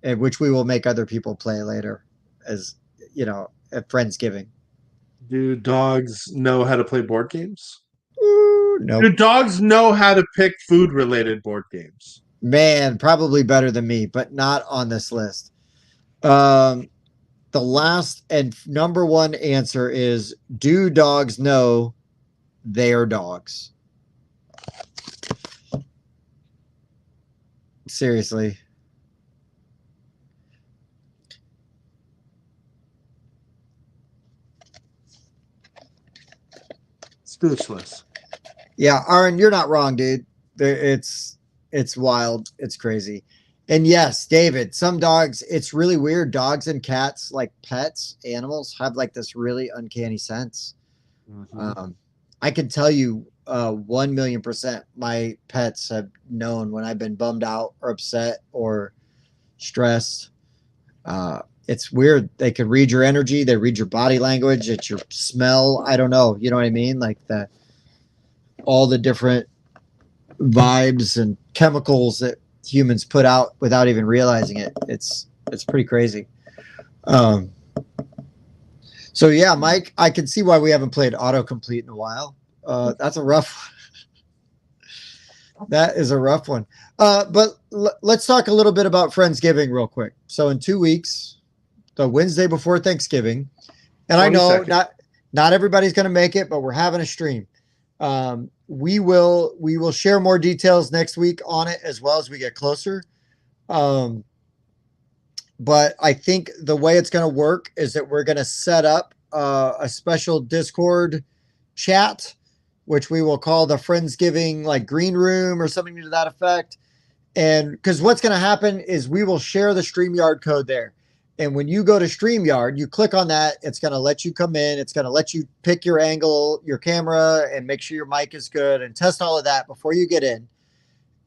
and which we will make other people play later, as you know, at Friendsgiving. Do dogs know how to play board games? No. Do dogs know how to pick food-related board games? Man, probably better than me, but not on this list. The last and number 1 answer is: do dogs know they are dogs? Seriously. Speechless. Yeah, Aaron, you're not wrong, dude. It's wild. It's crazy. And yes, David, some dogs, it's really weird. Dogs and cats, like pets, animals, have like this really uncanny sense. Mm-hmm. I can tell you 1,000,000% my pets have known when I've been bummed out or upset or stressed. It's weird. They can read your energy, they read your body language, it's your smell. I don't know. You know what I mean? Like all the different vibes and chemicals that humans put out without even realizing it. It's pretty crazy. So yeah, Mike, I can see why we haven't played autocomplete in a while. That's a rough. That is a rough one. But let's talk a little bit about Friendsgiving real quick. So in 2 weeks, the Wednesday before Thanksgiving, and I know 22nd. not everybody's going to make it, but we're having a stream. We will share more details next week on it as well as we get closer. But I think the way it's going to work is that we're going to set up a special Discord chat, which we will call the Friendsgiving like green room or something to that effect. And because what's going to happen is we will share the StreamYard code there. And when you go to StreamYard, you click on that, it's going to let you come in. It's going to let you pick your angle, your camera, and make sure your mic is good and test all of that before you get in.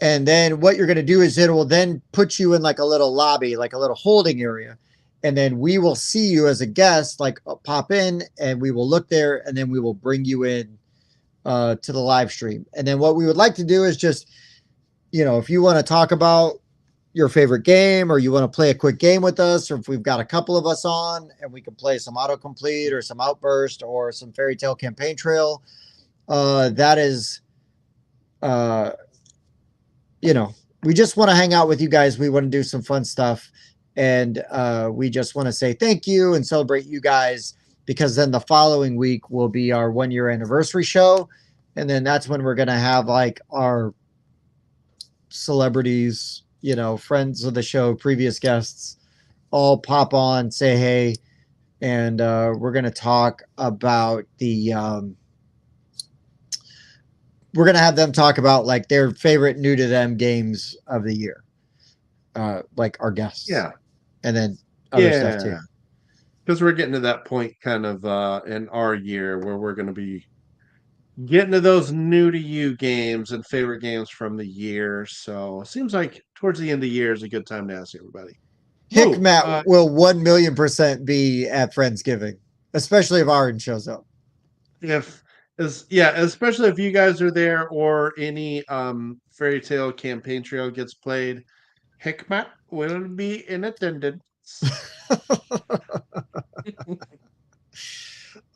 And then what you're going to do is it will then put you in like a little lobby, like a little holding area. And then we will see you as a guest, like pop in, and we will look there, and then we will bring you in to the live stream. And then what we would like to do is just, if you want to talk about your favorite game, or you want to play a quick game with us, or if we've got a couple of us on and we can play some autocomplete or some Outburst or some Fairy Tale Campaign Trail, that is, we just want to hang out with you guys. We want to do some fun stuff. And we just want to say thank you and celebrate you guys, because then the following week will be our 1-year anniversary show. And then that's when we're going to have like our celebrities, friends of the show, previous guests, all pop on, say hey. And we're going to talk about we're going to have them talk about like their favorite new to them games of the year. Like our guests. Yeah. And then other stuff too. Because we're getting to that point kind of in our year where we're going to be getting to those new to you games and favorite games from the year. So it seems like towards the end of the year is a good time to ask everybody. Hikmat will 1,000,000% be at Friendsgiving, especially if Aaron shows up. Especially if you guys are there or any Fairy Tale Campaign Trail gets played, Hikmat will be in attendance.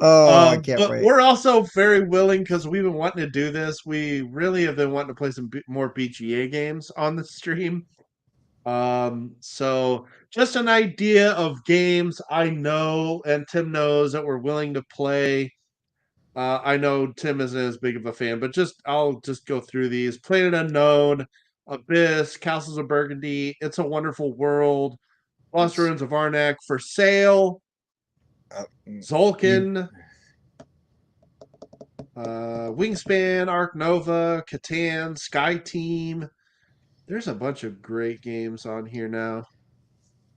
I can't wait. We're also very willing, because we've been wanting to do this. We really have been wanting to play some more BGA games on the stream. So just an idea of games I know and Tim knows that we're willing to play. I know Tim isn't as big of a fan, but I'll just go through these. Planet Unknown, Abyss, Castles of Burgundy, It's a Wonderful World, Lost Ruins of Arnak, For Sale, Zolkin, Wingspan, Ark Nova, Catan, Sky Team. There's a bunch of great games on here now.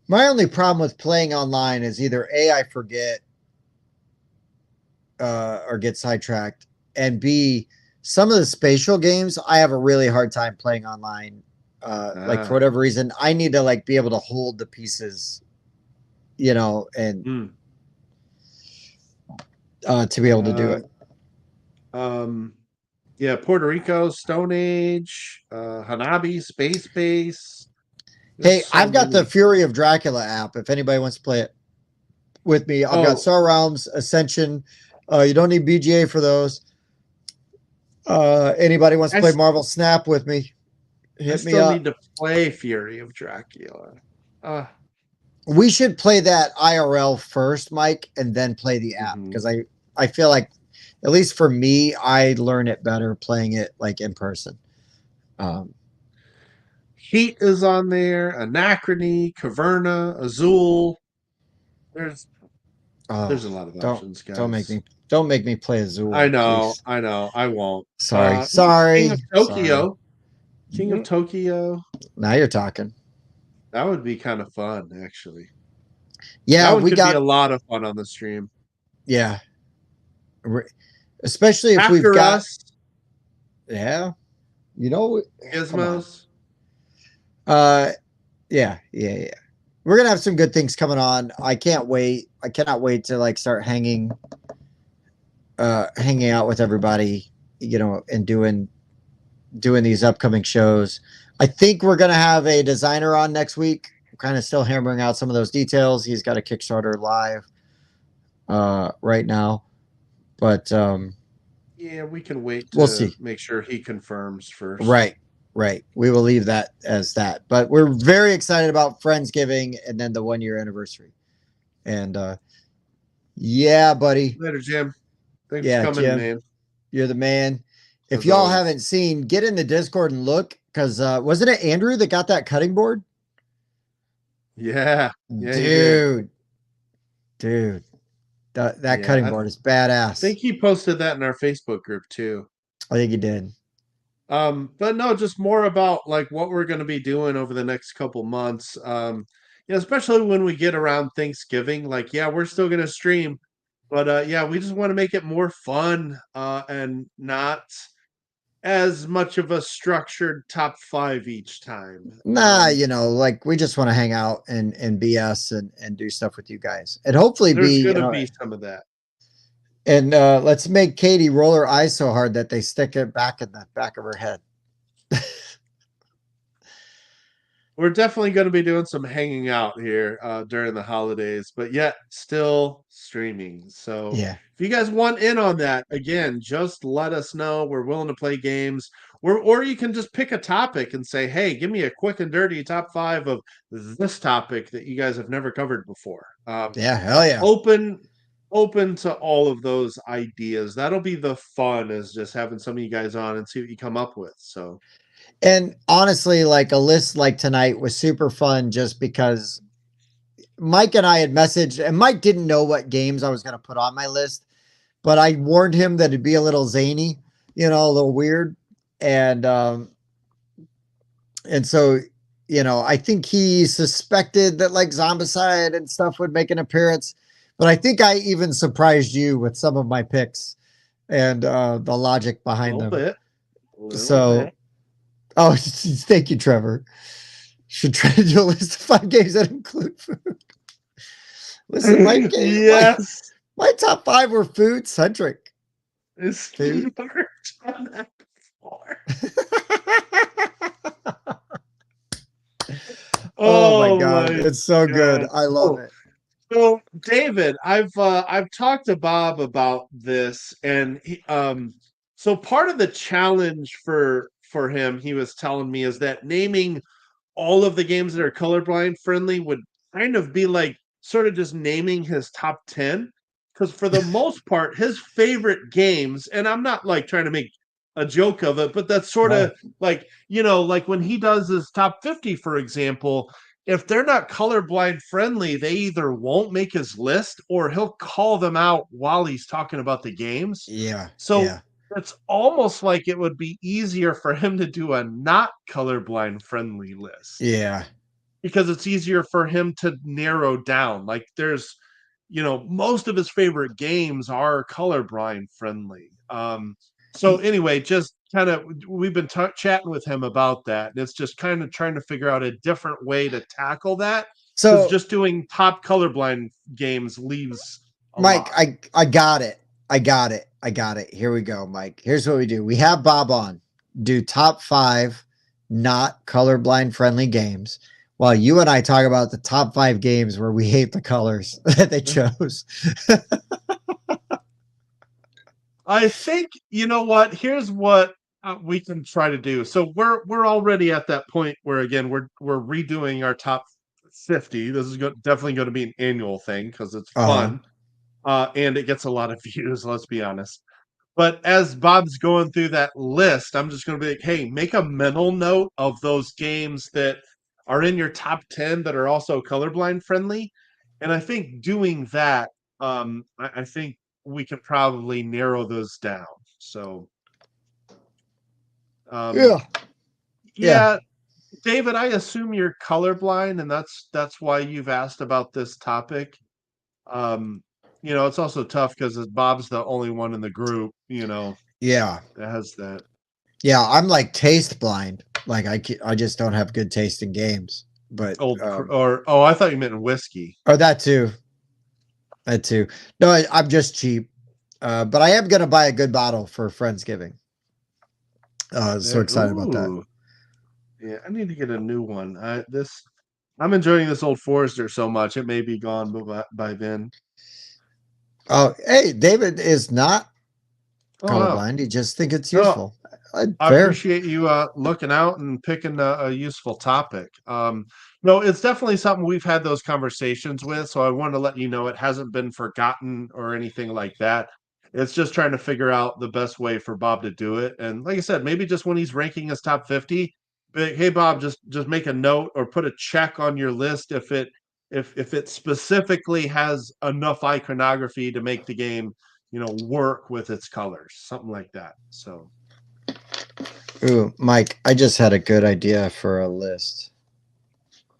My only problem with playing online is either A, I forget or get sidetracked, and B, some of the spatial games I have a really hard time playing online. Like for whatever reason, I need to like be able to hold the pieces, and to be able to do it. Puerto Rico, Stone Age, Hanabi, Space Base. Hey, I've got the Fury of Dracula app. If anybody wants to play it with me, I've got Star Realms, Ascension. You don't need BGA for those. Anybody wants to play Marvel Snap with me? Hit me up. I still need to play Fury of Dracula. We should play that IRL first, Mike, and then play the app, because I feel like, at least for me, I learn it better playing it like in person. Heat is on there, Anachrony, Caverna, Azul. There's a lot of options, guys. Don't make me play Azul. I know, I won't. Sorry. King of Tokyo. King of Tokyo. Now you're talking. That would be kind of fun, actually. Yeah, that could be a lot of fun on the stream. Yeah. Especially if After we've got us, yeah. You know, Gizmos. Yeah. We're gonna have some good things coming on. I can't wait. I cannot wait to like start hanging out with everybody, you know, and doing these upcoming shows. I think we're gonna have a designer on next week. I'm kind of still hammering out some of those details. He's got a Kickstarter live right now. But yeah, we can wait to we'll see. Make sure he confirms first. Right. We will leave that as that. But we're very excited about Friendsgiving and then the 1-year anniversary. And yeah, buddy. Later, Jim. Thanks for coming, Jim, man. You're the man. If y'all haven't seen, get in the Discord and look, because wasn't it Andrew that got that cutting board? Yeah. Dude. That cutting board is badass. I think he posted that in our Facebook group too. I think he did. But no, just more about like what we're going to be doing over the next couple months. Especially when we get around Thanksgiving, like, yeah, we're still going to stream, but yeah, we just want to make it more fun and not as much of a structured top 5 each time. Nah, you know, like we just want to hang out and BS and do stuff with you guys, and hopefully there's gonna be some of that. And let's make Katie roll her eyes so hard that they stick it back in the back of her head. We're definitely going to be doing some hanging out here during the holidays, but yet still streaming. So yeah, if you guys want in on that, again, just let us know. We're willing to play games. Or you can just pick a topic and say, hey, give me a quick and dirty top 5 of this topic that you guys have never covered before. Yeah, hell yeah. Open to all of those ideas. That'll be the fun, is just having some of you guys on and see what you come up with. So, and honestly, like a list like tonight was super fun just because Mike and I had messaged, and Mike didn't know what games I was going to put on my list, but I warned him that it'd be a little zany, you know, a little weird. And so, you know, I think he suspected that like Zombicide and stuff would make an appearance. But I think I even surprised you with some of my picks and the logic behind them. So, oh, thank you, Trevor. Should try to do a list of 5 games that include food. Listen, my game, yes, my top 5 were food centric. It's food. On that before. Oh my God, it's so good. I love it. So, David, I've talked to Bob about this, and he, so part of the challenge for him, he was telling me, is that naming all of the games that are colorblind friendly would kind of be like sort of just naming his top 10, because for the most part, his favorite games, and I'm not like trying to make a joke of it, but that's sort of like, you know, like when he does his top 50, for example, if they're not colorblind friendly, they either won't make his list or he'll call them out while he's talking about the games. Yeah. So it's almost like it would be easier for him to do a not colorblind friendly list. Yeah. Because it's easier for him to narrow down. Like there's, you know, most of his favorite games are colorblind friendly. So anyway, just kind of, we've been chatting with him about that. And it's just kind of trying to figure out a different way to tackle that. So just doing top colorblind games leaves Mike, I got it. I got it. Here we go, Mike. Here's what we do. We have Bob on. Do top 5 not colorblind friendly games, while you and I talk about the top 5 games where we hate the colors that they chose. I think, you know what, here's what we can try to do. So we're already at that point where, again, we're redoing our top 50. This is definitely going to be an annual thing because it's fun. And it gets a lot of views, let's be honest. But as Bob's going through that list, I'm just going to be like, hey, make a mental note of those games that are in your top 10 that are also colorblind friendly. And I think doing that, I think we can probably narrow those down. So, yeah. David, I assume you're colorblind, and that's why you've asked about this topic. It's also tough because Bob's the only one in the group, Yeah. that has that. Yeah, I'm like taste blind. Like I just don't have good taste in games. But I thought you meant in whiskey. Or that too. That too. No, I'm just cheap. But I am gonna buy a good bottle for Friendsgiving. So excited about that. Yeah, I need to get a new one. I'm enjoying this Old Forester so much. It may be gone by then. Oh, hey, David is not colorblind. Wow. He just think it's useful. I appreciate you looking out and picking a useful topic. No, it's definitely something we've had those conversations with. So I wanted to let you know it hasn't been forgotten or anything like that. It's just trying to figure out the best way for Bob to do it. And like I said, maybe just when he's ranking his top 50, but hey Bob, just make a note or put a check on your list if it specifically has enough iconography to make the game, work with its colors, something like that. So Ooh, Mike, I just had a good idea for a list.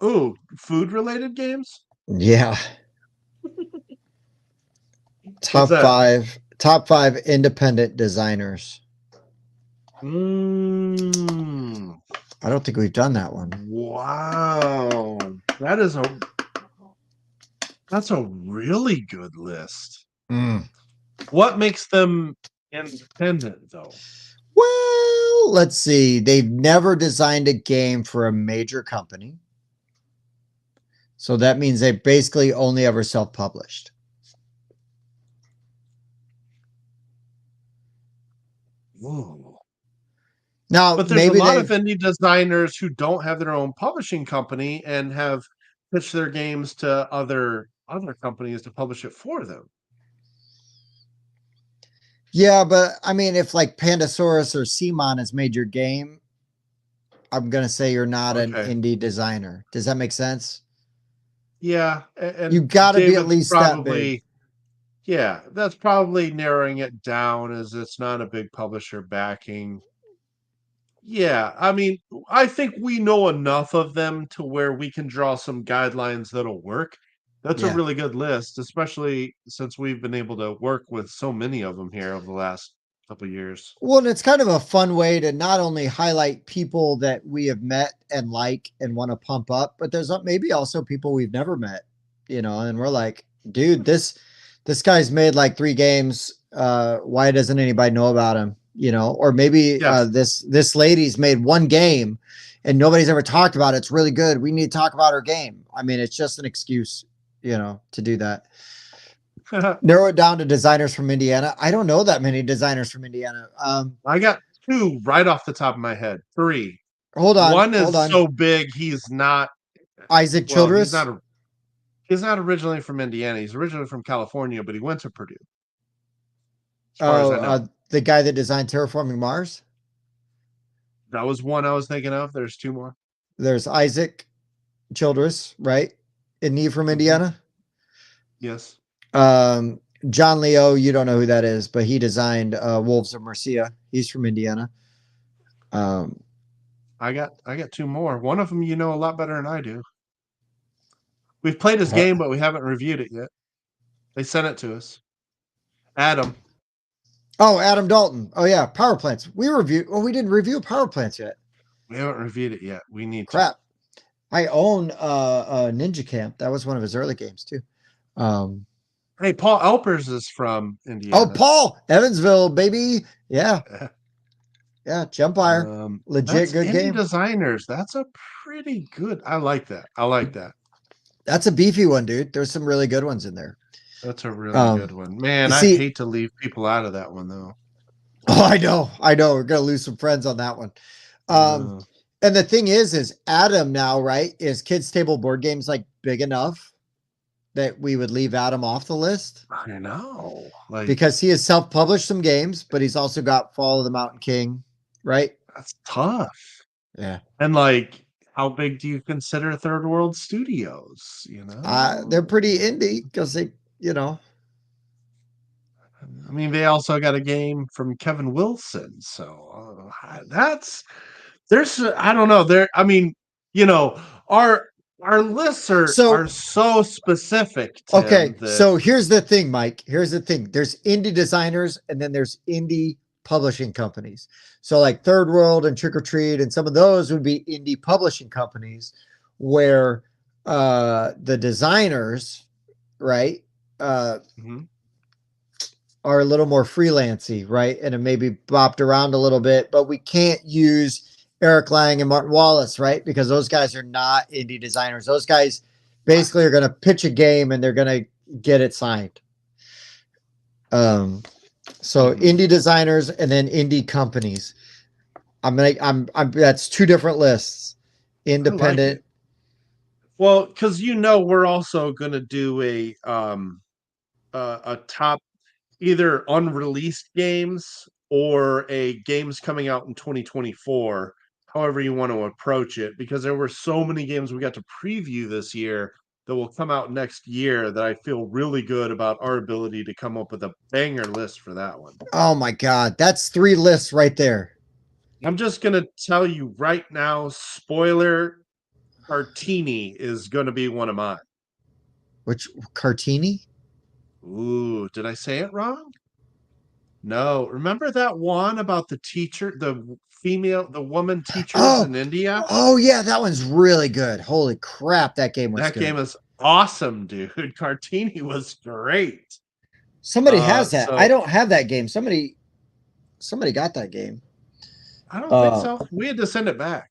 Ooh, food related games? Yeah. Top five independent designers. I don't think we've done that one. Wow. That's a really good list. What makes them independent though? Well, let's see. They've never designed a game for a major company. So that means they basically only ever self-published. Whoa. Now, but there's a lot of indie designers who don't have their own publishing company and have pitched their games to other companies to publish it for them. Yeah, but I mean, if like Pandasaurus or CMON has made your game, I'm gonna say you're not an indie designer. Does that make sense? Yeah, and you got to be at least that big. Yeah, that's probably narrowing it down as it's not a big publisher backing. Yeah, I mean, I think we know enough of them to where we can draw some guidelines that'll work. That's a really good list, especially since we've been able to work with so many of them here over the last couple of years. Well, and it's kind of a fun way to not only highlight people that we have met and like and want to pump up, but there's maybe also people we've never met, and we're like, dude, this guy's made like 3 games. Why doesn't anybody know about him? Or maybe this lady's made 1 game and nobody's ever talked about it. It's really good. We need to talk about her game. I mean, it's just an excuse, to do that. Narrow it down to designers from Indiana. I don't know that many designers from Indiana. I got 2 right off the top of my head. 3. Hold on. One is so big he's not Isaac Childress. He's not originally from Indiana. He's originally from California, but he went to Purdue. The guy that designed Terraforming Mars? That was one I was thinking of. There's 2 more. There's Isaac Childress, right? Isn't he from Indiana? Yes. John Leo, you don't know who that is, but he designed Wolves of Mercia. He's from Indiana. I got 2 more. One of them you know a lot better than I do. We've played his game, but we haven't reviewed it yet. They sent it to us. Adam. Oh, Adam Dalton. Oh yeah, Power Plants. We didn't review Power Plants yet. We haven't reviewed it yet. We need to. I own Ninja Camp. That was one of his early games too. Hey, Paul Alpers is from Indiana. Oh, Paul, Evansville, baby. Yeah. Yeah, Jumpire. Legit good game. Designers. That's a pretty good. I like that. That's a beefy one, dude. There's some really good ones in there. That's a really good one. Man, I hate to leave people out of that one though. Oh, I know. We're gonna lose some friends on that one. And the thing is Adam now, right? Is Kids Table Board Games like big enough that we would leave Adam off the list? I know. Because he has self-published some games, but he's also got Fall of the Mountain King, right? That's tough. Yeah. And how big do you consider Third World Studios? They're pretty indie because they, I mean, they also got a game from Kevin Wilson, so that's there's I don't know there. I mean, our lists are so specific. Tim, okay, so here's the thing, Mike. Here's the thing. There's indie designers, and then there's indie publishing companies. So like Third World and Trick or Treat, and some of those would be indie publishing companies, where the designers, right, are a little more freelancy, right, and it may be bopped around a little bit, but we can't use Eric Lang and Martin Wallace, right? Because those guys are not indie designers. Those guys basically are going to pitch a game and they're going to get it signed. So indie designers and then indie companies. That's two different lists. Independent. Well, because we're also going to do a top either unreleased games or a games coming out in 2024. However you want to approach it, because there were so many games we got to preview this year that will come out next year that I feel really good about our ability to come up with a banger list for that one. Oh my God. That's 3 lists right there. I'm just going to tell you right now, spoiler, Cartini is going to be one of mine. Which Cartini? Ooh, did I say it wrong? No. Remember that one about the teacher, the woman teachers in India? Oh yeah, that one's really good. Holy crap, that game was good. That game is awesome, dude. Cartini was great. Somebody has that. I don't have that game. Somebody got that game. I don't think so. We had to send it back.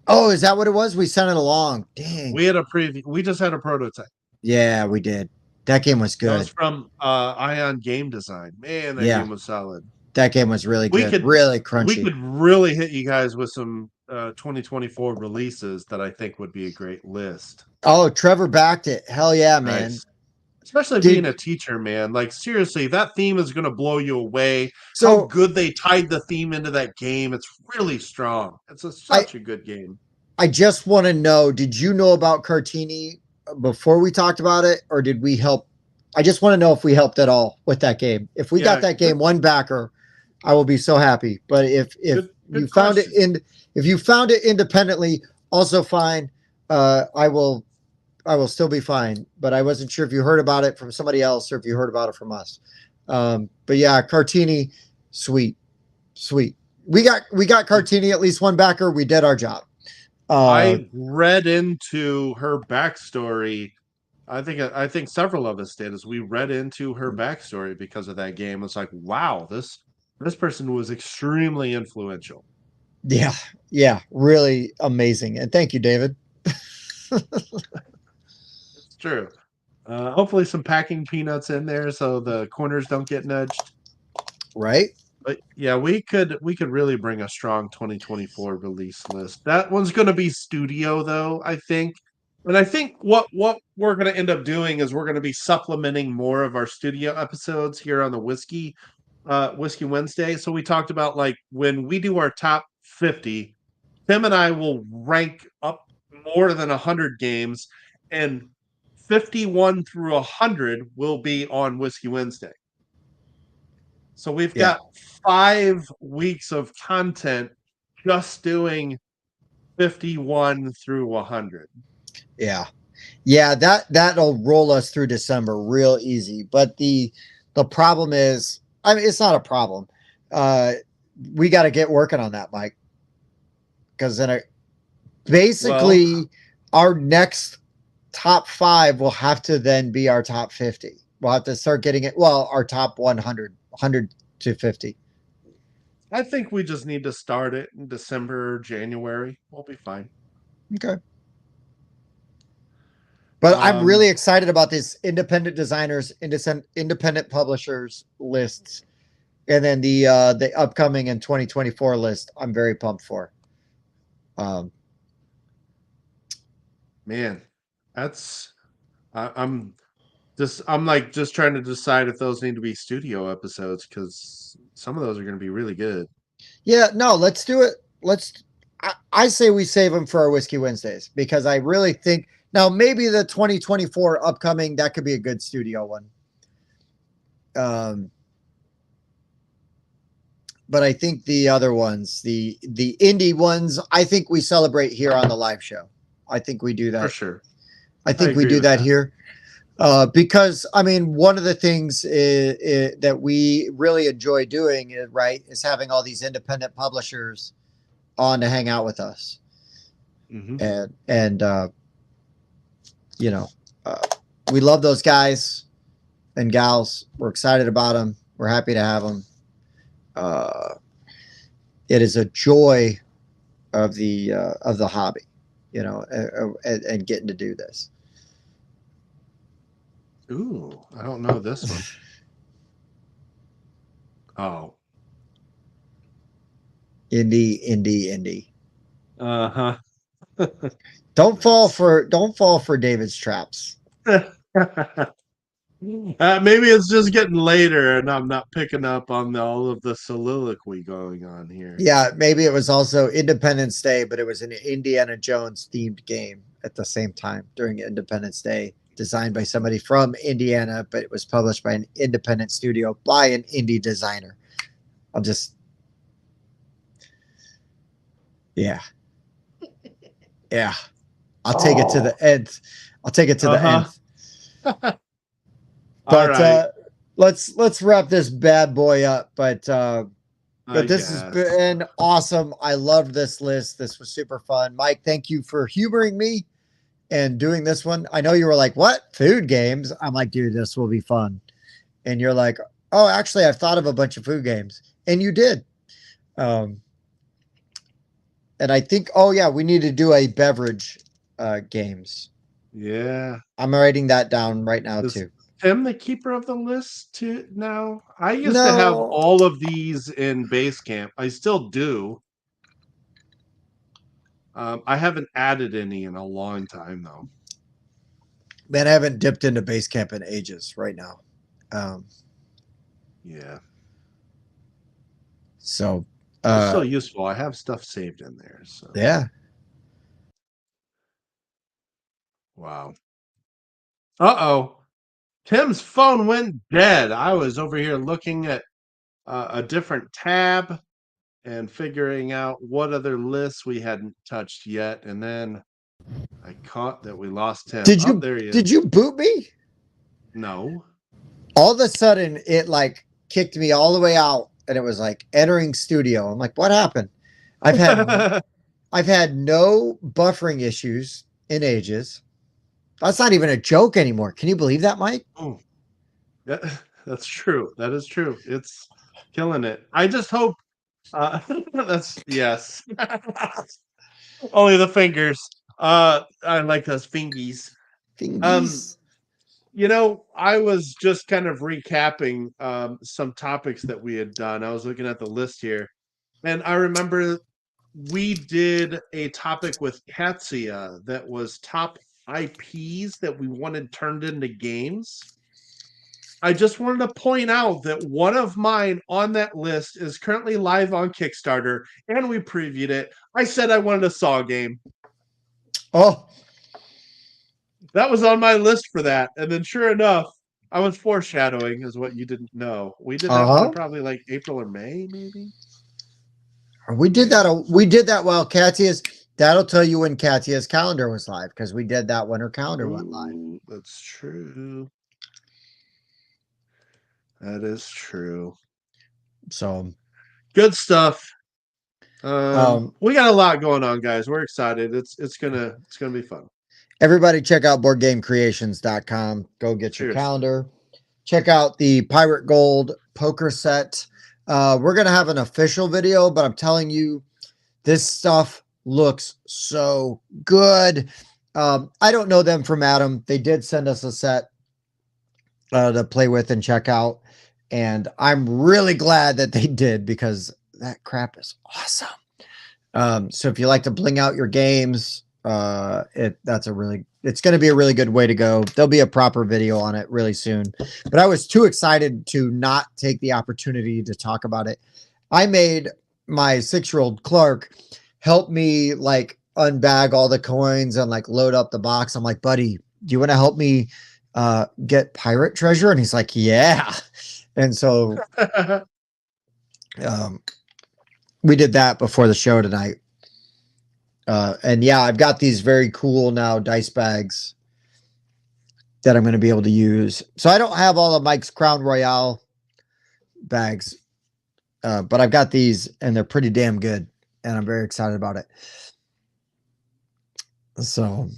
Oh, is that what it was? We sent it along. Dang. We had a preview. We just had a prototype. Yeah, we did. That game was good. That was from Ion Game Design. Man, that game was solid. That game was really good. Really crunchy. We could really hit you guys with some 2024 releases that I think would be a great list. Oh, Trevor backed it. Hell yeah, man. Nice. Especially being a teacher, man. Like, seriously, that theme is going to blow you away. So how good they tied the theme into that game. It's really strong. It's such a good game. I just want to know, did you know about Cartini before we talked about it, or did we help? I just want to know if we helped at all with that game. If we got that game one backer, I will be so happy. But if you found it independently, also fine. I will still be fine. But I wasn't sure if you heard about it from somebody else or if you heard about it from us. But yeah, Cartini, sweet. We got Cartini at least one backer. We did our job. I read into her backstory. I think several of us did. As we read into her backstory because of that game, it's like, wow, this person was extremely influential. Yeah, really amazing. And thank you, David. It's true. Hopefully, some packing peanuts in there so the corners don't get nudged. Right. But yeah, we could really bring a strong 2024 release list. That one's going to be studio, though, I think. And I think what we're going to end up doing is we're going to be supplementing more of our studio episodes here on the Whiskey Wednesday. So we talked about, like, when we do our top 50, Tim and I will rank up more than 100 games, and 51 through 100 will be on Whiskey Wednesday. So we've got 5 weeks of content just doing 51 through 100. Yeah, that'll roll us through December real easy. But the problem is, I mean, it's not a problem. We got to get working on that, Mike. Because then our next top 5 will have to then be our top 50. We'll have to start getting it. Well, our top 100 to 50. I think we just need to start it in December, January. We'll be fine. Okay. But I'm really excited about this independent designers, independent publishers lists, and then the upcoming and 2024 list. I'm very pumped for. Man, I'm just trying to decide if those need to be studio episodes, because some of those are going to be really good. Yeah, no, let's do it. I say we save them for our Whiskey Wednesdays, because I really think now maybe the 2024 upcoming, that could be a good studio one. but I think the other ones, the indie ones, I think we celebrate here on the live show. I think we do that for sure. I think we do that here. Because I mean, one of the things that we really enjoy doing, right, is having all these independent publishers on to hang out with us, and you know, we love those guys and gals. We're excited about them. We're happy to have them. It is a joy of the hobby, you know, and getting to do this. Ooh, I don't know this one. Oh. Indie. Uh-huh. Don't fall for David's traps. Maybe it's just getting later and I'm not picking up on all of the soliloquy going on here. Yeah, maybe it was also Independence Day, but it was an Indiana Jones themed game at the same time during Independence Day, designed by somebody from Indiana, but it was published by an independent studio by an indie designer. Yeah. I'll take it to the end. The end. But right. Let's wrap this bad boy up. But this has been awesome. I loved this list. This was super fun. Mike, thank you for humoring me and doing this one. I know you were like, what? Food games? I'm like, dude, this will be fun. And you're like, oh, actually, I've thought of a bunch of food games. And you did. And I think, oh, yeah, we need to do a beverage games. Yeah. I'm writing that down right now, too. Tim the keeper of the list too now? I used to have all of these in Basecamp. I still do. I haven't added any in a long time though. Man, I haven't dipped into Basecamp in ages right now. Yeah. So it's still useful. I have stuff saved in there. So yeah. Wow. Uh-oh. Tim's phone went dead. I was over here looking at a different tab and figuring out what other lists we hadn't touched yet. And then I caught that we lost Tim. Did you boot me? No. All of a sudden, it like kicked me all the way out, and it was like entering studio. I'm like, what happened? I've had no buffering issues in ages. That's not even a joke anymore. Can you believe that, Mike? Oh, yeah, that's true. That is true. It's killing it. I just hope that's yes. Only the fingers. I like those fingies. You know, I was just kind of recapping some topics that we had done. I was looking at the list here, and I remember we did a topic with Katsia that was top IPs that we wanted turned into games. I just wanted to point out that one of mine on that list is currently live on Kickstarter, and we previewed it. I said I wanted a Saw game. Oh, that was on my list for that. And then sure enough, I was foreshadowing is what you didn't know. We did that one probably like April or May, maybe. We did that while Katya's. That'll tell you when Katya's calendar was live, because we did that when her calendar went live. That's true. That is true. So good stuff. We got a lot going on, guys. We're excited. It's gonna be fun. Everybody check out boardgamecreations.com. Go get your calendar. Check out the Pirate Gold poker set. We're gonna have an official video, but I'm telling you, this stuff looks so good. I don't know them from Adam. They did send us a set to play with and check out, and I'm really glad that they did, because that crap is awesome. So if you like to bling out your games, it's going to be a really good way to go. There'll be a proper video on it really soon, but I was too excited to not take the opportunity to talk about it. I made my 6-year-old Clark help me like unbag all the coins and like load up the box. I'm like, buddy, do you want to help me get pirate treasure? And he's like, yeah. And so we did that before the show tonight. And yeah, I've got these very cool now dice bags that I'm going to be able to use. So I don't have all of Mike's Crown Royale bags, but I've got these and they're pretty damn good. And I'm very excited about it. So,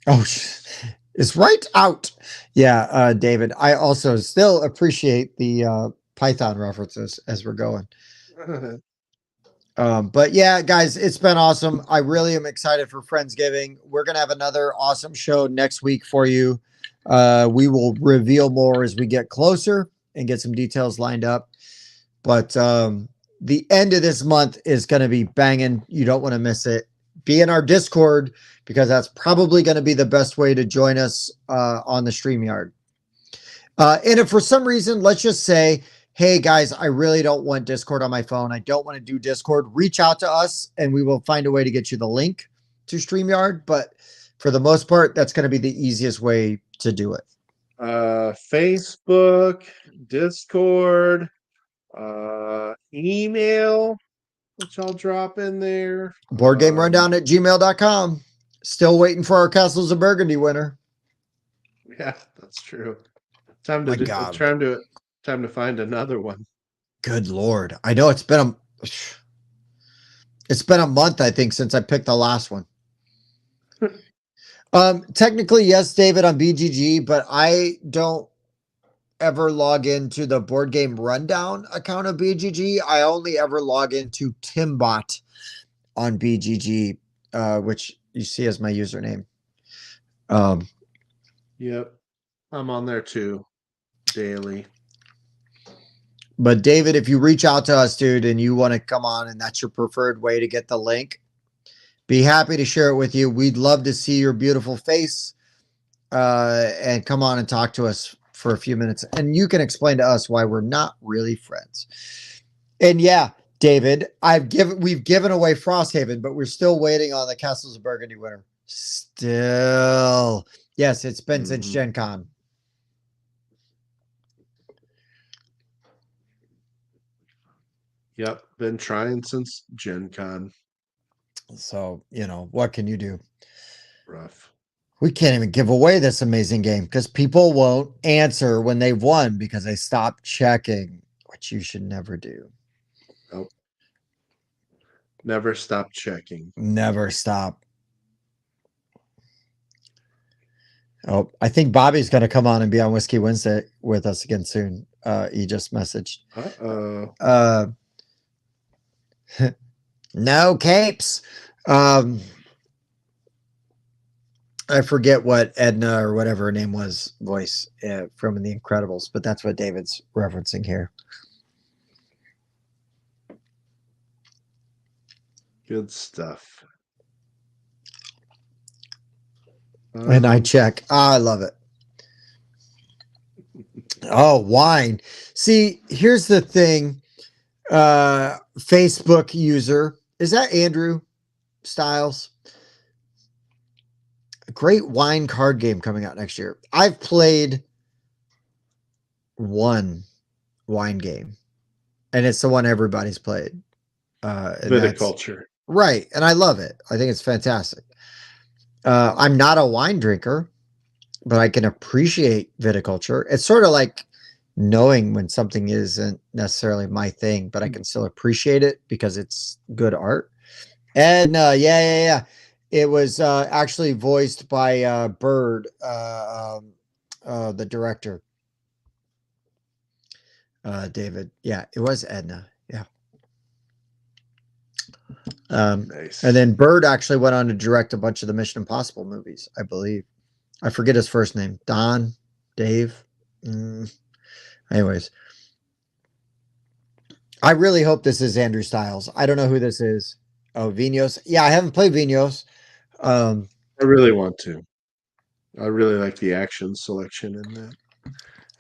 it's right out. Yeah, David, I also still appreciate the Python references as we're going. But yeah, guys, it's been awesome. I really am excited for Friendsgiving. We're going to have another awesome show next week for you. We will reveal more as we get closer and get some details lined up. But the end of this month is going to be banging. You don't want to miss it. Be in our Discord because that's probably going to be the best way to join us on the StreamYard. And if for some reason, let's just say, hey guys, I really don't want Discord on my phone. I don't want to do Discord. Reach out to us and we will find a way to get you the link to StreamYard. But for the most part, that's going to be the easiest way to do it. Facebook, Discord, email, which I'll drop in there. BoardGameRundown@gmail.com. Still waiting for our Castles of Burgundy winner. Yeah, that's true. Time to find another one. Good Lord. I know it's been a month, I think, since I picked the last one. Technically, yes, David, on BGG, but I don't ever log into the Board Game Rundown account of BGG. I only ever log into Timbot on BGG, which you see as my username. Yep. I'm on there too. Daily. But David, if you reach out to us, dude, and you want to come on and that's your preferred way to get the link, be happy to share it with you. We'd love to see your beautiful face and come on and talk to us for a few minutes. And you can explain to us why we're not really friends. And yeah, David, we've given away Frosthaven, but we're still waiting on the Castles of Burgundy winner. Still. Yes, it's been since Gen Con. Yep, been trying since Gen Con. So, what can you do? Rough. We can't even give away this amazing game because people won't answer when they've won because they stop checking, which you should never do. Nope. Never stop checking. Never stop. Oh, I think Bobby's going to come on and be on Whiskey Wednesday with us again soon. He just messaged. No capes. I forget what Edna or whatever her name was voice from The Incredibles, but that's what David's referencing here. Good stuff. And I check. I love it. Oh, wine. See, here's the thing. Facebook user. Is that Andrew Styles? A great wine card game coming out next year. I've played one wine game, and it's the one everybody's played. Viticulture. Right. And I love it. I think it's fantastic. I'm not a wine drinker, but I can appreciate viticulture. It's sort of like knowing when something isn't necessarily my thing, but I can still appreciate it because it's good art. And yeah. It was actually voiced by Bird, the director. David. Yeah, it was Edna. Yeah. Nice. And then Bird actually went on to direct a bunch of the Mission Impossible movies, I believe. I forget his first name. Don, Dave. Anyways, I really hope this is Andrew Styles. I don't know who this is. Oh, Vinos. Yeah, I haven't played Vinos. I really want to. I really like the action selection in that.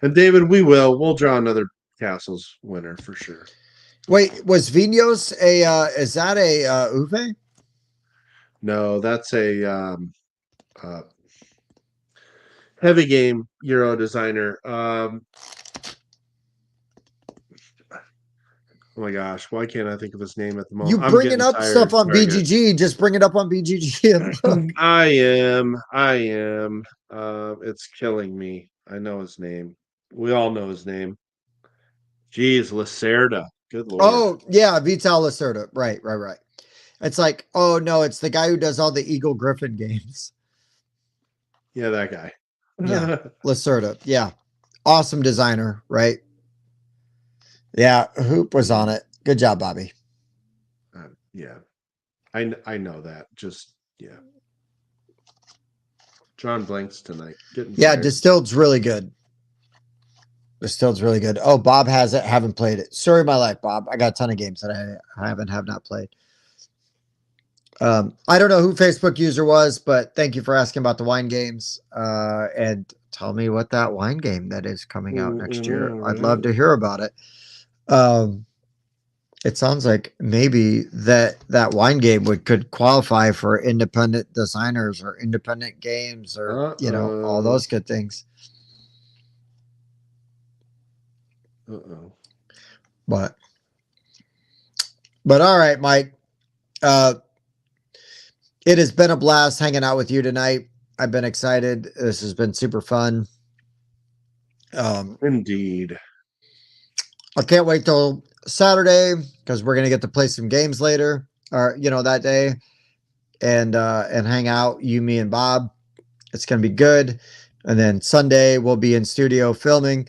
And David, we'll draw another Castles winner for sure. Wait, was Vinos is that a Uwe? No, that's a heavy game Euro designer. Oh my gosh, why can't I think of his name at the You moment? I'm bringing getting up tired. stuff on BGG, just bring it up on BGG and look. I am. It's killing me. I know his name. We all know his name. Jeez, Lacerda. Good lord. Oh, yeah, Vital Lacerda. Right. It's like, oh no, it's the guy who does all the Eagle Griffin games. Yeah, that guy. Yeah, Lacerda. Yeah. Awesome designer, right? Yeah, Hoop was on it. Good job, Bobby. Yeah. I know that. Just yeah. John blanks tonight. Getting tired. Distilled's really good. Distilled's really good. Oh, Bob has it. Haven't played it. Sorry, my life, Bob. I got a ton of games that I have not played. I don't know who Facebook user was, but thank you for asking about the wine games. And tell me what that wine game that is coming out next year. I'd love to hear about it. It sounds like maybe that wine game could qualify for independent designers or independent games or all those good things. But all right, Mike. It has been a blast hanging out with you tonight. I've been excited. This has been super fun. Indeed. I can't wait till Saturday because we're gonna get to play some games later, or that day, and hang out. You, me, and Bob. It's gonna be good. And then Sunday we'll be in studio filming.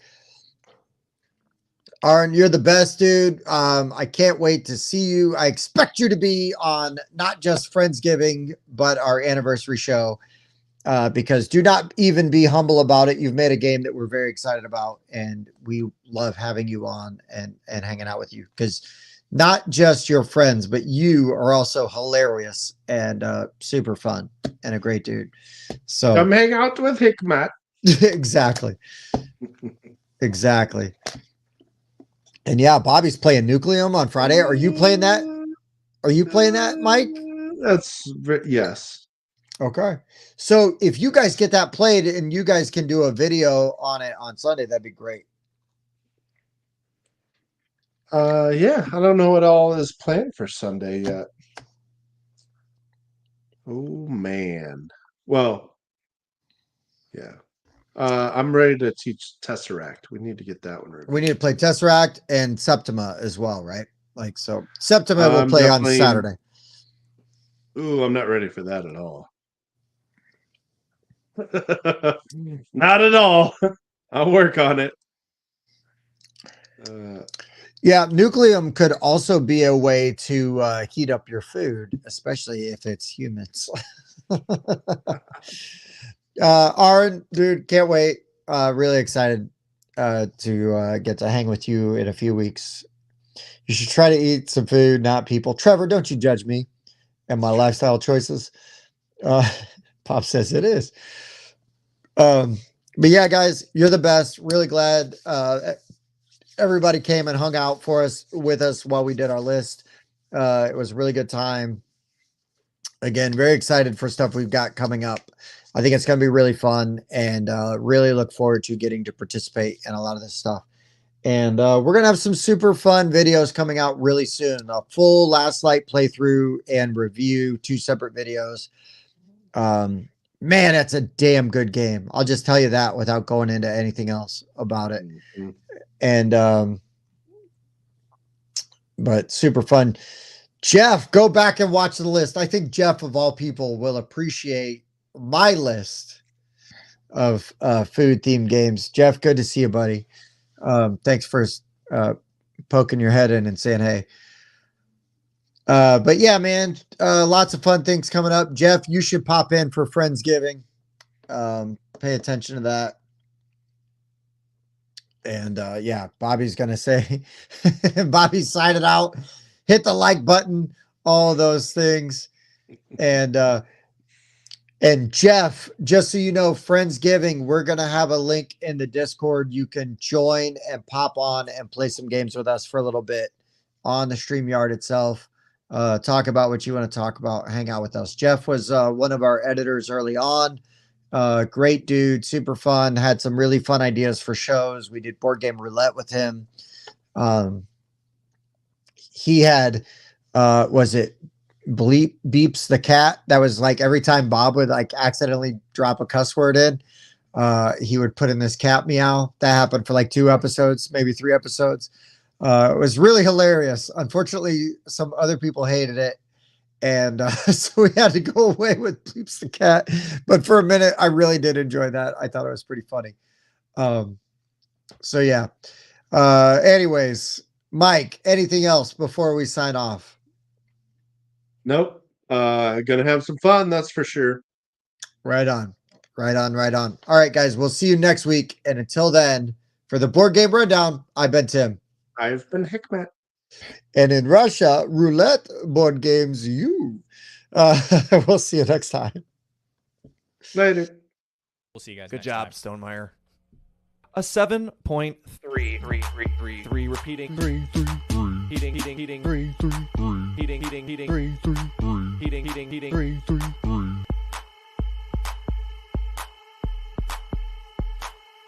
Aaron, you're the best, dude. I can't wait to see you. I expect you to be on not just Friendsgiving, but our anniversary show. Because do not even be humble about it. You've made a game that we're very excited about, and we love having you on and hanging out with you. Because not just your friends, but you are also hilarious and super fun and a great dude. So come hang out with Hikmat. Exactly. Exactly. And yeah, Bobby's playing Nucleum on Friday. Are you playing that? Are you playing that, Mike? Yes. Okay. So if you guys get that played and you guys can do a video on it on Sunday, that'd be great. Yeah, I don't know what all is planned for Sunday yet. Oh man. Well, yeah. I'm ready to teach Tesseract. We need to get that one ready. We need to play Tesseract and Septima as well, right? Like, so Septima will play on Saturday. Ooh, I'm not ready for that at all. Not at all. I'll work on it. Yeah, Nucleum could also be a way to heat up your food, especially if it's humans. Aaron, dude, can't wait. Really excited to get to hang with you in a few weeks. You should try to eat some food, not people. Trevor, don't you judge me and my lifestyle choices. Pop says it is. But yeah, guys, you're the best. Really glad everybody came and hung out with us while we did our list. It was a really good time. Again, very excited for stuff we've got coming up. I think it's going to be really fun, and really look forward to getting to participate in a lot of this stuff. And we're going to have some super fun videos coming out really soon. A full Last Light playthrough and review, 2 separate videos. Man, that's a damn good game. I'll just tell you that without going into anything else about it. Mm-hmm. And but super fun. Jeff, go back and watch the list. I think Jeff, of all people, will appreciate my list of food themed games. Jeff, good to see you, buddy. Thanks for poking your head in and saying hey. But yeah, man, lots of fun things coming up. Jeff, you should pop in for Friendsgiving. Pay attention to that. And yeah, Bobby's gonna say, Bobby sign it out, hit the like button, all of those things. And Jeff, just so you know, Friendsgiving, we're gonna have a link in the Discord. You can join and pop on and play some games with us for a little bit on the StreamYard itself. Talk about what you want to talk about, hang out with us. Jeff was one of our editors early on. Great dude, super fun, had some really fun ideas for shows. We did Board Game Roulette with him. he had, was it Beeps the cat? That was like every time Bob would like accidentally drop a cuss word in, he would put in this cat meow. That happened for like 2 episodes, maybe 3 episodes. It was really hilarious. Unfortunately, some other people hated it. And so we had to go away with Beeps the cat. But for a minute, I really did enjoy that. I thought it was pretty funny. So yeah. Anyways, Mike, anything else before we sign off? Nope. Gonna have some fun, that's for sure. Right on. Right on. Right on. All right, guys, we'll see you next week. And until then, for the Board Game Rundown, I've been Tim. I've been Hikmet. And in Russia, roulette board games, you. We'll see you next time. Later. We'll see you guys. Good next job, time. Stonemeyer. A 7.3 repeating. Heating.